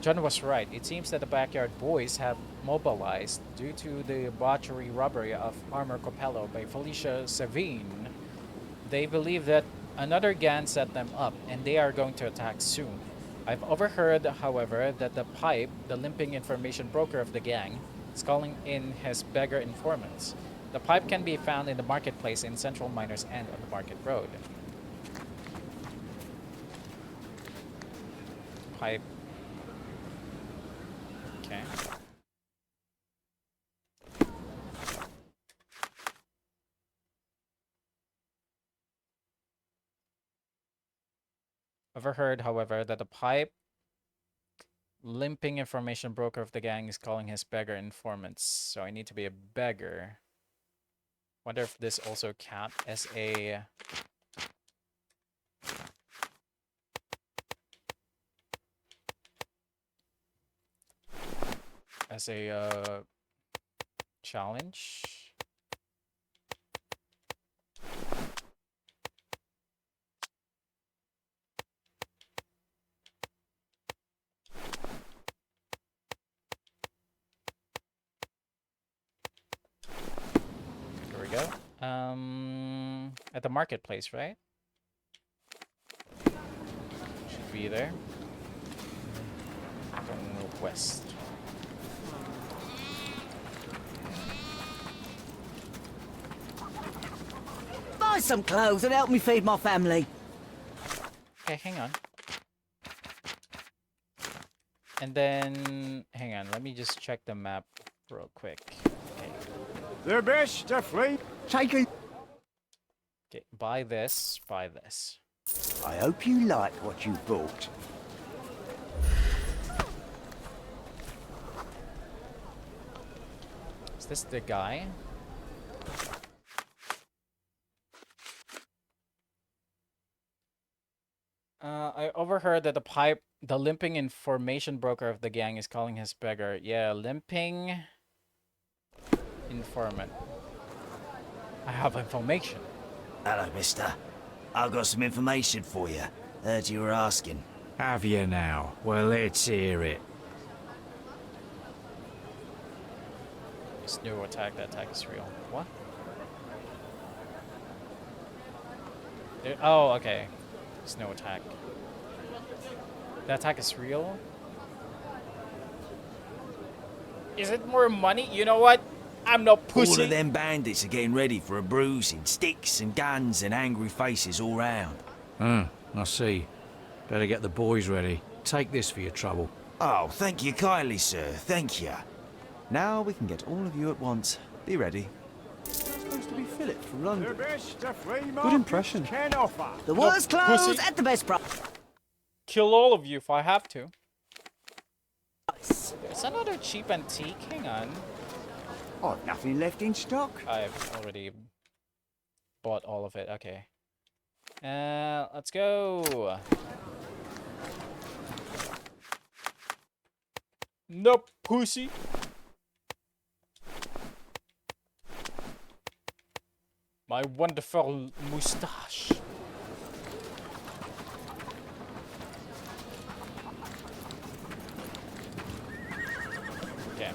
John was right. It seems that the backyard boys have mobilized due to the botchery robbery of Armor Capello by Felicia Savine. They believe that another gang set them up and they are going to attack soon. I've overheard, however, that the pipe, the limping information broker of the gang, is calling in his beggar informants. The pipe can be found in the marketplace in Central Miners End on the Market Road. Pipe. Okay. Overheard, however, that the pipe limping information broker of the gang is calling his beggar informants. So I need to be a beggar. Wonder if this also count as a challenge. Here we go. At the marketplace, right? Should be there. Going west. Buy some clothes and help me feed my family. Okay, hang on. And then, hang on, let me just check the map real quick. Okay. The best to flee. Take it. Okay, buy this, buy this. I hope you like what you bought. Is this the guy? I overheard that the limping information broker of the gang is calling his beggar. Yeah, limping informant. I have information. Hello, mister. I've got some information for you. Heard you were asking. Have you now? Well, let's hear it. This new attack, that attack is real. What? Oh, okay. There's no attack. The attack is real? Is it more money? You know what? I'm no pussy. All of them bandits are getting ready for a bruising. Sticks and guns and angry faces all round. I see. Better get the boys ready. Take this for your trouble. Oh, thank you kindly, sir. Thank you. Now we can get all of you at once. Be ready. Supposed to be Philip from London. Good impression. The worst clothes at the best price. Kill all of you if I have to. There's another cheap antique. Hang on. I've nothing left in stock. I've already bought all of it. Okay. Let's go. Nope, pussy. My wonderful moustache. Okay.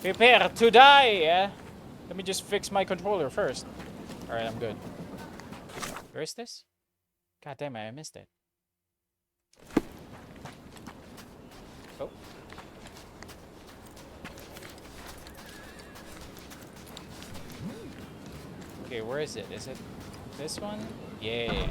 Prepare to die! Let me just fix my controller first. Alright, I'm good. Where is this? God damn it, I missed it. Oh. Okay, where is it? Is it this one? Yeah.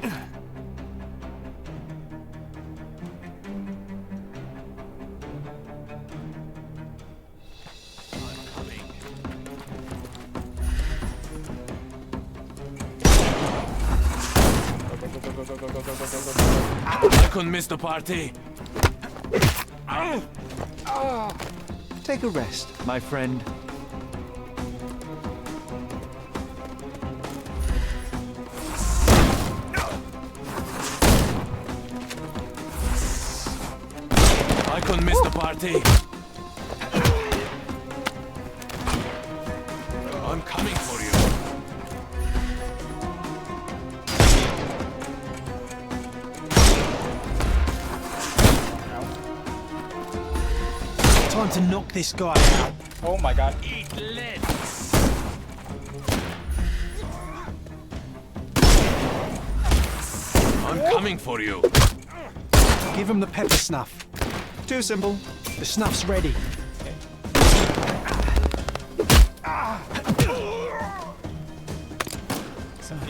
I couldn't miss the party. Take a rest, my friend. I couldn't miss the party. I'm coming for you. Time to knock this guy out. Oh my god. Eat lead. I'm coming for you. Give him the pepper snuff. Too simple. The snuff's ready.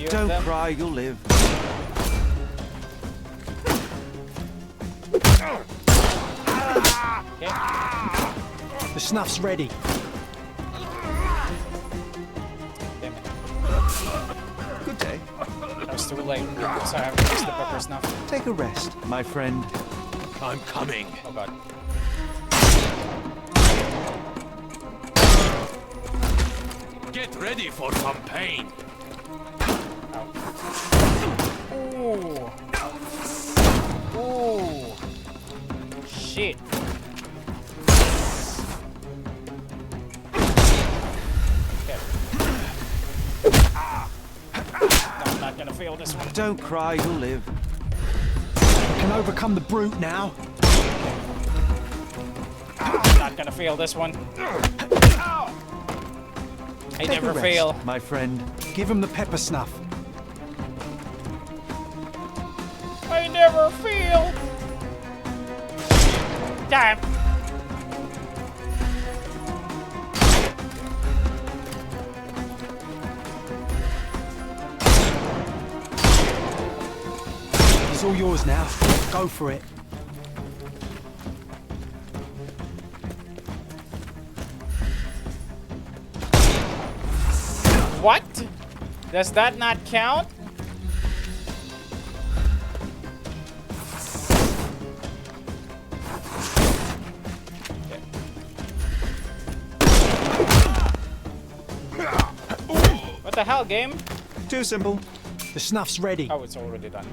Don't cry, you'll live. The snuff's ready. Damn it. Good day. That was too late. So I have to use the pepper snuff. Take a rest, my friend. I'm coming. Oh god. Get ready for some pain. Ooh. Ooh. Shit. Okay. No, I'm not gonna fail this one. Don't cry, you'll live. You can overcome the brute now. I'm not gonna fail this one. I Take never a rest, fail. my friend. Give him the pepper snuff. I never fail. Damn. It's all yours now. Go for it. What? Does that not count? What the hell, game? Too simple. The snuff's ready. Oh, it's already done.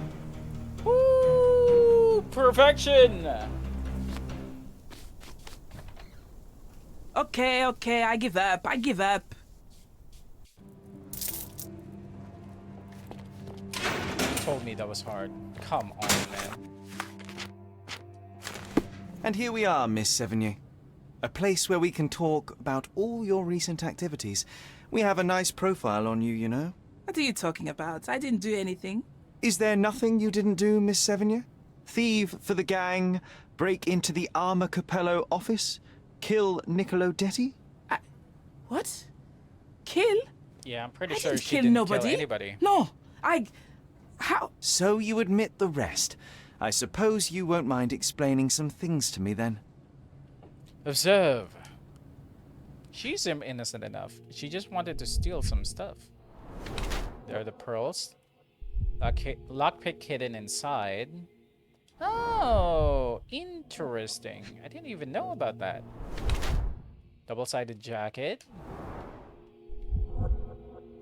Woo! Perfection! Okay, I give up. You told me that was hard. Come on, man. And here we are, Miss Sevigny. A place where we can talk about all your recent activities. We have a nice profile on you, you know. What are you talking about? I didn't do anything. Is there nothing you didn't do, Miss Sevigny? Thieve for the gang, break into the Armor Capello office, kill Niccolo Detti? What? Kill? Yeah, I'm pretty I sure didn't she kill didn't nobody. kill anybody. No, how? So you admit the rest. I suppose you won't mind explaining some things to me then. Observe. She seemed innocent enough. She just wanted to steal some stuff. There are the pearls. Lockpick hidden inside. Oh, interesting. I didn't even know about that. Double-sided jacket.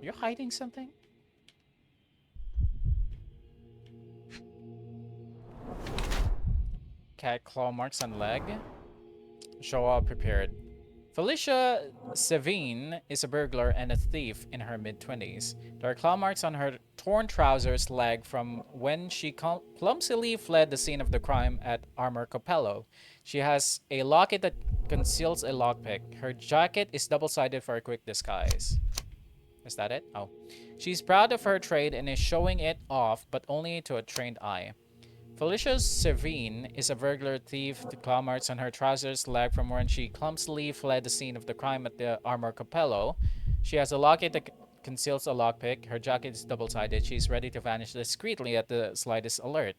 You're hiding something? Cat claw marks on leg. Show all prepared. Felicia Savine is a burglar and a thief in her mid-20s. There are claw marks on her torn trousers leg from when she clumsily fled the scene of the crime at Armor Capello. She has a locket that conceals a lockpick. Her jacket is double-sided for a quick disguise. Is that it? Oh. She's proud of her trade and is showing it off, but only to a trained eye. Felicia Savine is a burglar thief. The claw marks on her trousers leg from when she clumsily fled the scene of the crime at the Armor Capello. She has a locket that conceals a lockpick. Her jacket is double-sided. She's ready to vanish discreetly at the slightest alert,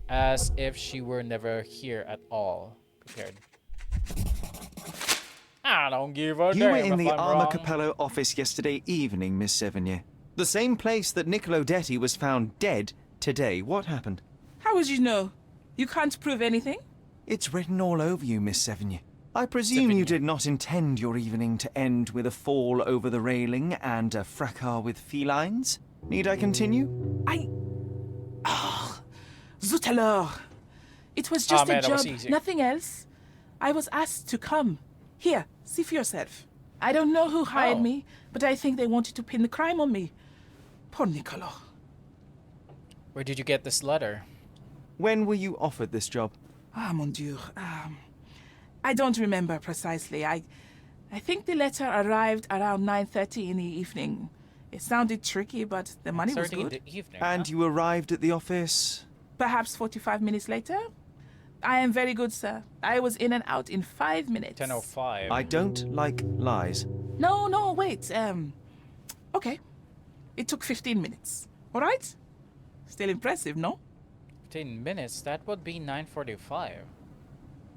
as if she were never here at all. Prepared. I don't give a damn. You were in if the I'm Armor wrong. Capello office yesterday evening, Miss Sevigny. The same place that Niccolo Detti was found dead today. What happened? How would you know? You can't prove anything? It's written all over you, Miss Sevigny. I presume you did not intend your evening to end with a fall over the railing and a fracas with felines? Need I continue? Zut alors! It was just man, a that was job, easy. nothing else. I was asked to come. Here, see for yourself. I don't know who hired me, but I think they wanted to pin the crime on me. Poor Niccolo. Where did you get this letter? When were you offered this job? Ah, mon Dieu. I don't remember precisely. I think the letter arrived around 9:30 in the evening. It sounded tricky, but the money was 9:30 in good. the evening, And you arrived at the office? Perhaps 45 minutes later? I am very good, sir. I was in and out in 5 minutes. 10:05. I don't like lies. No, wait. Okay. It took 15 minutes. All right? Still impressive, no? 15 minutes? That would be 9:45.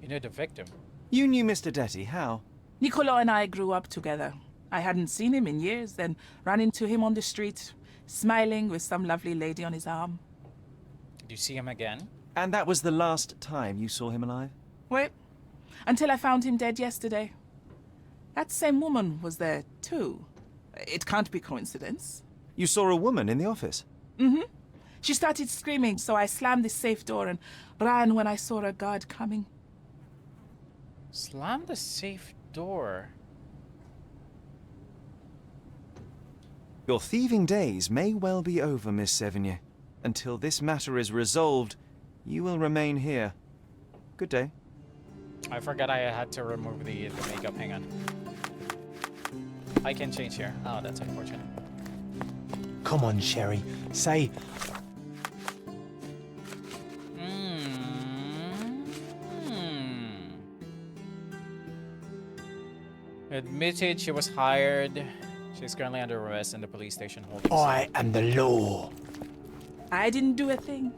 You knew the victim. You knew Mr. Detti, how? Niccolo and I grew up together. I hadn't seen him in years, then ran into him on the street, smiling with some lovely lady on his arm. Did you see him again? And that was the last time you saw him alive? Wait, until I found him dead yesterday. That same woman was there, too. It can't be coincidence. You saw a woman in the office? Mm-hmm. She started screaming, so I slammed the safe door and ran when I saw a guard coming. Slam the safe door. Your thieving days may well be over, Miss Sevigny. Until this matter is resolved, you will remain here. Good day. I forgot I had to remove the makeup. Hang on. I can change here. Oh, that's unfortunate. Come on, Sherry. Say, Admitted she was hired. She's currently under arrest in the police station holding. I am the law. I didn't do a thing.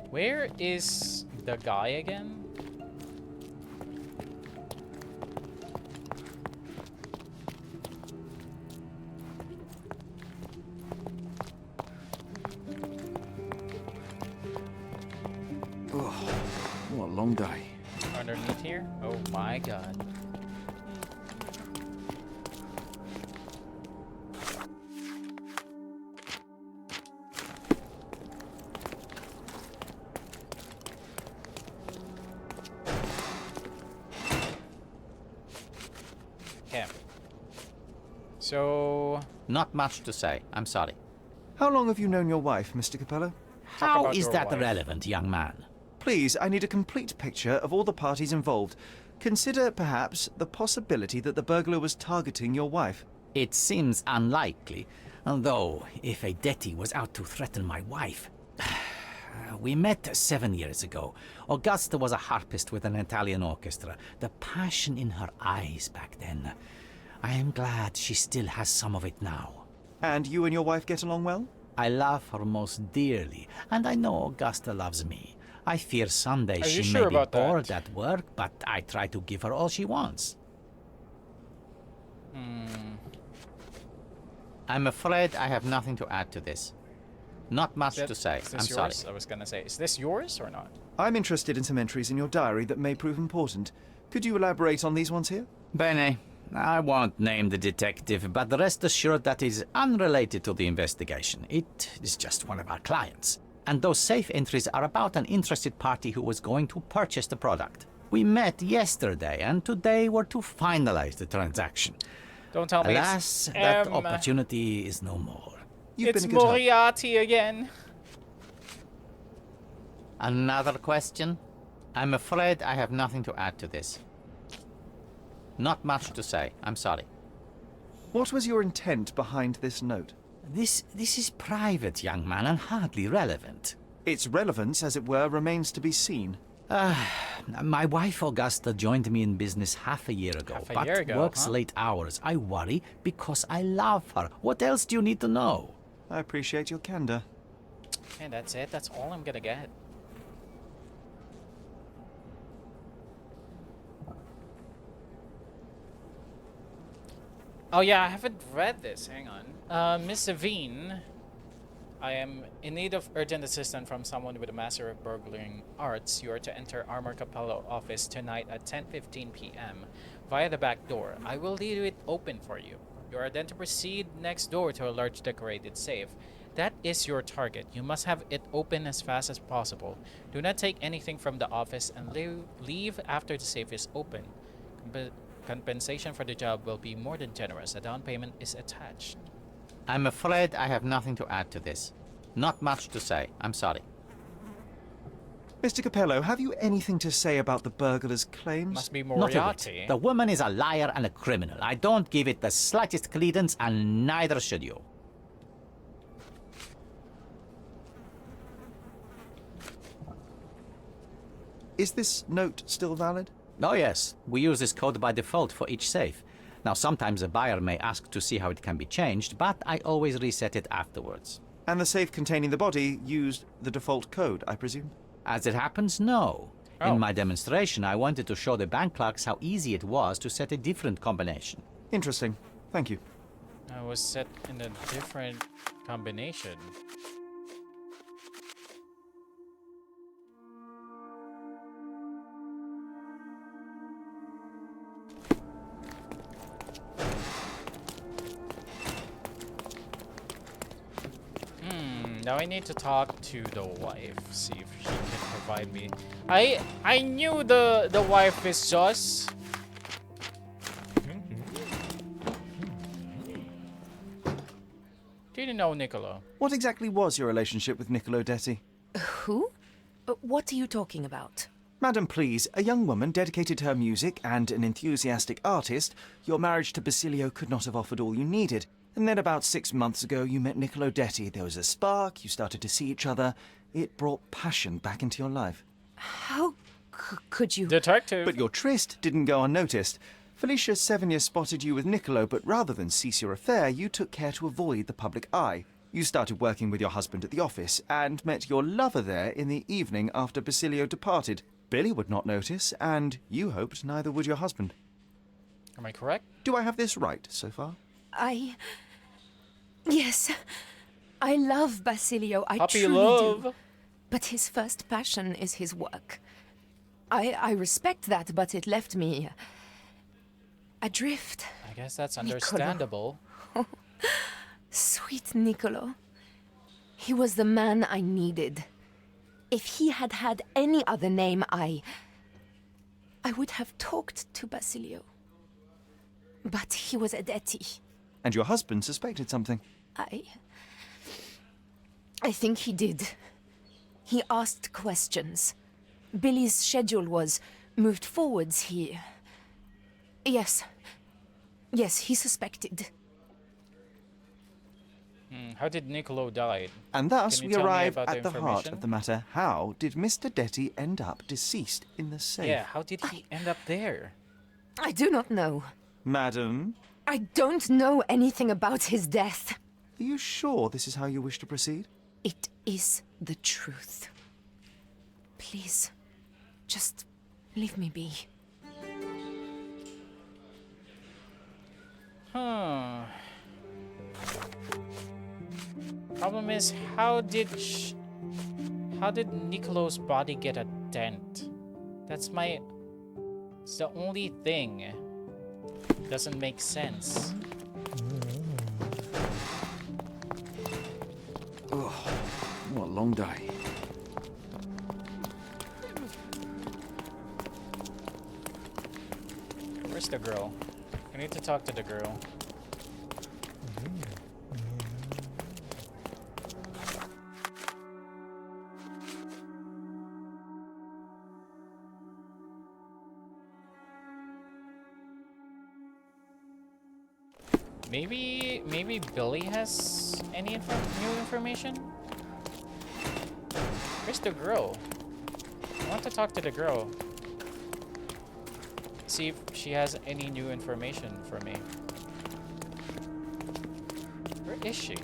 Where is the guy again? Oh, what a long day. Underneath here? Oh my god. Okay. So... Not much to say. I'm sorry. How long have you known your wife, Mr. Capello? How about is your that wife. relevant, young man? Please, I need a complete picture of all the parties involved. Consider, perhaps, the possibility that the burglar was targeting your wife. It seems unlikely, though if a Detti was out to threaten my wife... We met 7 years ago. Augusta was a harpist with an Italian orchestra. The passion in her eyes back then. I am glad she still has some of it now. And you and your wife get along well? I love her most dearly, and I know Augusta loves me. I fear someday Are you she sure may be about that? bored at work, but I try to give her all she wants. I'm afraid I have nothing to add to this. Not much to say. Is I'm this sorry. yours? I was gonna say, is this yours or not? I'm interested in some entries in your diary that may prove important. Could you elaborate on these ones here? Bene. I won't name the detective, but rest assured that is unrelated to the investigation. It is just one of our clients. and those safe entries are about an interested party who was going to purchase the product. We met yesterday, and today we're to finalize the transaction. Don't tell me Alas, that opportunity is no more. It's Moriarty again. Another question? I'm afraid I have nothing to add to this. Not much to say. I'm sorry. What was your intent behind this note? This is private, young man, and hardly relevant. Its relevance, as it were, remains to be seen. My wife Augusta joined me in business half a year ago, works late hours. I worry because I love her. What else do you need to know? I appreciate your candor. And that's it. That's all I'm gonna get. Oh yeah, I haven't read this. Hang on. Miss Savine, I am in need of urgent assistance from someone with a Master of Burglaring Arts. You are to enter Armor Capello office tonight at 10:15 p.m. via the back door. I will leave it open for you. You are then to proceed next door to a large decorated safe. That is your target. You must have it open as fast as possible. Do not take anything from the office and leave after the safe is open. Compensation for the job will be more than generous. A down payment is attached. I'm afraid I have nothing to add to this. Not much to say. I'm sorry. Mr. Capello, have you anything to say about the burglar's claims? Must be Not a Moriarty. bit. The woman is a liar and a criminal. I don't give it the slightest credence, and neither should you. Is this note still valid? Oh yes, we use this code by default for each safe. Now sometimes a buyer may ask to see how it can be changed, but I always reset it afterwards. And the safe containing the body used the default code, I presume? As it happens, no. Oh. In my demonstration, I wanted to show the bank clerks how easy it was to set a different combination. Interesting. Thank you. I was set in a different combination. Now I need to talk to the wife, see if she can provide me. I knew the wife is just. Do you know Niccolo? What exactly was your relationship with Niccolo Detti? Who? What are you talking about? Madam, please, a young woman dedicated to her music and an enthusiastic artist. Your marriage to Basilio could not have offered all you needed. And then about 6 months ago, you met Niccolo Detti. There was a spark, you started to see each other. It brought passion back into your life. How could you... Detective. But your tryst didn't go unnoticed. Felicia Sevigny spotted you with Niccolo, but rather than cease your affair, you took care to avoid the public eye. You started working with your husband at the office and met your lover there in the evening after Basilio departed. Billy would not notice, and you hoped neither would your husband. Am I correct? Do I have this right so far? Yes. I love Basilio. I Puppy truly love. do. But his first passion is his work. I respect that, but it left me adrift. I guess that's understandable. Oh, sweet Niccolo. He was the man I needed. If he had had any other name, I would have talked to Basilio. But he was a Detti. And your husband suspected something. I think he did. He asked questions. Billy's schedule was moved forwards. Yes, he suspected. How did Niccolo die? And thus Can you we tell me arrive about at the heart information? of the matter. How did Mr. Detti end up deceased in the safe? Yeah, how did he end up there? I do not know. Madam? I don't know anything about his death. Are you sure this is how you wish to proceed? It is the truth. Please, just leave me be. Problem is, how did Niccolo's body get a dent? It's the only thing. Doesn't make sense. Ugh, what long day. Where's the girl? I need to talk to the girl. Maybe Billy has any new information? Where's the girl? I want to talk to the girl. See if she has any new information for me. Where is she?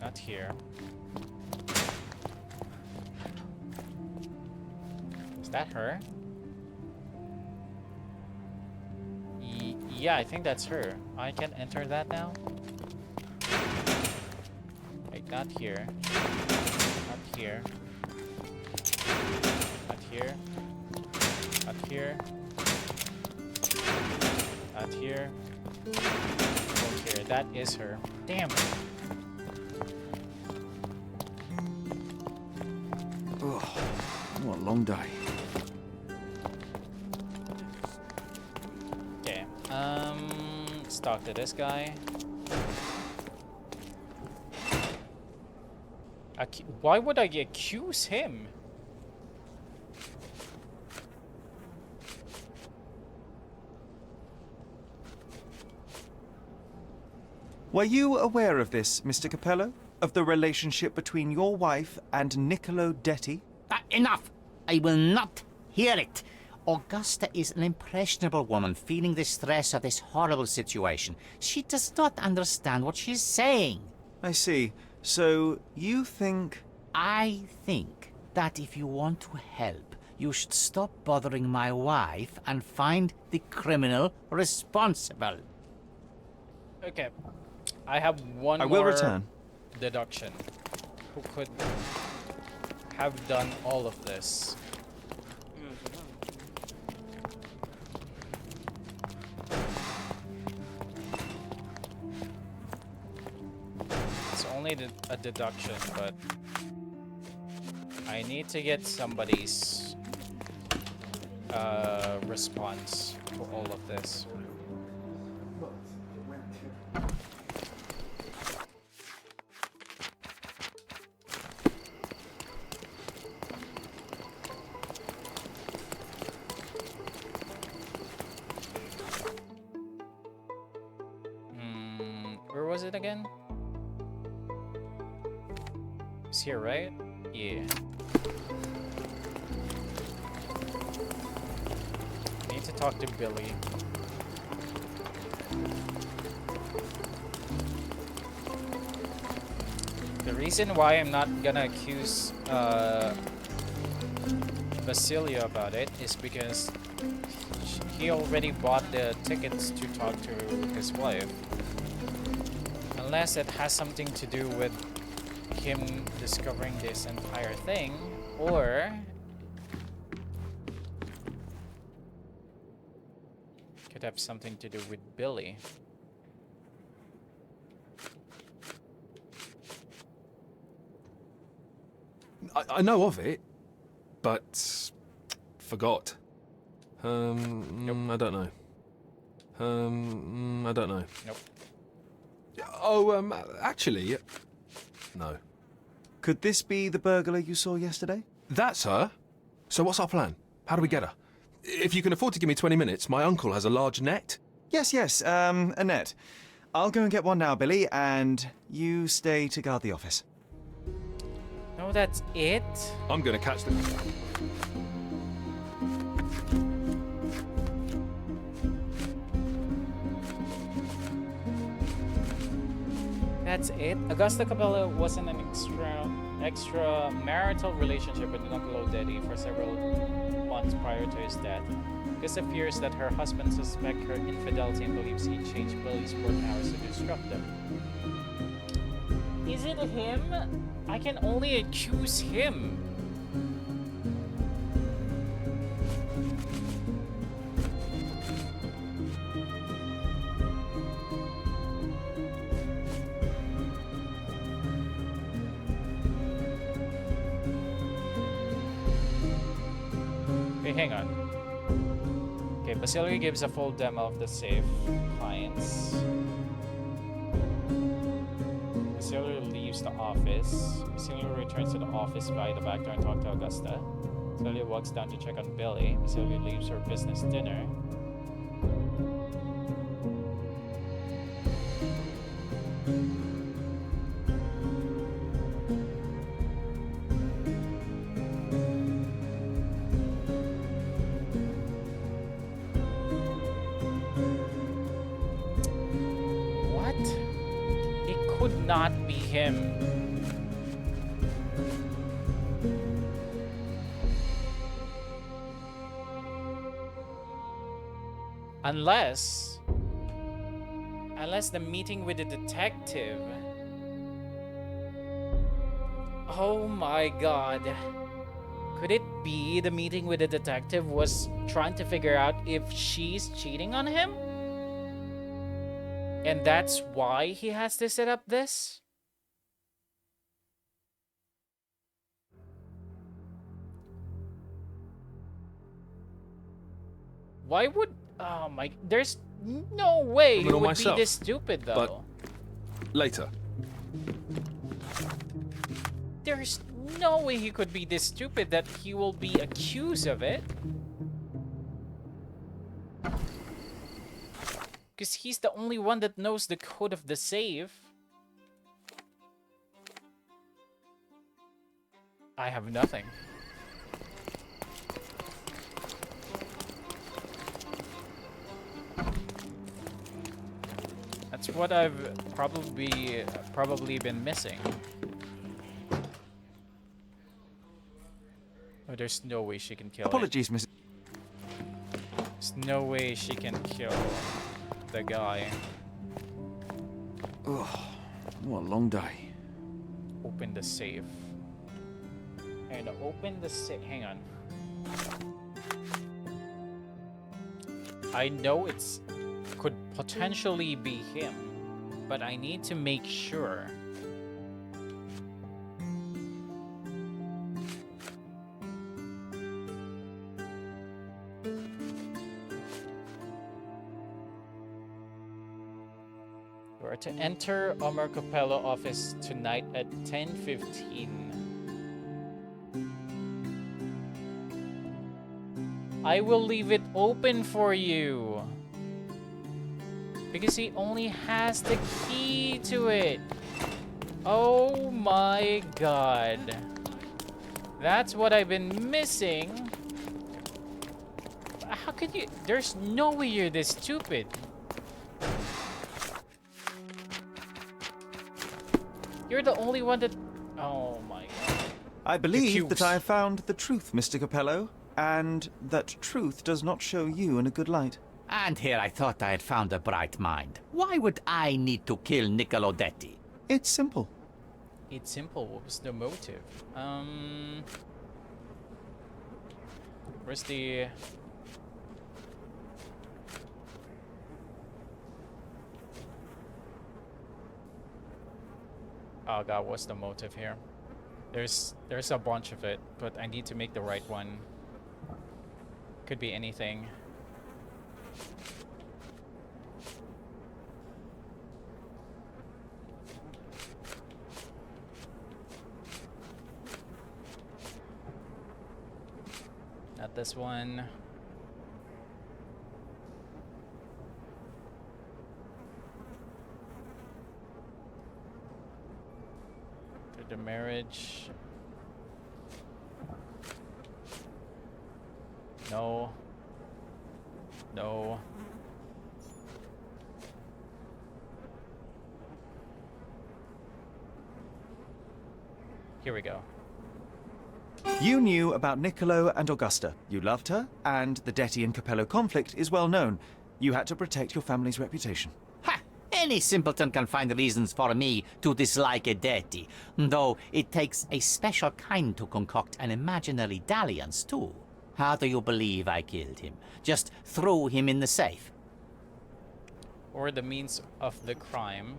Not here. Is that her? Yeah, I think that's her. I can enter that now? Like, not here. Not here. Not here. Not here. Not here. Not here. That is her. Damn. Oh, what a long day. Okay. Let's talk to this guy. Why would I accuse him? Were you aware of this, Mr. Capello? Of the relationship between your wife and Niccolo Detti? Enough! I will not hear it. Augusta is an impressionable woman feeling the stress of this horrible situation. She does not understand what she's saying. I see. So, you think... I think that if you want to help, you should stop bothering my wife and find the criminal responsible. Okay. I have one I will more return. deduction. Who could have done all of this? It's only a deduction, but I need to get somebody's response to all of this. Where was it again? It's here, right? Yeah. I need to talk to Billy. The reason why I'm not gonna accuse Basilio about it is because he already bought the tickets to talk to his wife. Unless it has something to do with him discovering this entire thing, or could have something to do with Billy. I know of it, but forgot. I don't know. I don't know. Nope. Oh, actually, no. Could this be the burglar you saw yesterday? That's her. So what's our plan? How do we get her? If you can afford to give me 20 minutes, my uncle has a large net. Yes, a net. I'll go and get one now, Billy, and you stay to guard the office. No, that's it? I'm gonna catch them. That's it? Augusta Capella was in an extramarital relationship with Niccolo Detti for several months prior to his death. Augusta fears that her husband suspects her infidelity and believes he changed Billy's work hours to disrupt them. Is it him? I can only accuse him. hang on. Okay, Basilio gives a full demo of the safe. Clients. Basilio leaves the office. Basilio returns to the office via the back door and talks to Augusta. Basilio walks down to check on Billy. Basilio leaves for business dinner. What? It could not be him. Unless the meeting with the detective. Oh my god. Could it be the meeting with the detective was trying to figure out if she's cheating on him? And that's why he has to set up this? Why would... Oh my... There's no way he Criminal would myself, be this stupid, though. but later. There's no way he could be this stupid that he will be accused of it. Because he's the only one that knows the code of the safe. I have nothing. That's what I've probably been missing. Oh, there's no way she can kill Apologies, Mrs. There's no way she can kill the guy. Ugh, what a long day. Open the safe. And open the safe. Hang on. I know it's could potentially be him, but I need to make sure. You are to enter Omar Capello office tonight at 10:15. I will leave it open for you. Because he only has the key to it. Oh my god. That's what I've been missing. How could you... There's no way you're this stupid. You're the only one that... Oh my god. I believe that I have found the truth, Mr. Capello, and that truth does not show you in a good light. And here I thought I had found a bright mind. Why would I need to kill Niccolo Detti? It's simple. It's simple. What was the motive? Where's the... Oh god, what's the motive here? There's a bunch of it, but I need to make the right one. Could be anything. Not this one. The marriage. No. No. Here we go. You knew about Niccolo and Augusta. You loved her, and the Detti and Capello conflict is well known. You had to protect your family's reputation. Ha! Any simpleton can find reasons for me to dislike a Detti, though it takes a special kind to concoct an imaginary dalliance, too. How do you believe I killed him? Just threw him in the safe? Or the means of the crime.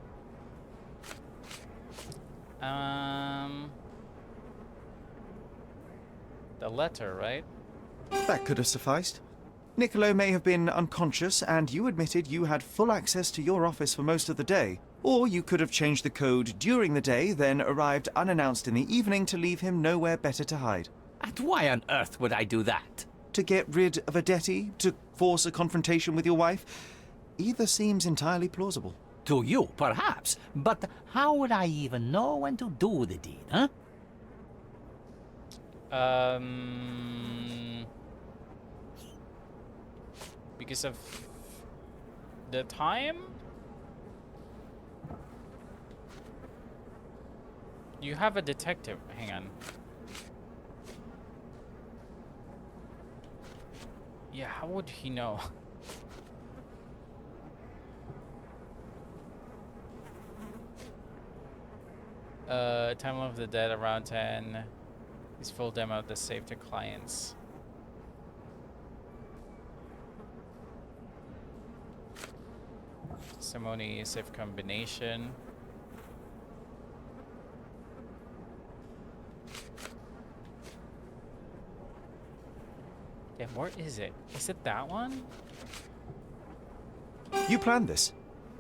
The letter, right? That could have sufficed. Niccolo may have been unconscious, and you admitted you had full access to your office for most of the day. Or you could have changed the code during the day, then arrived unannounced in the evening to leave him nowhere better to hide. And why on earth would I do that? To get rid of a debtor? To force a confrontation with your wife? Either seems entirely plausible. To you, perhaps. But how would I even know when to do the deed, huh? Because of the time? You have a detective. Hang on. Yeah, how would he know? Time of the dead around 10. He's full demo of the safe to clients. Testimony, safe combination. Yeah, where is it? Is it that one? You planned this.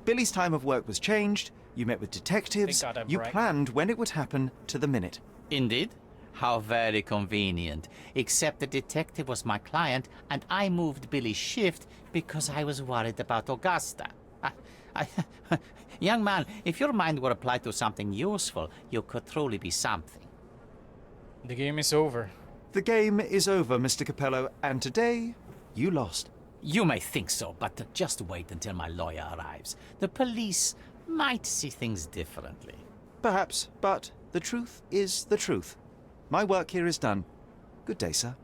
Billy's time of work was changed. You met with detectives. Thank God I'm You right. planned when it would happen to the minute. Indeed. How very convenient. Except the detective was my client, and I moved Billy's shift because I was worried about Augusta. Young man, if your mind were applied to something useful, you could truly be something. The game is over. The game is over, Mr. Capello, and today, you lost. You may think so, but just wait until my lawyer arrives. The police might see things differently. Perhaps, but the truth is the truth. My work here is done. Good day, sir.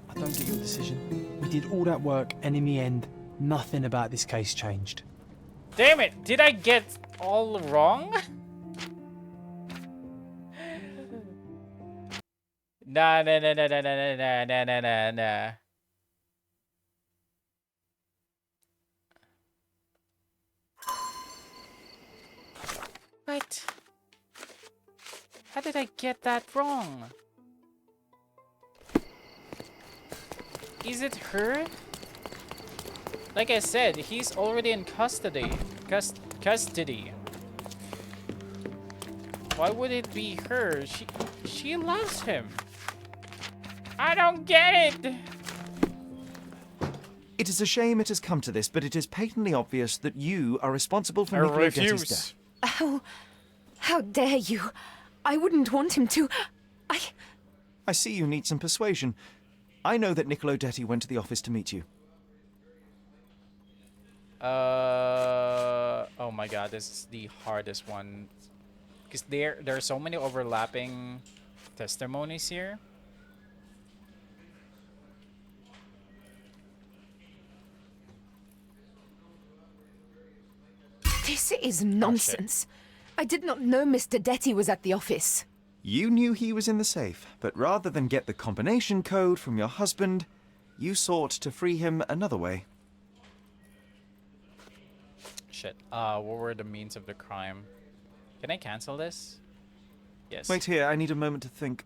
I don't get your decision. We did all that work, and in the end, nothing about this case changed. Damn it! Did I get all wrong? Nah. What? How did I get that wrong? Is it her? Like I said, he's already in custody. Custody. Why would it be her? She loves him. I don't get it. It is a shame it has come to this, but it is patently obvious that you are responsible for Niccolo Detti's death. How dare you? I wouldn't want him to. I see you need some persuasion. I know that Niccolo Detti went to the office to meet you. Oh my god, this is the hardest one. Because there are so many overlapping testimonies here. This is nonsense. I did not know Mr. Detti was at the office. You knew he was in the safe, but rather than get the combination code from your husband, you sought to free him another way. Shit. What were the means of the crime? Can I cancel this? Yes. Wait here, I need a moment to think.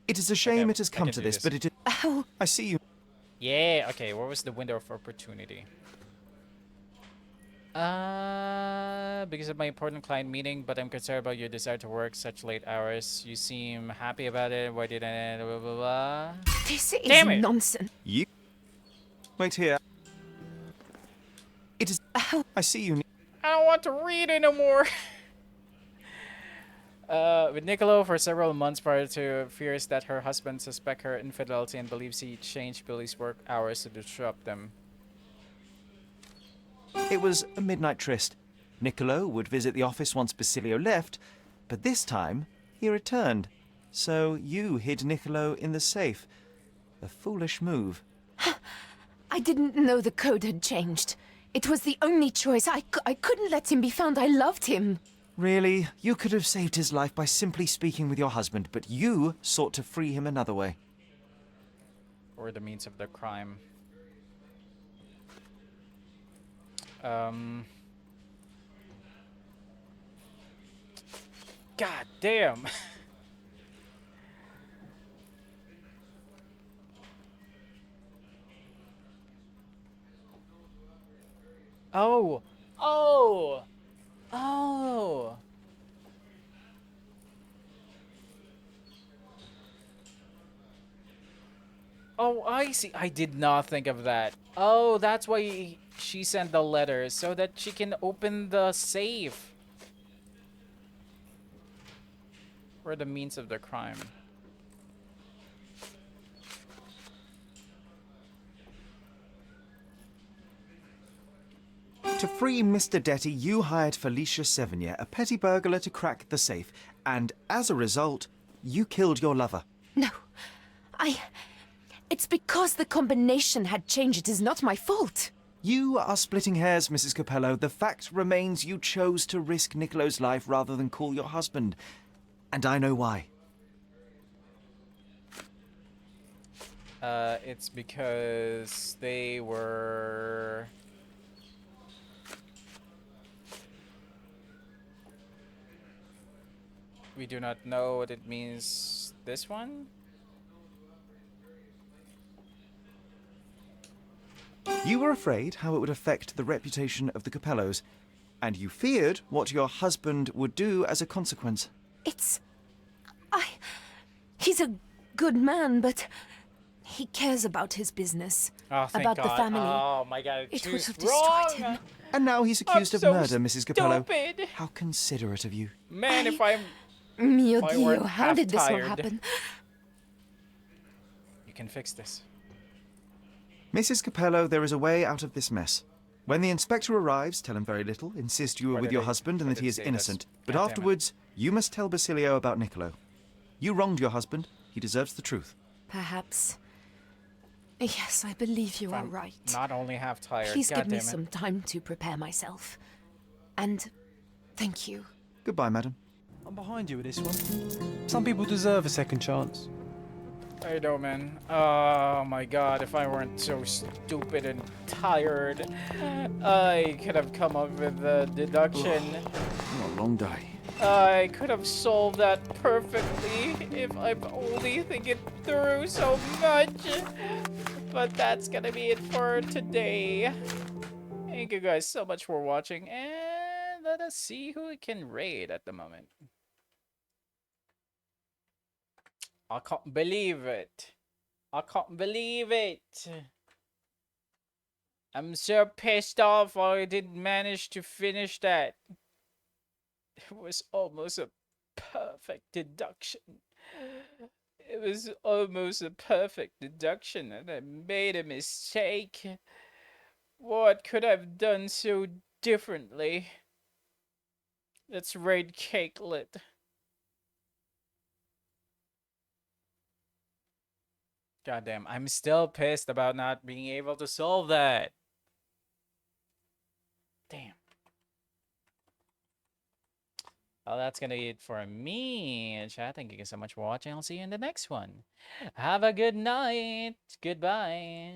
It is a shame it has come to this, but it is... I see you. Yeah, okay, what was the window of opportunity? Because of my important client meeting, but I'm concerned about your desire to work such late hours. You seem happy about it. Why did I... blah, blah, blah. This is Damn it. nonsense. You... Wait here. It is... I see you. I don't want to read anymore. With Niccolo for several months prior to fears that her husband suspect her infidelity and believes he changed Billy's work hours to disrupt them. It was a midnight tryst. Niccolo would visit the office once Basilio left, but this time he returned. So you hid Niccolo in the safe. A foolish move. I didn't know the code had changed. It was the only choice. I couldn't let him be found. I loved him. Really? You could have saved his life by simply speaking with your husband, but you sought to free him another way. Or the means of the crime. God damn. Oh! Oh! Oh! Oh, I see. I did not think of that. Oh, that's why she sent the letter, so that she can open the safe. For the means of the crime. To free Mr. Detty, you hired Felicia Sevigny, a petty burglar, to crack the safe. And as a result, you killed your lover. No. It's because the combination had changed. It is not my fault. You are splitting hairs, Mrs. Capello. The fact remains you chose to risk Nicolo's life rather than call your husband. And I know why. It's because they were... We do not know what it means. This one? You were afraid how it would affect the reputation of the Capellos, and you feared what your husband would do as a consequence. He's a good man, but he cares about his business. Oh, thank about God. the family. Oh my God, It too would have strong. destroyed him. And now he's accused of so murder, Mrs. Capello. stupid. How considerate of you. Man, if I'm... Mio if I Dio, weren't how half did this all tired. happen? You can fix this. Mrs. Capello, there is a way out of this mess. When the inspector arrives, tell him very little, insist you were Why with did your they- husband and why that did he it is say this? innocent. But God damn it. afterwards, you must tell Basilio about Nicolo. You wronged your husband. He deserves the truth. Perhaps. Yes, I believe you are I'm right. Not only half tired. Please God give me damn it. some time to prepare myself. And thank you. Goodbye, madam. I'm behind you with this one. Some people deserve a second chance. I know, man. Oh my God, if I weren't so stupid and tired, I could have come up with the deduction. What a long day. I could have solved that perfectly if I'm only thinking through so much. But that's gonna be it for today. Thank you guys so much for watching, and let us see who we can raid at the moment. I can't believe it. I can't believe it. I'm so pissed off I didn't manage to finish that. It was almost a perfect deduction. It was almost a perfect deduction, and I made a mistake. What could I have done so differently? Let's raid Cakelet. Goddamn, I'm still pissed about not being able to solve that. Damn. Well, that's gonna be it for me, chat. Thank you guys so much for watching. I'll see you in the next one. Have a good night. Goodbye.